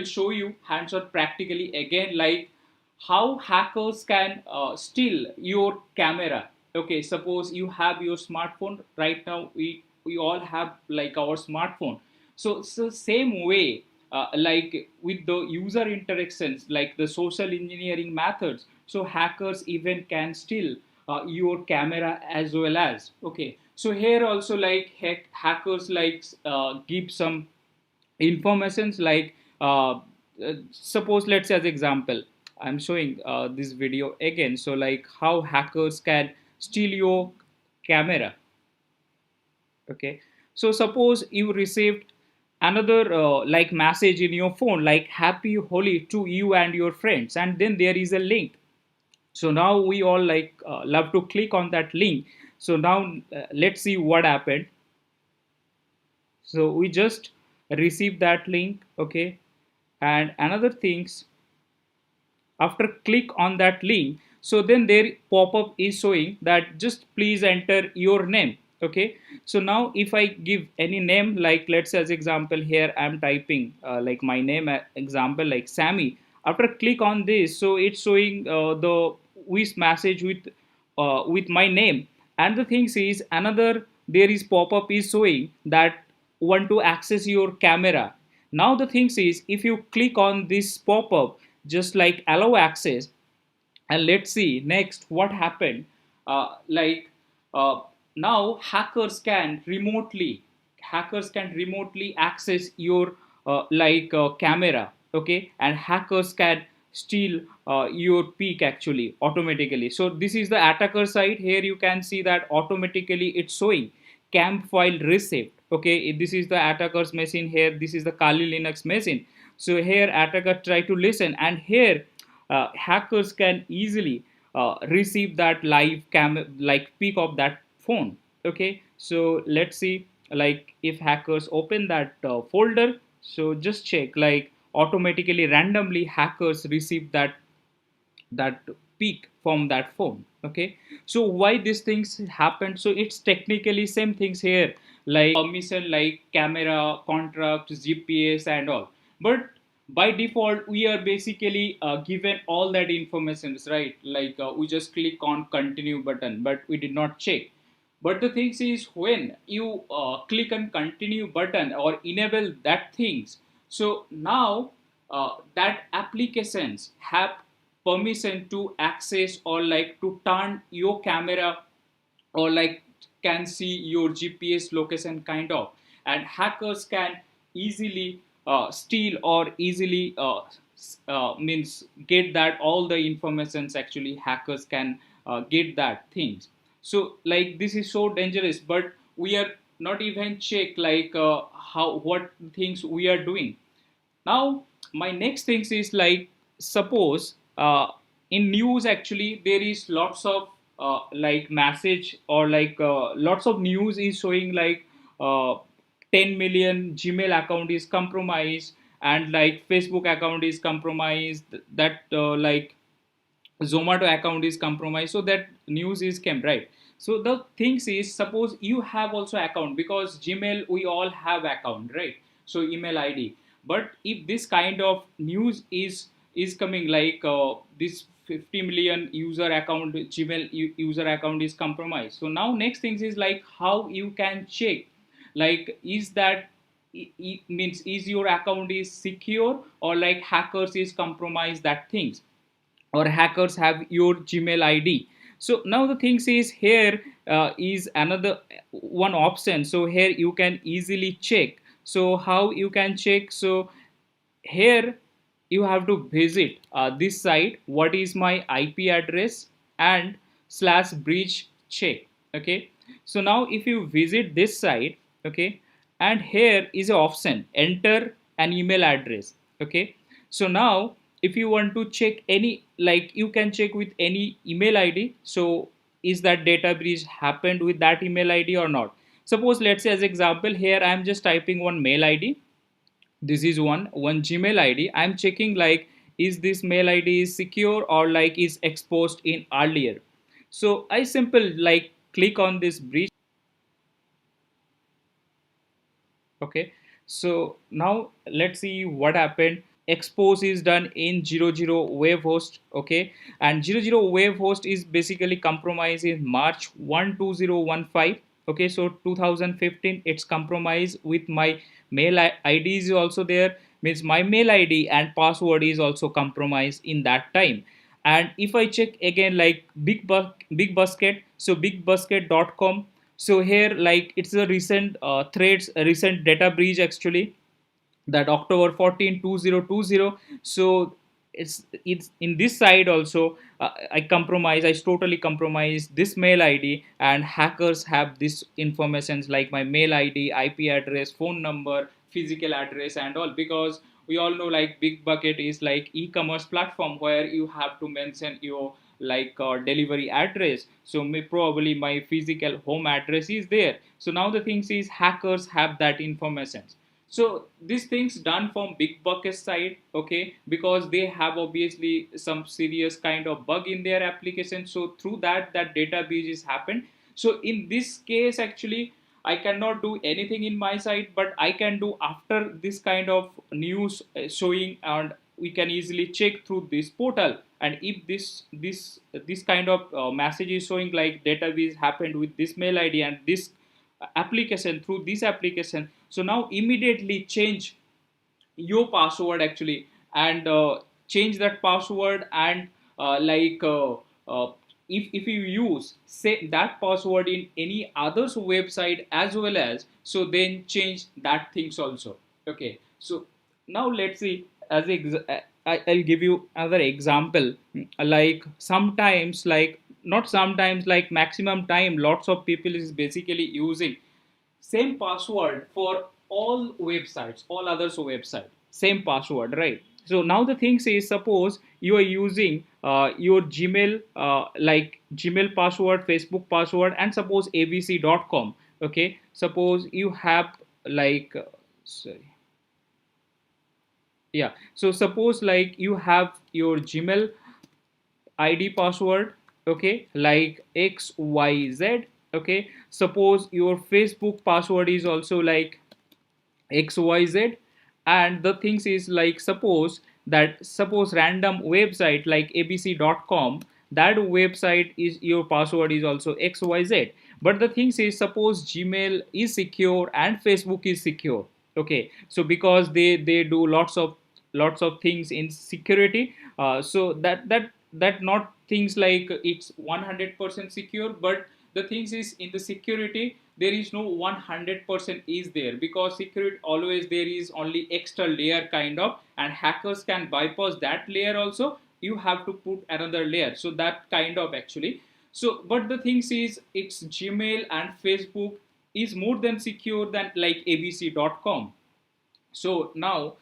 show you hands on practically again, like how hackers can steal your camera. Okay, suppose you have your smartphone right now. We all have like our smartphone. So same way, like with the user interactions, like the social engineering methods, so hackers even can steal your camera as well as. Okay, so here also like hackers like give some informations like suppose let's say as example I'm showing this video again, so like how hackers can steal your camera. Okay, so suppose you received another like message in your phone like happy Holi to you and your friends, and then there is a link. So now we all like love to click on that link. So now let's see what happened. So we just received that link. Okay, and another things, after click on that link, so then their pop-up is showing that just please enter your name. Okay, so now if I give any name, like let's say as example here I'm typing like my name example like Sammy. After click on this, so it's showing the wish message with my name. And the thing is another, there is pop-up is showing that want to access your camera. Now the thing is if you click on this pop-up just like allow access, and let's see next what happened. Like now hackers can remotely access your camera. Okay, and hackers can steal your peak actually automatically. So this is the attacker side. Here you can see that automatically it's showing cam file received. Okay, this is the attacker's machine. Here this is the Kali Linux machine. So here attacker try to listen, and here hackers can easily receive that live cam like peak of that phone. Okay, so let's see like if hackers open that folder, so just check like automatically randomly hackers receive that peak from that phone. Okay, so why these things happen? So it's technically same things here, like permission like camera, contract, GPS and all. But by default we are basically given all that information, right? Like we just click on continue button, but we did not check. But the thing is when you click on continue button or enable that things, so now that applications have permission to access or like to turn your camera or like can see your GPS location kind of, and hackers can easily steal or easily means get that all the informations actually hackers can get that things. So like this is so dangerous, but we are not even check like how what things we are doing. Now my next things is like suppose in news actually there is lots of like message or like lots of news is showing like uh, 10 million Gmail account is compromised, and like Facebook account is compromised, that like Zomato account is compromised. So that news is came, right? So the things is suppose you have also account, because Gmail we all have account, right? So email ID. But if this kind of news is coming like this 50 million user account Gmail user account is compromised. So now next things is like how you can check like is that means is your account is secure or like hackers is compromised that things, or hackers have your Gmail ID. So now the things is here is another one option. So here you can easily check. So how you can check? So here you have to visit this site, what is my IP address and slash breach check. Okay, so now if you visit this site, okay, and here is an option enter an email address. Okay, so now if you want to check any, like you can check with any email ID, so is that data breach happened with that email ID or not. Suppose let's say as example here I am just typing one mail ID, this is one Gmail ID. I'm checking like is this mail ID is secure or like is exposed in earlier. So I simple like click on this breach. Okay, So now let's see what happened. Expose is done in 00 wave host, okay, and 00 wave host is basically compromised in March 2015. Okay, so 2015 it's compromised with my mail ID is also there, means my mail ID and password is also compromised in that time. And if I check again like big basket, so bigbasket.com, so here like it's a recent threads, a recent data breach actually, that October 14 2020. So it's in this side also, I totally compromise this mail ID, and hackers have this informations like my mail ID, IP address, phone number, physical address and all, because we all know like big bucket is like e-commerce platform where you have to mention your like delivery address. So probably my physical home address is there. So now the things is hackers have that information. So these things done from big bucket side, okay, because they have obviously some serious kind of bug in their application. So through that data breach is happened. So in this case actually I cannot do anything in my side, but I can do after this kind of news showing, and we can easily check through this portal. And if this kind of message is showing like data breach happened with this mail ID and this application, through this application, so now immediately change your password actually, and change that password, and if you use say that password in any other's website as well as, so then change that things also. Okay, so now let's see as I'll give you another example. Like sometimes, like not sometimes, like maximum time lots of people is basically using same password for all websites, all others website, same password, right? So now the thing is, suppose you are using your Gmail, like Gmail password, Facebook password, and suppose abc.com. Okay, suppose you have like sorry, yeah, so suppose like you have your Gmail ID password, okay, like XYZ. Okay, suppose your Facebook password is also like XYZ. And the things is like suppose random website like abc.com, that website is your password is also XYZ. But the things is suppose Gmail is secure and Facebook is secure. Okay, so because they do lots of things in security, so that not things like it's 100% secure, but the things is in the security there is no 100% is there, because security always there is only extra layer kind of, and hackers can bypass that layer also, you have to put another layer, so that kind of actually. So but the things is it's Gmail and Facebook is more than secure than like abc.com. So now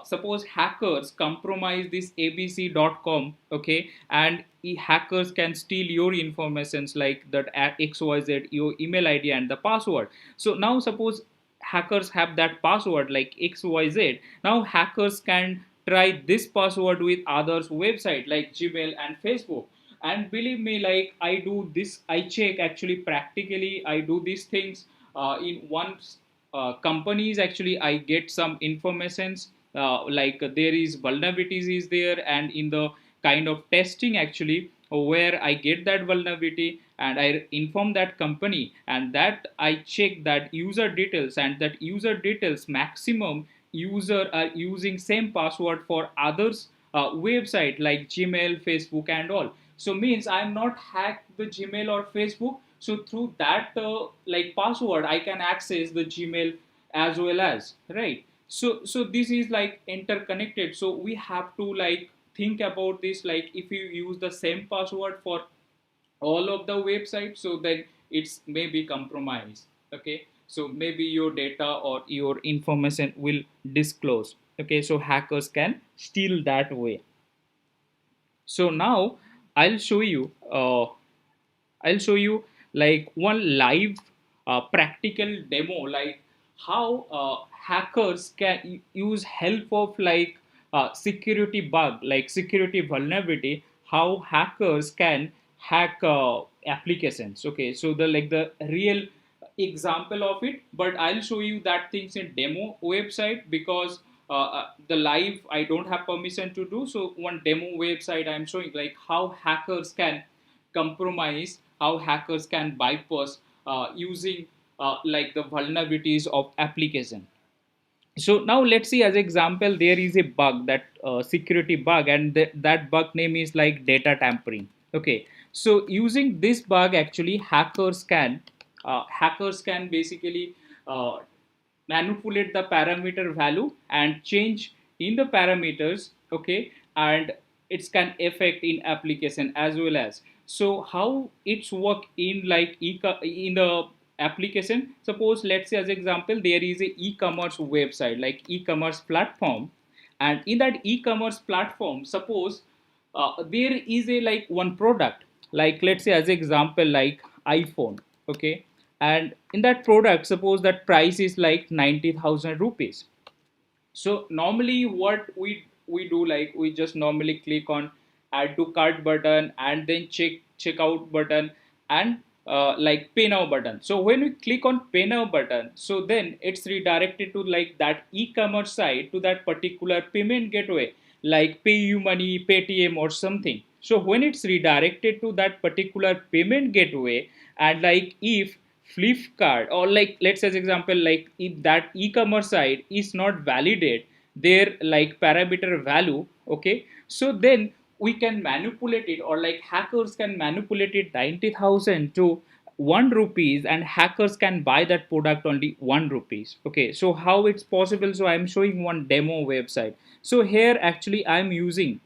suppose hackers compromise this abc.com, okay, and hackers can steal your informations like that at XYZ, your email ID and the password. So now suppose hackers have that password like XYZ, now hackers can try this password with others website like Gmail and Facebook. And believe me, like I do this, I check actually practically, I do these things in one companies actually, I get some informations like there is vulnerabilities is there, and in the kind of testing actually where I get that vulnerability and I inform that company, and that I check that user details, and that user details maximum user are using same password for others website like Gmail, Facebook and all. So means I'm not hacked the Gmail or Facebook, so through that like password I can access the Gmail as well as, right? So this is like interconnected, so we have to like think about this, like if you use the same password for all of the websites, so then it's maybe compromised. Okay, so maybe your data or your information will disclose. Okay, so hackers can steal that way. So now I'll show you I'll show you like one live practical demo, like how hackers can use help of like security bug, like security vulnerability, how hackers can hack applications. Okay, so the like the real example of it, but I'll show you that things in demo website, because the live I don't have permission to do. So one demo website I'm showing like how hackers can compromise, how hackers can bypass using like the vulnerabilities of application. So now let's see, as example, there is a bug, that security bug, and that bug name is like data tampering. Okay, so using this bug, actually hackers can basically uh, manipulate the parameter value and change in the parameters. Okay, and it can affect in application as well as. So how it's work in like in the application, suppose let's say as example there is a e-commerce website, like e-commerce platform, and in that e-commerce platform, suppose there is a like one product, like let's say as example like iPhone. Okay, and in that product, suppose that price is like 90,000 rupees. So normally what we do, like we just normally click on add to cart button, and then checkout button, and like pay now button. So when we click on pay now button, so then it's redirected to like that e-commerce site, to that particular payment gateway, like pay money, Paytm or something. So when it's redirected to that particular payment gateway, and like if Flipkart, or like let's say as example, like if that e-commerce site is not validate their like parameter value. Okay, so then we can manipulate it, or like hackers can manipulate it 90,000 to 1 rupees, and hackers can buy that product only 1 rupees. Okay, so how it's possible? So I'm showing one demo website. So here actually I'm using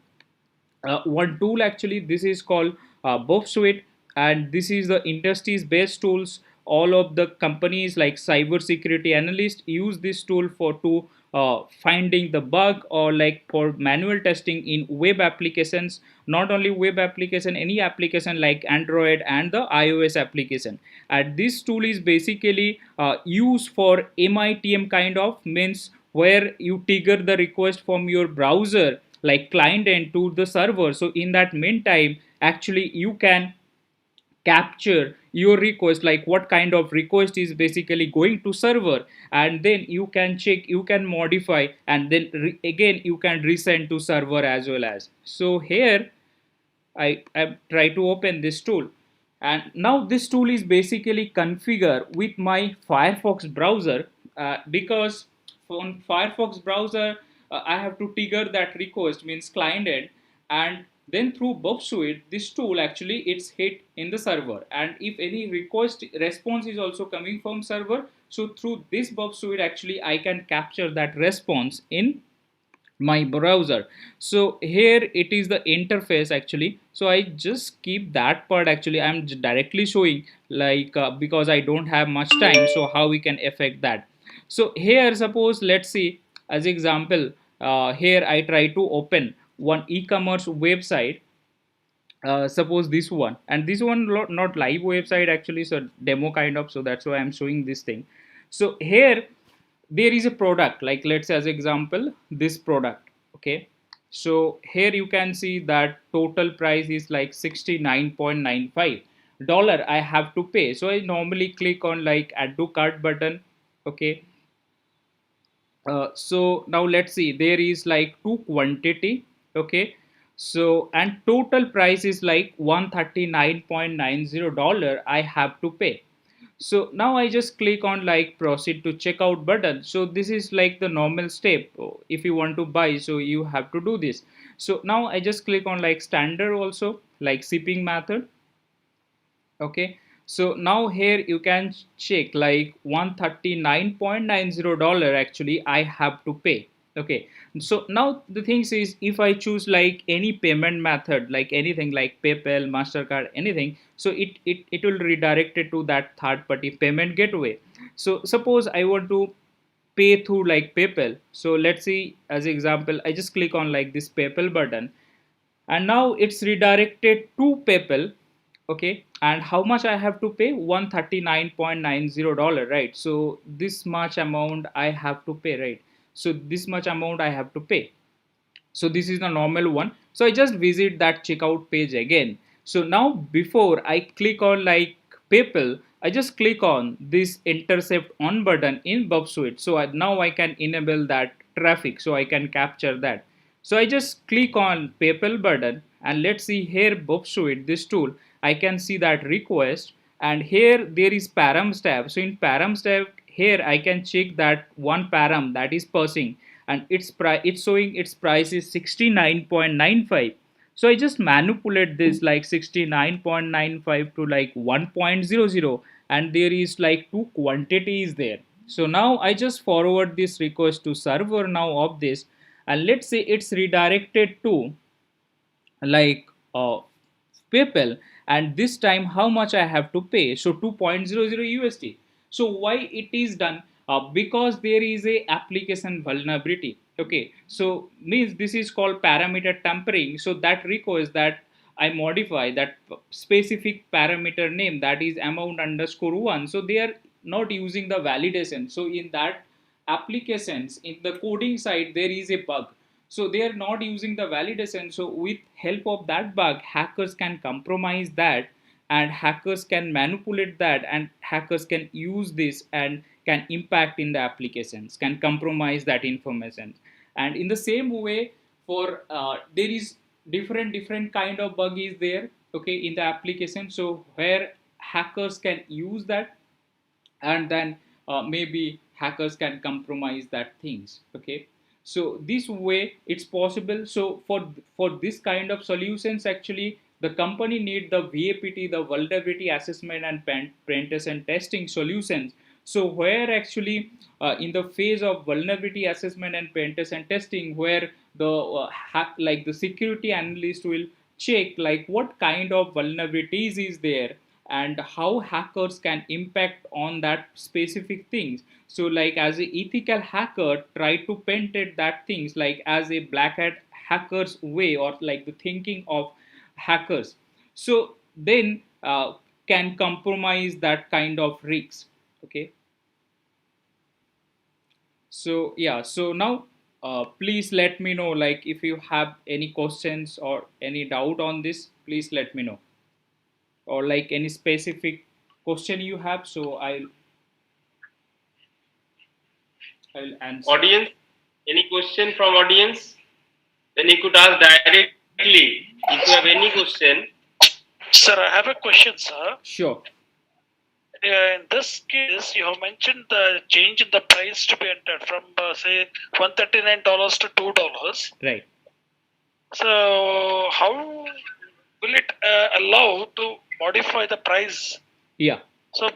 one tool. Actually this is called buff suite, and this is the industry's best tools. All of the companies like cyber security analysts use this tool for to finding the bug, or like for manual testing in web applications. Not only web application, any application like Android and the iOS application. And this tool is basically used for MITM kind of, means where you trigger the request from your browser like client end to the server. So in that meantime, actually you can capture your request, like what kind of request is basically going to server, and then you can check, you can modify, and then again you can resend to server as well as. So here I try to open this tool, and now this tool is basically configured with my Firefox browser, because on Firefox browser I have to trigger that request, means client end, and then through buff suite this tool actually it's hit in the server, and if any request response is also coming from server, so through this buff suite actually I can capture that response in my browser. So here it is the interface actually. So I just keep that part, actually I'm directly showing like because I don't have much time, so how we can affect that. So here suppose let's see as example, here I try to open one e-commerce website, suppose this one, and this one not live website actually, so demo kind of, so that's why I'm showing this thing. So here there is a product, like let's say as example this product. Okay, so here you can see that total price is like $69.95 I have to pay. So I normally click on like add to cart button. Okay, so now let's see, there is like two quantity. Okay, so and total price is like $139.90 I have to pay. So now I just click on like proceed to checkout button. So this is like the normal step. If you want to buy, so you have to do this. So now I just click on like standard, also like shipping method. Okay, so now here you can check like $139.90 actually I have to pay. Okay, so now the things is, if I choose like any payment method, like anything like PayPal, MasterCard, anything, so it will redirect it to that third party payment gateway. So suppose I want to pay through like PayPal. So let's see as example, I just click on like this PayPal button, and now it's redirected to PayPal. Okay, and how much I have to pay? $139.90, right? So this much amount I have to pay, right? So this much amount I have to pay. So this is the normal one. So I just visit that checkout page again. So now before I click on like PayPal, I just click on this intercept on button in Bubsuite. So now I can enable that traffic. So I can capture that. So I just click on PayPal button and let's see here Bubsuite, this tool. I can see that request and here there is params tab. So in params tab here I can check that one param that is passing and it's showing its price is 69.95. So I just manipulate this like 69.95 to like 1.00 and there is like two quantities there. So now I just forward this request to server now of this and let's say it's redirected to like PayPal and this time how much I have to pay. So 2.00 USD. So why it is done? Because there is a application vulnerability. Okay, so means this is called parameter tampering. So that requires that I modify that specific parameter name that is amount underscore one. So they are not using the validation. So in that applications in the coding side there is a bug, so they are not using the validation. So with help of that bug hackers can compromise that and hackers can manipulate that and hackers can use this and can impact in the applications, can compromise that information. And in the same way for there is different kind of bug is there, okay, in the application, so where hackers can use that and then maybe hackers can compromise that things, okay. So this way it's possible. So for this kind of solutions actually the company need the VAPT, the vulnerability assessment and pen test and testing solutions. So where actually in the phase of vulnerability assessment and pen test and testing where the like the security analyst will check like what kind of vulnerabilities is there and how hackers can impact on that specific things. So like as a ethical hacker try to paint that things like as a black hat hackers way or like the thinking of hackers, so then can compromise that kind of risks, okay. So yeah, so now please let me know like if you have any questions or any doubt on this, please let me know, or like any specific question you have, so I'll answer. Audience, any question from audience? Then you could ask directly. If you have any question, Sir, I have a question, sir. Sure. In this case, you have mentioned the change in the price to be entered from say $139 to $2. Right. So how will it allow to modify the price? Yeah. So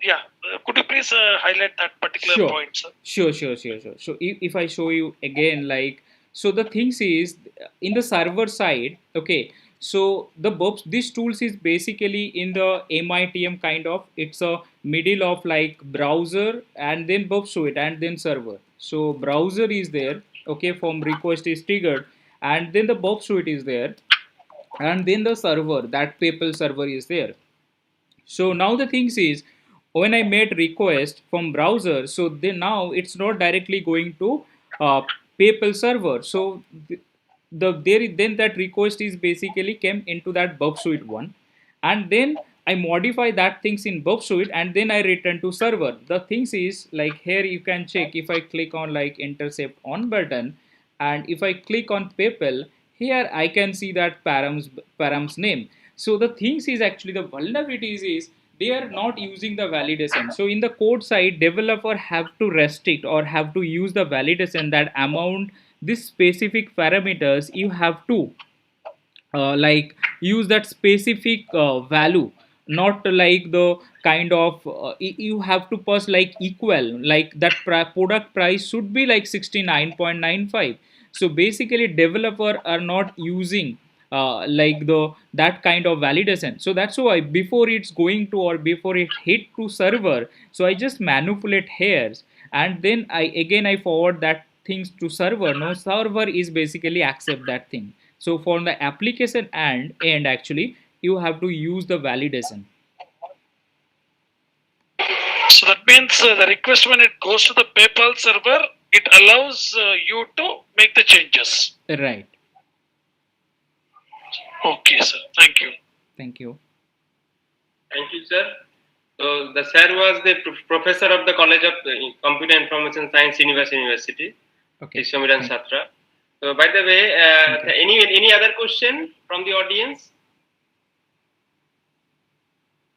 yeah, could you please highlight that particular Sure. point, sir? Sure. So if I show you again, like, so the things is in the server side, okay. So the Bubs, this tools is basically in the MITM kind of, it's a middle of like browser and then Bub suite and then server. So browser is there, okay, from request is triggered and then the Bub suite is there and then the server, that PayPal server is there. So now the things is when I made request from browser, so then now it's not directly going to PayPal server. So then that request is basically came into that Bubsuite one, and then I modify that things in Bubsuite and then I return to server. The things is like here you can check if I click on like intercept on button and if I click on PayPal, here I can see that params name. So the things is actually the vulnerabilities is they are not using the validation. So in the code side, developer have to restrict or have to use the validation that amount this specific parameters you have to like use that specific value, not like the kind of you have to pass like equal like that product price should be like 69.95. So basically developer are not using like the that kind of validation. So that's why before it's going to or before it hit to server, so I just manipulate hairs and then I forward that things to server. No, server is basically accept that thing. So for the application and actually you have to use the validation. So that means the request when it goes to the PayPal server, it allows you to make the changes. Right. Okay, sir. Thank you. Thank you. Thank you, sir. So the sir was the professor of the College of Computer Information Science University, Okay. Somiran Satra. So by the way, any other question from the audience?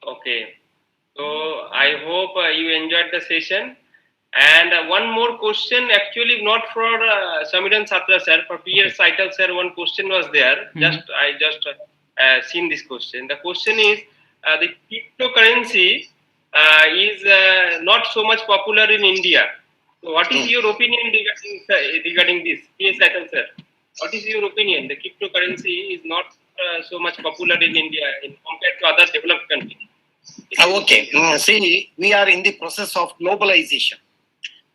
Okay. So I hope you enjoyed the session. And one more question, actually not for Samiran Satra sir, for PS Saital sir, one question was there. I just seen this question. The question is the cryptocurrency is not so much popular in India. So what is your opinion regarding this, PS Saital sir? What is your opinion? The cryptocurrency is not so much popular in India in compared to other developed countries. Okay. See, we are in the process of globalization.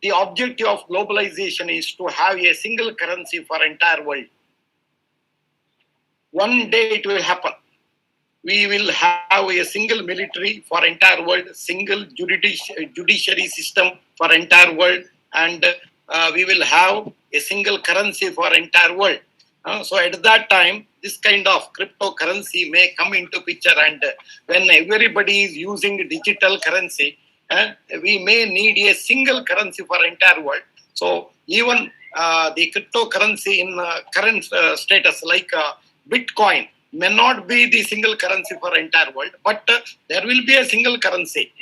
The objective of globalization is to have a single currency for entire world. One day it will happen. We will have a single military for entire world, single judiciary system for entire world, and we will have a single currency for entire world. So at that time, this kind of cryptocurrency may come into picture, and when everybody is using digital currency, we may need a single currency for entire world. So even the cryptocurrency in current status like Bitcoin may not be the single currency for entire world, but there will be a single currency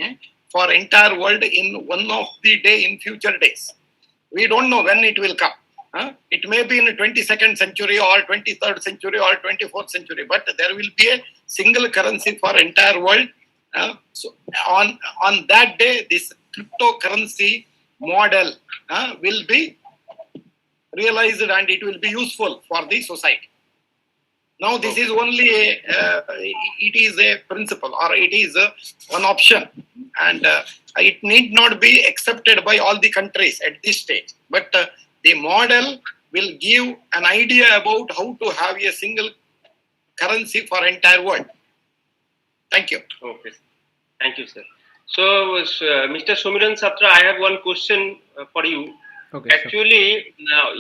for entire world in one of the day in future days. We don't know when it will come. It may be in the 22nd century or 23rd century or 24th century, but there will be a single currency for entire world. So on that day, this cryptocurrency model will be realized and it will be useful for the society. Now this is only it is a principle or it is one option, and it need not be accepted by all the countries at this stage. But the model will give an idea about how to have a single currency for entire world. Thank you. Okay. Thank you, sir. So, Mr. Sumiran Satra, I have one question for you. Okay, actually, now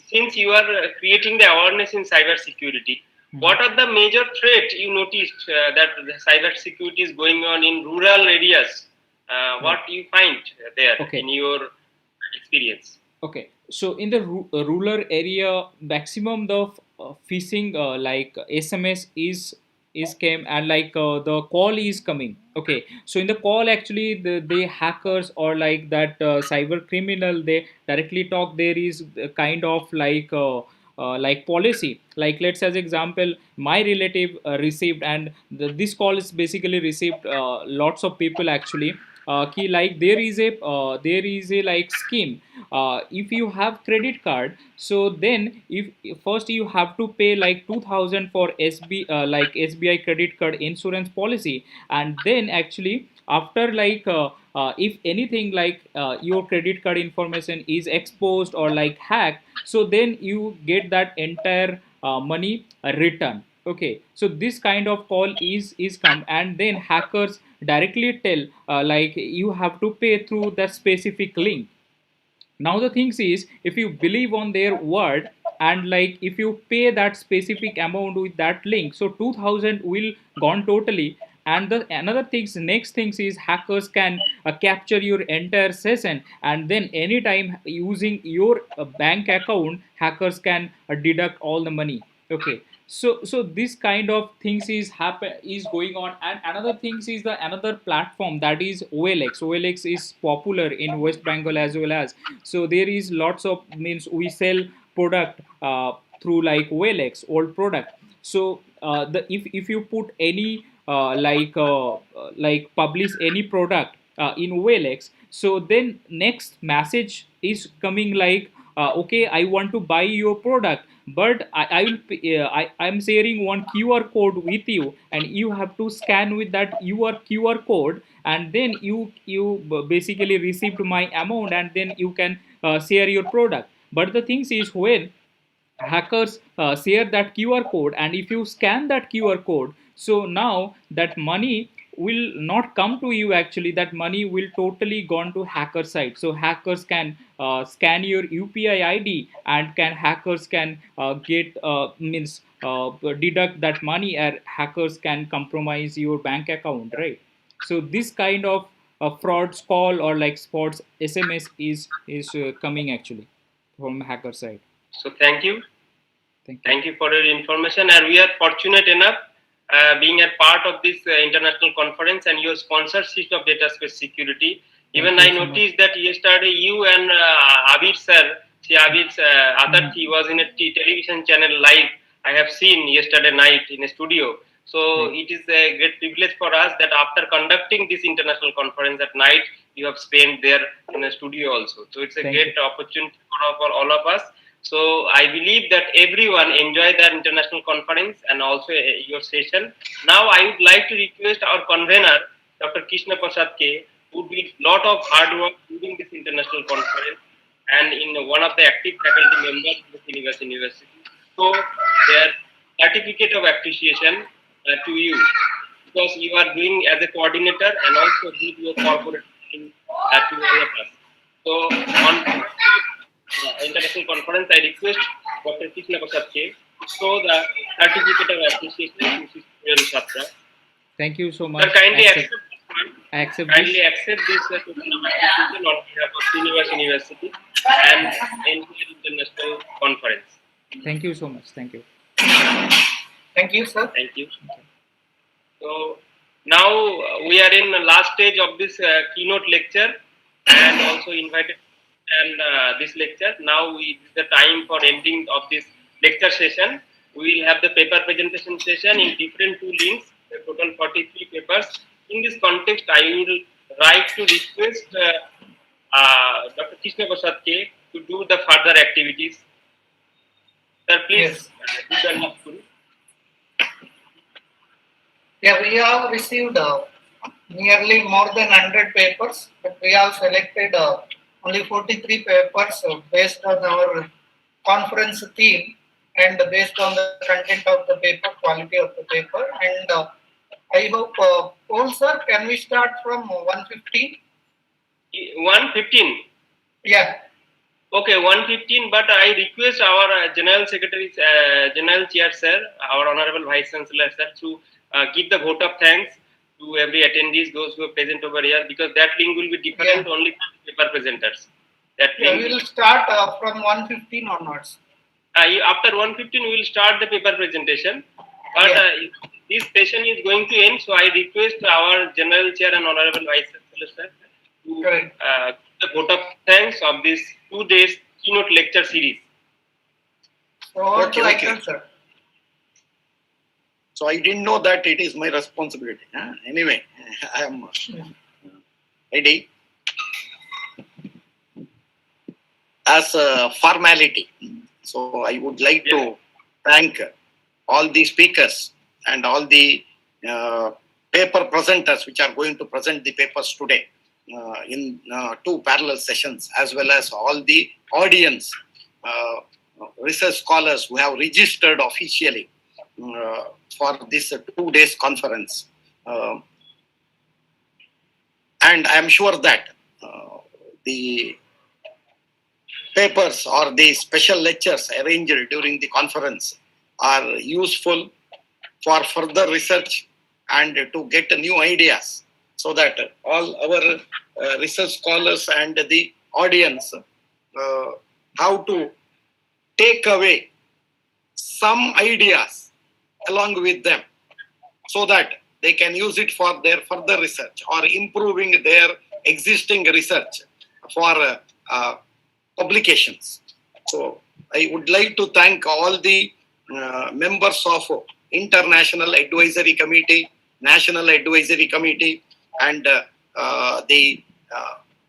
since you are creating the awareness in cyber security, what are the major threats you noticed that the cyber security is going on in rural areas? What do you find there in your experience? Okay, so in the rural area, maximum the phishing like SMS is came, and like the call is coming. Okay, so in the call actually the hackers or like that cyber criminal, they directly talk. There is a kind of like policy, like let's as example, my relative received, and this call is basically received lots of people actually. Ki like there is a like scheme. If you have credit card, so then if first you have to pay like 2000 for like SBI credit card insurance policy, and then actually after like if anything like your credit card information is exposed or like hacked, so then you get that entire money return. Okay, so this kind of call is come, and then hackers directly tell like you have to pay through that specific link. Now the things is, if you believe on their word, and like if you pay that specific amount with that link, so 2000 will gone totally. And the another things, next things is, hackers can capture your entire session, and then anytime using your bank account, hackers can deduct all the money. Okay, so this kind of things is going on. And another things is the another platform, that is OLX is popular in West Bengal as well as. So there is lots of, means we sell product through like OLX, old product. So the if you put any like publish any product in OLX, so then next message is coming like okay, I want to buy your product, but I will I'm sharing one QR code with you, and you have to scan with that your QR code, and then you basically received my amount, and then you can share your product. But the thing is, when hackers share that QR code, and if you scan that QR code, so now that money will not come to you. Actually, that money will totally gone to hacker side. So hackers can scan your UPI ID, and can hackers can get means deduct that money, and hackers can compromise your bank account, right? So this kind of frauds call or like sports SMS is coming actually from hacker side. So thank you. Thank you. Thank you for your information, and we are fortunate enough being a part of this international conference and your sponsorship of data space security. Even Thank I you so noticed that yesterday you and Abir sir, see Abir's Adarthi was in a television channel live. I have seen yesterday night in a studio. So Right. it is a great privilege for us that after conducting this international conference at night, you have spent there in a studio also. So it's a Thank great opportunity for all of us. So I believe that everyone enjoy the international conference and also your session. Now I would like to request our convener, Dr. Krishna Prasad K, who did lot of hard work during this international conference and in one of the active faculty members of the university. So their certificate of appreciation to you, because you are doing as a coordinator and also did your corporate to all of us. So on international conference, I request Dr. Krishna Prasad K to show the certificate of appreciation to Sushil Chapter. Thank you so Sir, much. kindly Accept- accept, I accept kindly this. accept this token of appreciation on behalf of Srinivas University and entire international conference. Thank you so much. Thank you. Thank you, sir. Thank you. So now we are in the last stage of this keynote lecture and also invited and this lecture. Now is the time for ending of this lecture session. We will have the paper presentation session in different two links, total 43 papers. In this context, I will like to request Dr. Krishna Prasad K to do the further activities. Sir, please do the needful. Yeah, we have received nearly more than 100 papers, but we have selected only 43 papers based on our conference theme and based on the content of the paper, quality of the paper. And I hope, Paul sir, can we start from 115? 115. Yeah. Okay, 115, but I request our General Secretary, General Chair Sir, our Honorable Vice Chancellor Sir, to give the vote of thanks to every attendees, those who are present over here, because that link will be different only for the paper presenters. That Yeah, link we will start from 115 onwards. after 115, we will start the paper presentation. But this session is going to end, so I request our General Chair and Honorable Vice Chancellor Sir to give the vote of thanks of this 2 days keynote lecture series. So, Okay, okay. sir. So I didn't know that it is my responsibility. Anyway, I am ready. As a formality, so I would like to thank all the speakers and all the paper presenters which are going to present the papers today in 2 parallel sessions, as well as all the audience, research scholars who have registered officially for this 2 days conference. And I am sure that the papers or the special lectures arranged during the conference are useful for further research and to get new ideas, so that all our research scholars and the audience how to take away some ideas along with them, so that they can use it for their further research or improving their existing research for publications. So I would like to thank all the members of International Advisory Committee, National Advisory Committee, and the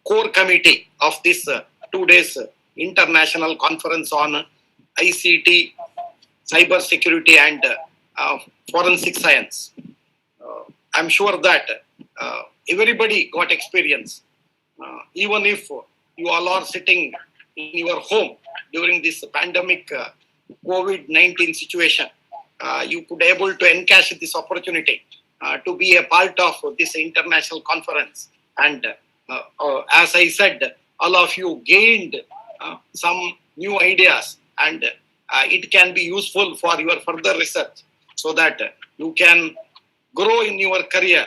core committee of this 2 days international conference on ICT, cyber security, and forensic science. I'm sure that everybody got experience, even if you all are sitting in your home during this pandemic COVID-19 situation. You could able to encash this opportunity to be a part of this international conference. And as I said, all of you gained some new ideas, and it can be useful for your further research so that you can grow in your career,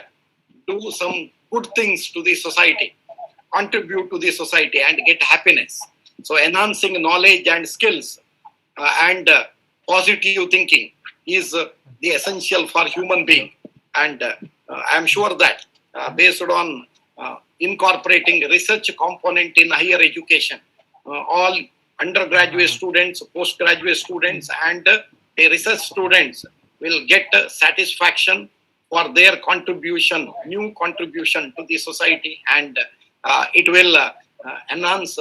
do some good things to the society, contribute to the society, and get happiness. So enhancing knowledge and skills and positive thinking is the essential for human being. And I am sure that based on incorporating research component in higher education, all undergraduate students, postgraduate students, and the research students will get satisfaction for their contribution, new contribution to the society, and it will enhance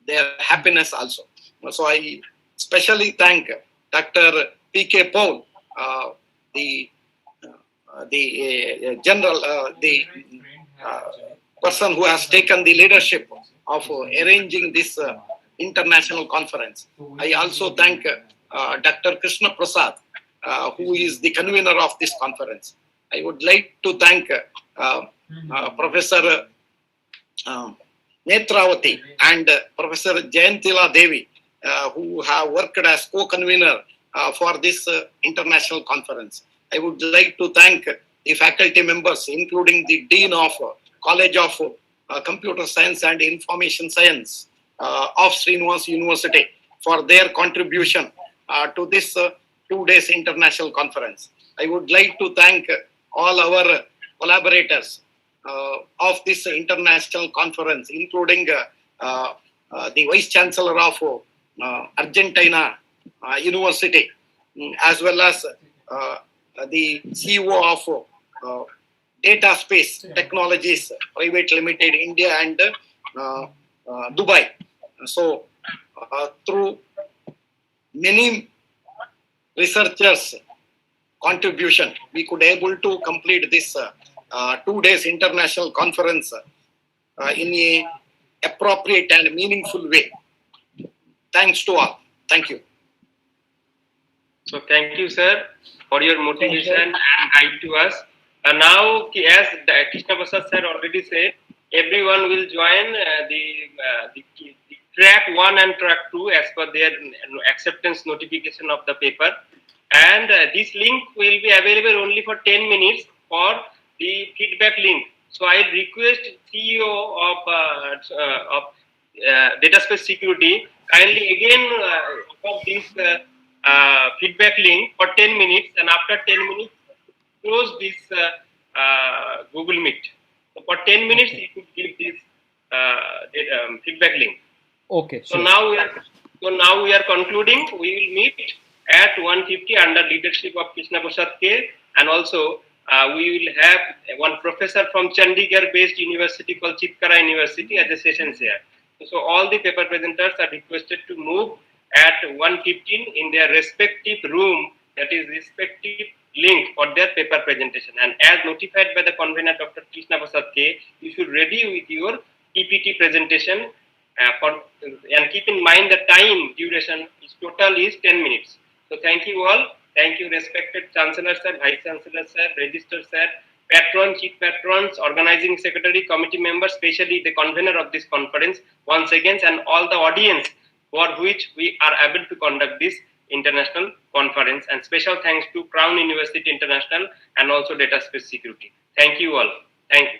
their happiness also. So I especially thank Dr. P.K. Paul, the general, the person who has taken the leadership of arranging this international conference. I also thank Dr. Krishna Prasad, who is the convener of this conference. I would like to thank Professor Netravati and Professor Jayantila Devi, who have worked as co-convener for this international conference. I would like to thank the faculty members, including the Dean of College of Computer Science and Information Science of Srinivas University, for their contribution to this 2 days international conference. I would like to thank all our collaborators of this international conference, including the Vice Chancellor of Argentina University, as well as the CEO of Data Space Technologies Private Limited, India and Dubai. So through many researchers' contribution, we could able to complete this 2 days international conference in a appropriate and meaningful way. Thanks to all. Thank you. So thank you, sir, for your motivation and guide to us. Now, as Krishna Prasad sir already said, everyone will join the track 1 and track 2 as per their acceptance notification of the paper. And this link will be available only for 10 minutes for the feedback link. So I request CEO of Data Space Security kindly again for this feedback link for 10 minutes, and after 10 minutes close this Google Meet. So for 10 minutes you could give this feedback link. Okay. So now we are concluding. We will meet at 1:50 under leadership of Krishna Prasad K, and also we will have one professor from Chandigarh-based university called Chitkara University as a session chair. So all the paper presenters are requested to move at 1:15 in their respective room, that is respective link for their paper presentation. And as notified by the convener Dr. Krishna Prasad K, you should ready with your PPT presentation and keep in mind the time duration is total is 10 minutes. So thank you all. Thank you, respected Chancellor sir, Vice Chancellor sir, Registrar sir, Patron, Chief Patrons, Organizing Secretary, Committee members, especially the convener of this conference once again, and all the audience for which we are able to conduct this international conference. And special thanks to Crown University International and also Data Space Security. Thank you all. Thank you.